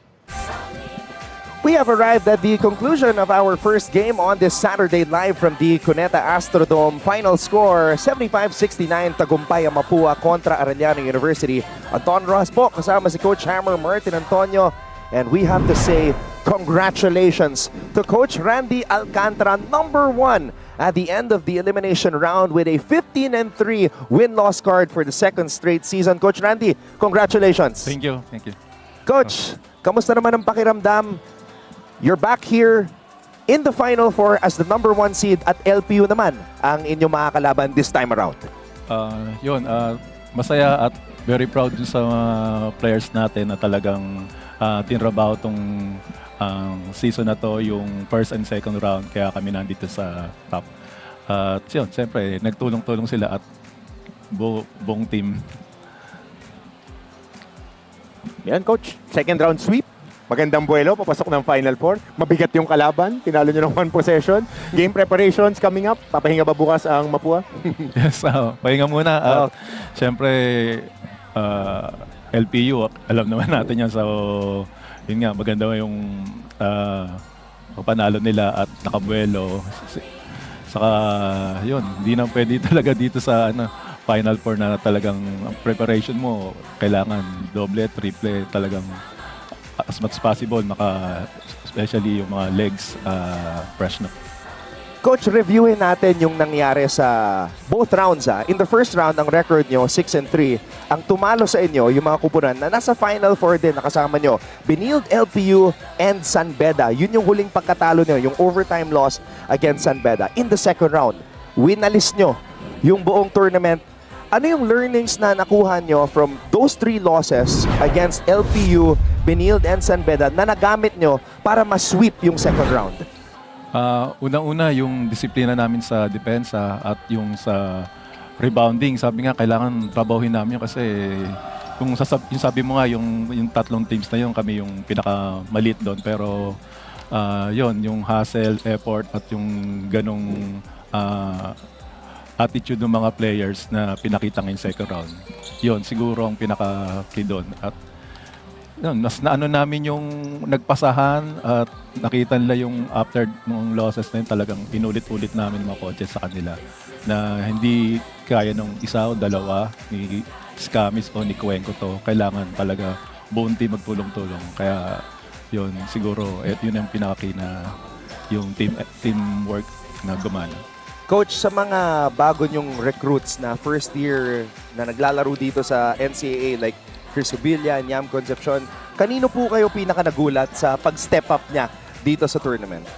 We have arrived at the conclusion of our first game on this Saturday live from the Cuneta Astrodome. Final score, 75-69, tagumpay ang Mapúa kontra Arellano University. Anton Rojas po, kasama si Coach Hammer, Martin Antonio. And we have to say congratulations to Coach Randy Alcantara, #1 at the end of the elimination round with a 15-3 win-loss card for the second straight season. Coach Randy, congratulations. Thank you, thank you. Coach, kamusta naman ang pakiramdam? You're back here in the Final Four as the #1 seed at LPU naman ang inyong mga kalaban this time around. Masaya at very proud sa mga players natin na talagang tinrabaho tong season na to, yung first and second round, kaya kami nandito sa top. At yun, siyempre, nagtulong-tulong sila at buong team. Yan, Coach. Second round sweep. Magandang buwelo, papasok ng Final Four. Mabigat yung kalaban, tinalo nyo ng 1 possession. Game preparations coming up. Papahinga ba bukas ang Mapúa? Yes, pahinga muna. Siyempre, LPU, alam naman natin yan. So, yun nga, maganda yung panalo nila at nakabuelo. Saka, yun, hindi na pwede talaga dito sa Final Four na talagang preparation mo. Kailangan doble, triple, talagang as much as possible, especially yung mga legs fresh na. Coach, reviewin natin yung nangyari sa both rounds. In the first round, ang record nyo, 6-3. Ang tumalo sa inyo, yung mga kupunan na nasa Final Four din, nakasama nyo, Benilde, LPU, and San Beda. Yun yung huling pagkatalo nyo, yung overtime loss against San Beda. In the second round, winalis nyo yung buong tournament. Ano yung learnings na nakuha nyo from those 3 losses against LPU, Benilde, and San Beda na nagamit nyo para ma-sweep yung second round? Unang-una, yung disiplina namin sa depensa at yung sa rebounding. Sabi nga, kailangan trabahuin namin yun kasi yung sabi mo nga, yung tatlong teams na yun, kami yung pinakamaliit doon. Pero yun, yung hustle, effort at yung ganong attitude ng mga players na pinakita ngayong second round. Yun, siguro ang pinaka-key doon. At yun, mas naano namin yung nagpasahan at nakita nila yung after ng losses na yun, talagang inulit-ulit namin mga coaches sa kanila na hindi kaya nung isa o dalawa ni Scamis o ni Cuenco to. Kailangan talaga buong team magtulong-tulong. Kaya yun, siguro yun ang pinakakina yung teamwork na gumana. Coach, sa mga bago nyong recruits na first year na naglalaro dito sa NCAA like Chris Ubilla, Yam Concepcion, kanino po kayo pinaka nagulat sa pag-step up niya dito sa tournament?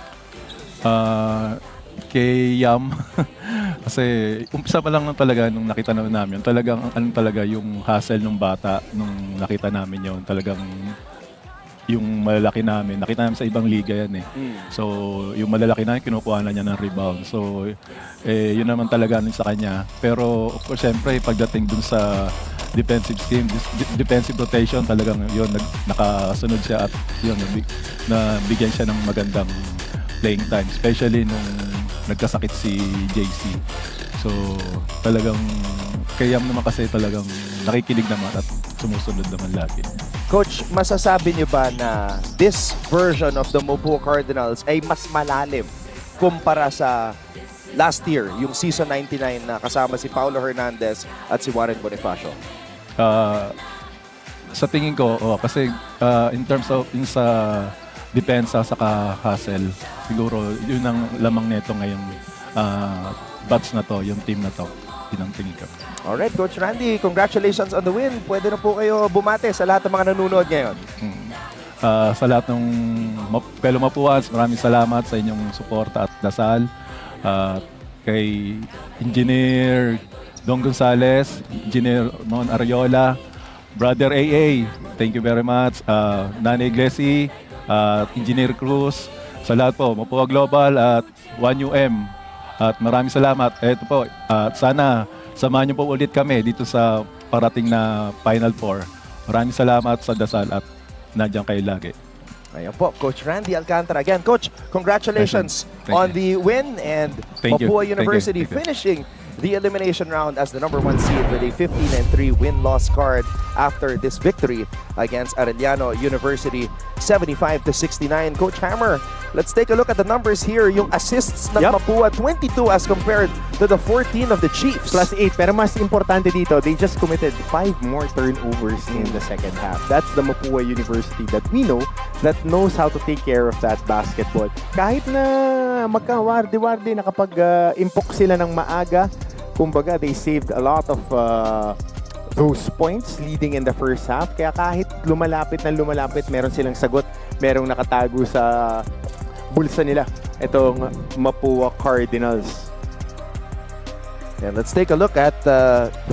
Kay Yam, kasi umpisa pa lang talaga nung nakita namin yun, talagang talaga yung hustle ng bata nung nakita namin yun, talagang yung malalaki namin, nakita namin sa ibang liga yan eh. So, yung malalaki namin, kinukuha na niya ng rebound. So, yun naman talaga sa kanya. Pero, of course, siyempre, pagdating dun sa defensive scheme, defensive rotation, talagang yun, nakasunod siya at yun, nabigyan siya ng magandang playing time. Especially nung nagkasakit si JC. So, talagang, kaya naman kasi talagang nakikinig naman at sumusunod naman lagi. Coach, masasabi niyo ba na this version of the Mapúa Cardinals ay mas malalim kumpara sa last year, yung season 99 na kasama si Paulo Hernandez at si Warren Bonifacio? Sa tingin ko, kasi in terms of sa depensa saka hustle, siguro yun ang lamang nito ngayong batch na to, yung team na to. Yun ang tingin ko. Alright, Coach Randy, congratulations on the win. Pwede na po kayo bumate sa lahat ng mga nanonood ngayon. Sa lahat ng fellow Mapuans, maraming salamat sa inyong suporta at dasal. Kay Engineer Don Gonzales, Engineer Mon Ariola, Brother AA, thank you very much. Nani Iglesi, Engineer Cruz, sa lahat po, Mapúa Global at 1UM. At maraming salamat. Ito po, sana samahan niyo po ulit kami dito sa parating na Final Four. Maraming salamat sa dasal at nandiyan kayo lagi. Ayan po, Coach Randy Alcantara. Again, Coach, congratulations Thank on you. the win and Thank you. Mapúa Thank you. University Thank you. finishing the elimination round as the #1 seed with a 15-3 win-loss card after this victory against Arellano University, 75-69. Coach Hammer, let's take a look at the numbers here. Yung assists ng Mapúa, 22 as compared to the 14 of the Chiefs. Plus 8. Pero mas importante dito, they just committed 5 more turnovers in the second half. That's the Mapúa University that we know that knows how to take care of that basketball. Kahit na magka-warde-warde, nakapag-impok sila ng maaga, kumbaga, they saved a lot of those points leading in the first half. Kaya kahit lumalapit, meron silang sagot. Merong nakatago sa bulsa nila. Itong Mapúa Cardinals. And let's take a look at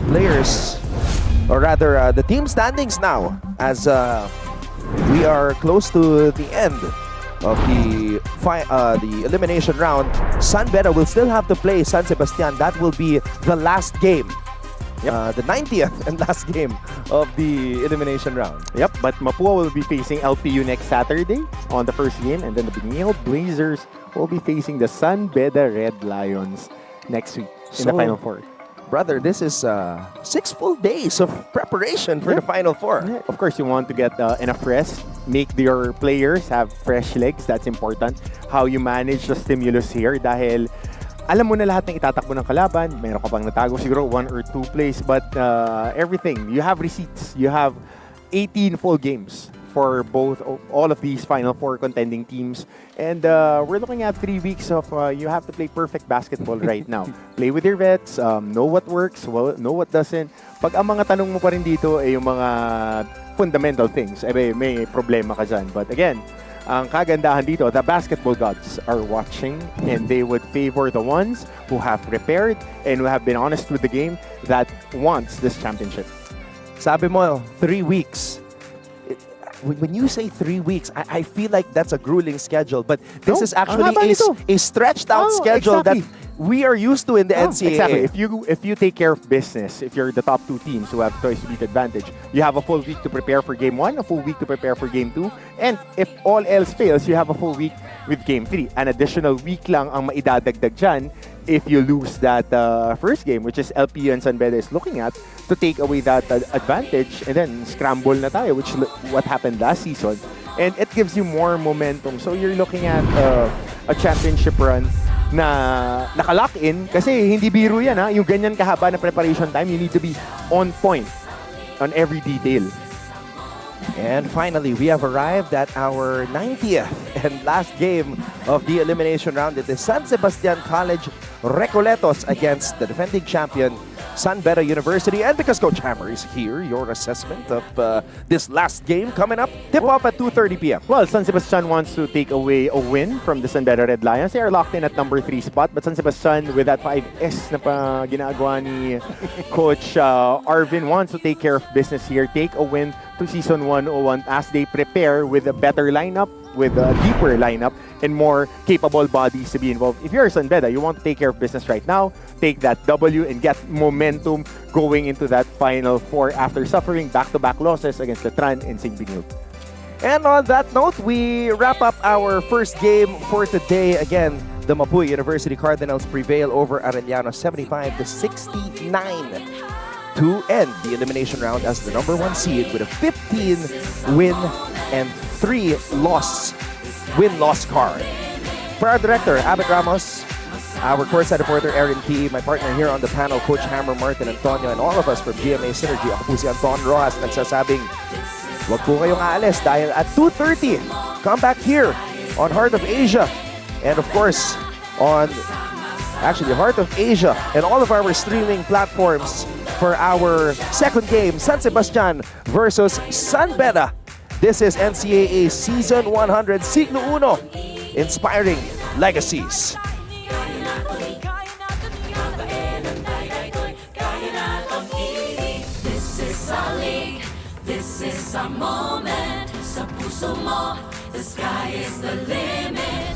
players, or rather the team standings now as we are close to the end of the elimination round. San Beda will still have to play San Sebastian. That will be the last game. The 90th and last game of the elimination round. Yep, but Mapúa will be facing LPU next Saturday on the first game, and then the Benil Blazers will be facing the San Beda Red Lions next week in the Final Four. Brother, this is 6 full days of preparation for the Final Four. Yeah, of course, you want to get enough rest, make your players have fresh legs. That's important. How you manage the stimulus here dahil alam mo na lahat ng itatakbo ng kalaban. Meron ka pang natago siguro 1 or 2 plays, but everything. You have receipts. You have 18 full games for all of these Final Four contending teams. And we're looking at 3 weeks of you have to play perfect basketball right now. Play with your vets, know what works, know what doesn't. Pag ang mga tanong mo pa rin dito ay yung mga fundamental things, may problema ka dyan. But again, ang kagandahan dito, the basketball gods are watching and they would favor the ones who have prepared and who have been honest with the game that wants this championship. Sabi mo, 3 weeks. When you say 3 weeks, I feel like that's a grueling schedule, but this is actually a stretched out schedule that we are used to in the NCAA. Exactly. If you take care of business, if you're the top 2 teams who have choice to beat advantage, you have a full week to prepare for game 1, a full week to prepare for game 2, and if all else fails, you have a full week with game 3. An additional week lang ang maidadagdag dyan if you lose that first game, which is LPU and San Beda is looking at, to take away that advantage and then scramble na tayo, which what happened last season. And it gives you more momentum. So you're looking at a championship run na nakalock in kasi hindi biro yan ha. Yung ganyan kahaba na preparation time, you need to be on point on every detail. And finally, we have arrived at our 90th and last game of the elimination round. It is San Sebastian College Recoletos against the defending champion San Beda University. And because Coach Hammer is here, your assessment of this last game coming up, tip-off at 2:30 p.m. Well, San Sebastian wants to take away a win from the San Beda Red Lions. They are locked in at number 3 spot. But San Sebastian, with that 5S na pa ginagawa ni Coach Arvin, wants to take care of business here. Take a win to Season 101 as they prepare with a better lineup, with a deeper lineup, and more capable bodies to be involved. If you're San Beda, you want to take care of business right now, take that W and get momentum going into that Final Four after suffering back-to-back losses against Letran and St. Benilde. And on that note, we wrap up our first game for today. Again, the Mapúa University Cardinals prevail over Arellano 75-69 to end the elimination round as the number 1 seed with a 15-win and 3-loss win-loss card. For our director, Abed Ramos, our courtside reporter, Erin T., my partner here on the panel, Coach Hammer, Martin Antonio, and all of us from GMA Synergy, ako po si Anton Rojas, nagsasabing, huwag po kayong aalis dahil at 2:30, come back here on Heart of Asia. And of course, on Heart of Asia and all of our streaming platforms for our second game, San Sebastian versus San Beda. This is NCAA Season 100, Siglo Uno, inspiring legacies. This is our league, this is our moment. Sa puso mo, the sky is the limit.